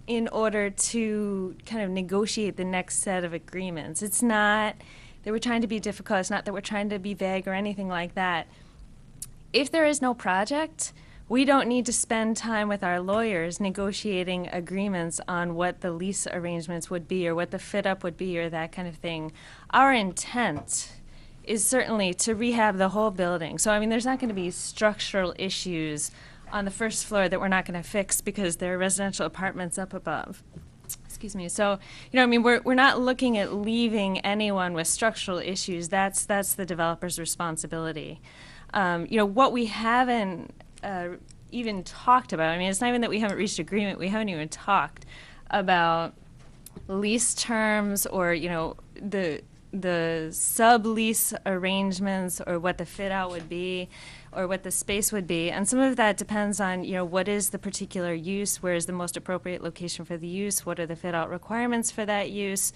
in order to kind of negotiate the next set of agreements. It's not that we're trying to be difficult, it's not that we're trying to be vague or anything like that. If there is no project, we don't need to spend time with our lawyers negotiating agreements on what the lease arrangements would be or what the fit-up would be or that kind of thing. Our intent is certainly to rehab the whole building. So, I mean, there's not going to be structural issues on the first floor that we're not going to fix because there are residential apartments up above. Excuse me. So, I mean, we're not looking at leaving anyone with structural issues. That's the developer's responsibility. What we haven't even talked about, I mean, it's not even that we haven't reached agreement, we haven't even talked about lease terms or, the sublease arrangements or what the fit out would be or what the space would be. And some of that depends on, what is the particular use, where is the most appropriate location for the use, what are the fit out requirements for that use,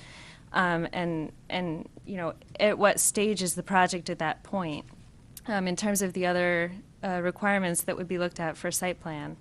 and at what stage is the project at that point. In terms of the other requirements that would be looked at for site plan.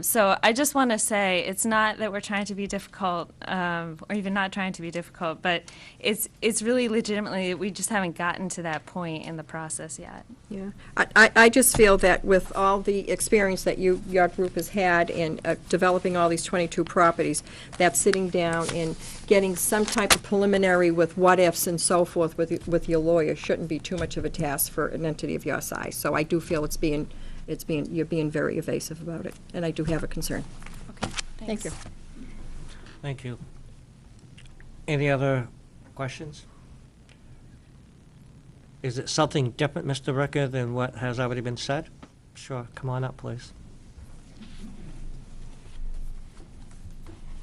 So I just want to say it's not that we're trying to be difficult or even not trying to be difficult, but it's really legitimately that we just haven't gotten to that point in the process yet. Yeah, I just feel that with all the experience that your group has had in developing all these 22 properties, that sitting down and getting some type of preliminary with what-ifs and so forth with your lawyer shouldn't be too much of a task for an entity of your size. So I do feel you're being very evasive about it, and I do have a concern. Okay, Thank you. Thank you. Any other questions? Is it something different, Mr. Ricker, than what has already been said? Sure, come on up, please.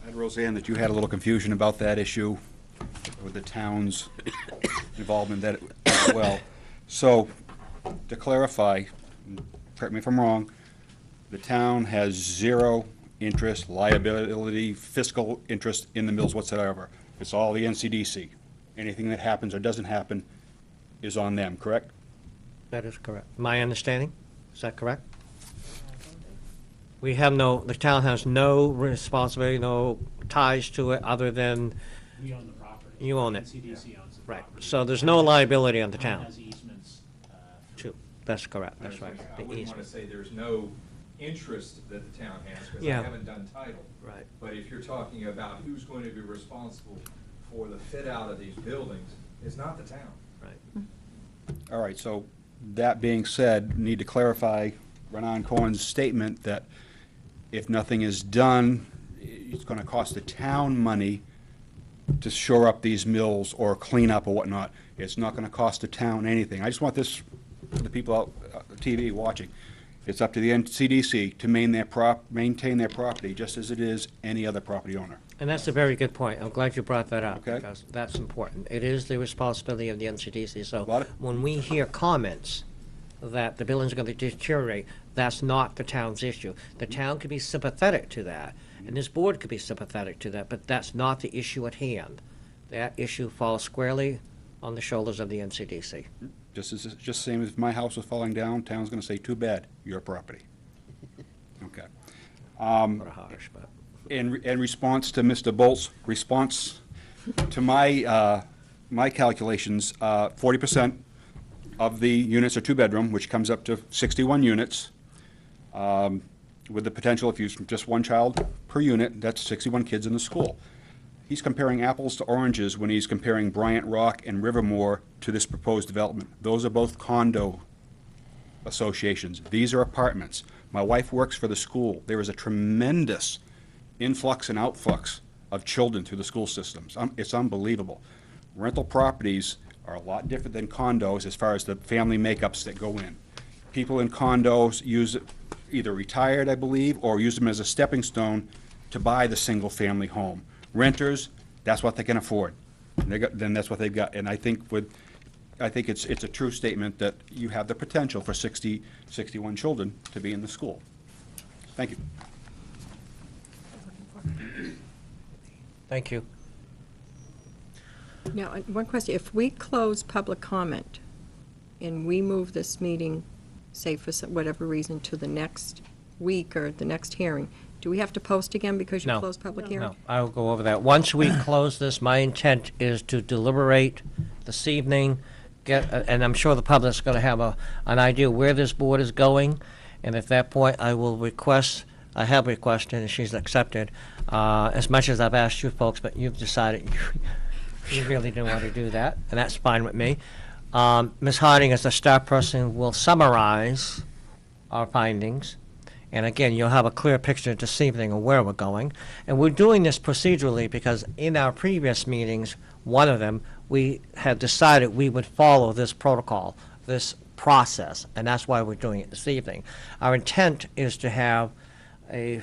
And Roseanne, that you had a little confusion about that issue with the town's involvement in that as well. So, to clarify, correct me if I'm wrong, The town has zero interest, liability, fiscal interest in the mills whatsoever. It's all the NCDC. Anything that happens or doesn't happen is on them, correct? That is correct. My understanding, is that correct? We have no, the town has no responsibility, no ties to it, other than We own the property. you own it. CDC owns the Right, property. so there's no liability on the town. Has easements. True, that's correct, that's right. I The wouldn't want easement. to say there's no interest that the town has, because I Yeah. haven't done title. Right. But if you're talking about who's going to be responsible for the fit-out of these buildings, it's not the town. Right. All right, so that being said, need to clarify Renan Cohen's statement that if nothing is done, it's gonna cost the town money to shore up these mills or clean up or whatnot. It's not gonna cost the town anything. I just want this, for the people out, TV watching. It's up to the NCDC to maintain their property, just as it is any other property owner. And that's a very good point. I'm glad you brought that up. Okay. Because that's important. It is the responsibility of the NCDC. So Lot of- when we hear comments that the buildings are going to deteriorate, that's not the town's issue. The town could be sympathetic to that, and this board could be sympathetic to that, but that's not the issue at hand. That issue falls squarely on the shoulders of the NCDC. Just same as if my house was falling down, town's gonna say, too bad, your property. Okay. Sort of harsh, but. In response to Mr. Bolt's response to my, my calculations, 40% of the units are two-bedroom, which comes up to 61 units. With the potential, if you use just one child per unit, that's 61 kids in the school. He's comparing apples to oranges when he's comparing Bryant Rock and Rivermore to this proposed development. Those are both condo associations. These are apartments. My wife works for the school. There is a tremendous influx and outflux of children through the school systems. It's unbelievable. Rental properties are a lot different than condos as far as the family makeups that go in. People in condos use it, either retired, I believe, or use them as a stepping stone to buy the single-family home. Renters, that's what they can afford. Then that's what they've got. And I think it's a true statement that you have the potential for 61 children to be in the school. Thank you. Thank you. Now, one question, if we close public comment and we move this meeting, say for whatever reason, to the next week or the next hearing, do we have to post again because you No. closed public hearing? No, I'll go over that. Once we close this, my intent is to deliberate this evening, and I'm sure the public's going to have an idea where this board is going, and at that point, I will request, I have requested, and she's accepted, as much as I've asked you folks, but you've decided you really didn't want to do that, and that's fine with me. Ms. Harding, as the staff person, will summarize our findings. And again, you'll have a clear picture this evening of where we're going. And we're doing this procedurally because in our previous meetings, one of them, we had decided we would follow this protocol, this process, and that's why we're doing it this evening. Our intent is to have a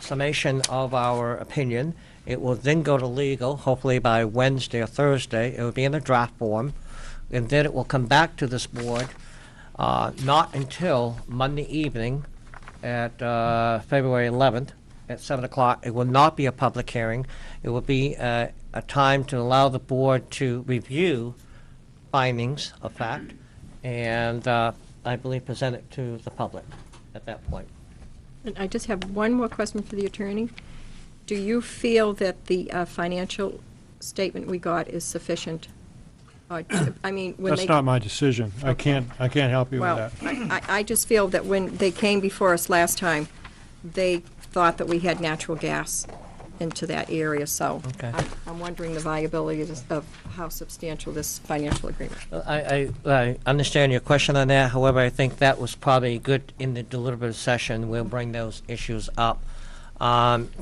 summation of our opinion. It will then go to legal, hopefully by Wednesday or Thursday. It will be in a draft form. And then it will come back to this board, not until Monday evening at February 11th at 7 o'clock. It will not be a public hearing. It will be a time to allow the board to review findings of fact and I believe present it to the public at that point. And I just have one more question for the attorney. Do you feel that the financial statement we got is sufficient? I mean, when they... That's not my decision. I can't help you with Well, that. I just feel that when they came before us last time, they thought that we had natural gas into that area, so Okay. I'm wondering the viability of how substantial this financial agreement. I understand your question on that. However, I think that was probably good in the deliberative session. We'll bring those issues up.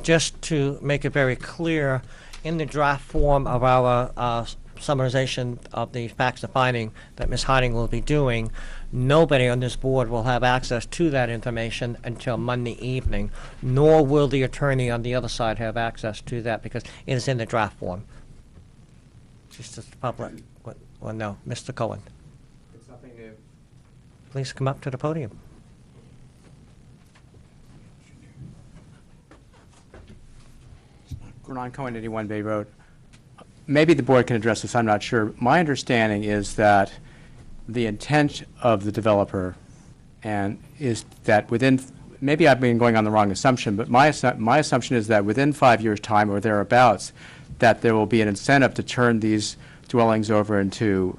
Just to make it very clear, in the draft form of our summarization of the facts and finding that Ms. Harding will be doing, nobody on this board will have access to that information until Monday evening, nor will the attorney on the other side have access to that because it is in the draft form. Just as the public, well, no, Mr. Cohen. It's nothing new. Please come up to the podium. Gordon Cohen, 81 Bay Road. Maybe the board can address this, I'm not sure. My understanding is that the intent of the developer and is that within, maybe I've been going on the wrong assumption, but my assumption is that within 5 years' time or thereabouts, that there will be an incentive to turn these dwellings over into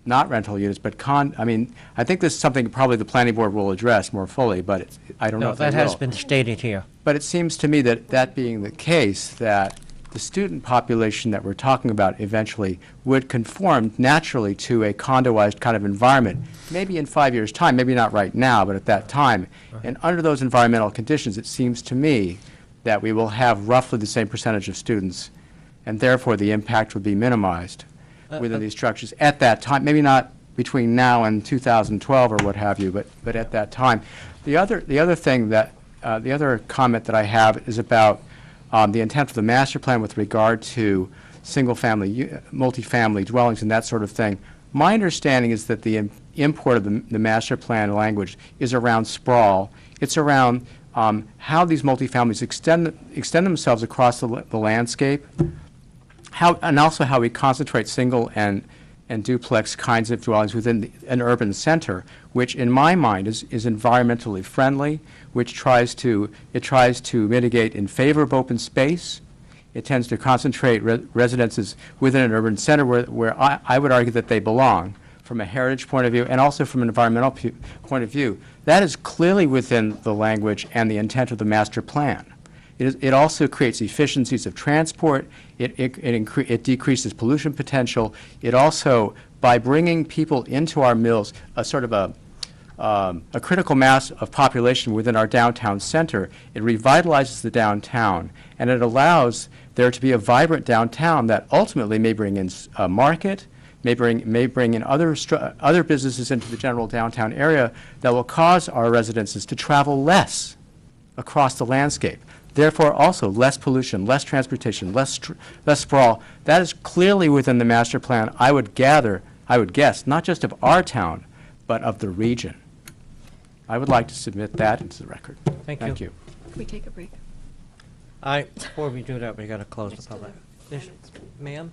not rental units, but I think this is something probably the planning board will address more fully, but I don't know No, if they will. that has been stated here. But it seems to me that that being the case, that the student population that we're talking about eventually would conform naturally to a condoized kind of environment, maybe in 5 years' time, maybe not right now, but at that time. And under those environmental conditions, it seems to me that we will have roughly the same percentage of students, and therefore the impact would be minimized within these structures at that time, maybe not between now and 2012 or what have you, but at that time. The other thing that, the other comment that I have is about the intent of the master plan with regard to single-family, multifamily dwellings and that sort of thing. My understanding is that the import of the master plan language is around sprawl. It's around how these multifamilies extend themselves across the landscape, and also how we concentrate single and duplex kinds of dwellings within an urban center, which in my mind is environmentally friendly, which tries to mitigate in favor of open space. It tends to concentrate residences within an urban center where I would argue that they belong from a heritage point of view and also from an environmental point of view. That is clearly within the language and the intent of the master plan. It also creates efficiencies of transport. It decreases pollution potential. It also, by bringing people into our mills, a sort of a critical mass of population within our downtown center, it revitalizes the downtown, and it allows there to be a vibrant downtown that ultimately may bring in a market, may bring in other businesses into the general downtown area that will cause our residences to travel less across the landscape. Therefore, also less pollution, less transportation, less sprawl. That is clearly within the master plan, I would guess, not just of our town, but of the region. I would like to submit that into the record. Thank you. Can we take a break? Before we do that, we got to close the public. Ma'am?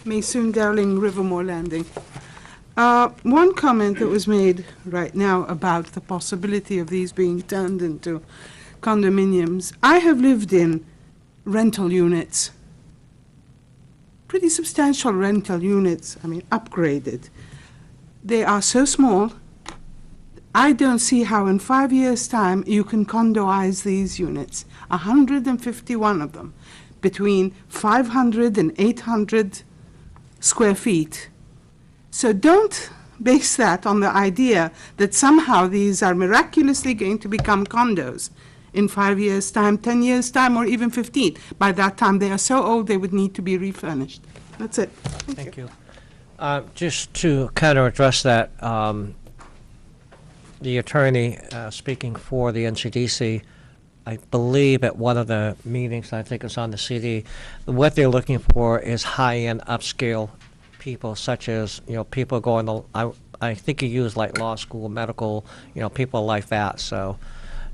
Maysoon Dowling, Rivermore Landing. One comment that was made right now about the possibility of these being turned into condominiums. I have lived in rental units, pretty substantial rental units, upgraded. They are so small, I don't see how in 5 years' time you can condoize these units, 151 of them, between 500 and 800 square feet. So don't base that on the idea that somehow these are miraculously going to become condos in 5 years' time, 10 years' time, or even 15. By that time, they are so old they would need to be refurnished. That's it. Thank you. Just to kind of address that, the attorney speaking for the NCDC, I believe at one of the meetings, I think it's on the CD, what they're looking for is high-end upscale people, such as, people going to, I think you use like law school, medical, people like that. So,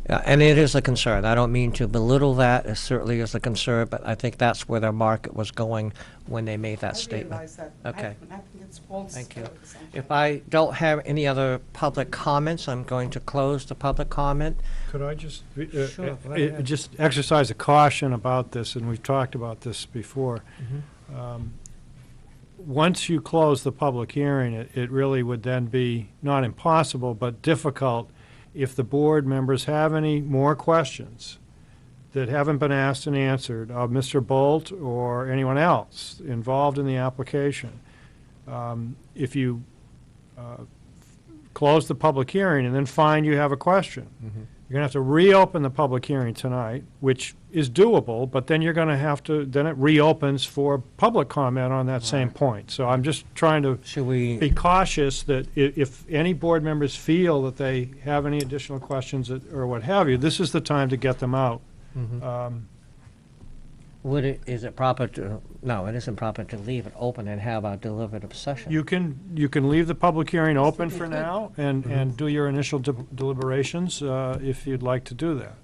and it is a concern. I don't mean to belittle that. It certainly is a concern, but I think that's where their market was going when they made that statement. Realize that. Okay. I think it's false. Thank you. If I don't have any other public comments, I'm going to close the public comment. Could I just, Sure, go ahead. just exercise a caution about this, and we've talked about this before. Once you close the public hearing, it really would then be not impossible, but difficult if the board members have any more questions that haven't been asked and answered of Mr. Bolt or anyone else involved in the application. If you close the public hearing and then find you have a question, you're going to have to reopen the public hearing tonight, which is doable, but then you're going to have to, then it reopens for public comment on that same point. So I'm just trying to be cautious that if any board members feel that they have any additional questions or what have you, this is the time to get them out. Is it proper to, no, it isn't proper to leave it open and have a deliberative session. You can leave the public hearing open for now and do your initial deliberations if you'd like to do that.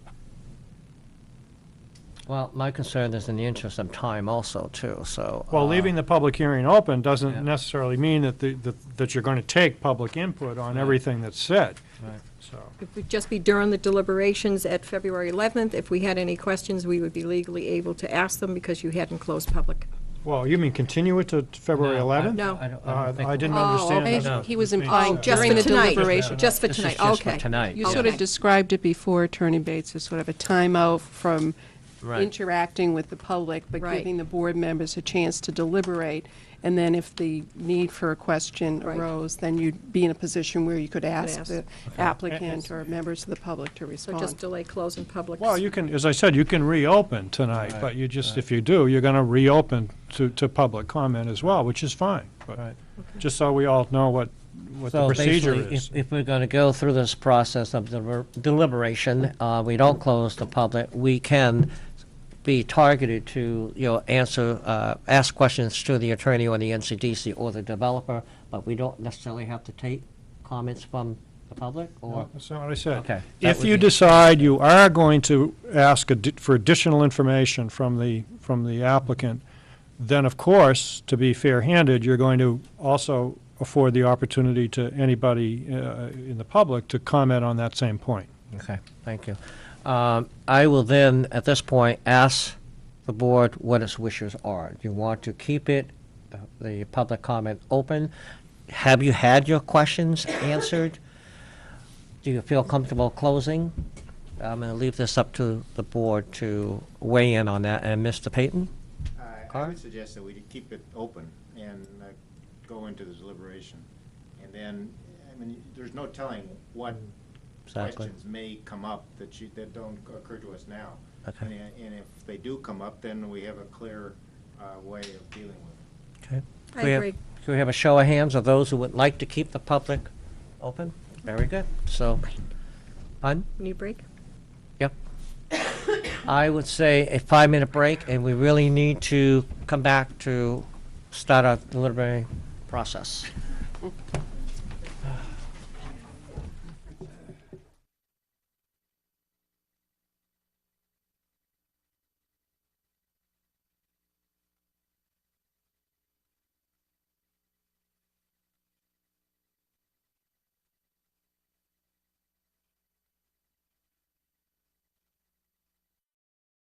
Well, my concern is in the interest of time also, too, so. Well, leaving the public hearing open doesn't necessarily mean that you're going to take public input on everything that's said. Right. So, It would just be during the deliberations at February 11th. If we had any questions, we would be legally able to ask them because you hadn't closed public. well, you mean continue it to February 11th? No. I don't think I didn't Oh, understand okay. that. He was Means- implying Just during for the tonight. deliberation. Just for This is tonight, just for okay. tonight. You sort of described it before, Attorney Bates, as sort of a timeout from Right. interacting with the public, but Right. giving the board members a chance to deliberate. And then if the need for a question Right. arose, then you'd be in a position where you could ask ask. the applicant or members of the public to So respond. just delay closing public. Well, you can, as I said, you can reopen tonight, but you just, if you do, you're going to reopen to public comment as well, which is fine. But just so we all know what the So procedure basically, is. if we're going to go through this process of deliberation, we don't close the public, we can be targeted to, ask questions to the attorney or the NCDC or the developer, but we don't necessarily have to take comments from the public, or? No, that's not what I said. Okay. that If would you be- decide you are going to ask for additional information from the applicant, then of course, to be fair-handed, you're going to also afford the opportunity to anybody in the public to comment on that same point. Okay, thank you. I will then, at this point, ask the board what its wishes are. Do you want to keep it, the public comment open? Have you had your questions answered? Do you feel comfortable closing? I'm going to leave this up to the board to weigh in on that. And Mr. Payton? I would suggest that we keep it open and go into the deliberation. And then, I mean, there's no telling what Exactly. questions may come up that don't occur to us now. Okay. And if they do come up, then we have a clear way of dealing with it. Okay. I Can we have- agree. Can we have a show of hands of those who would like to keep the public open? Very good. So, fun? Need a break? Yep. I would say a 5-minute break, and we really need to come back to start our deliberating process.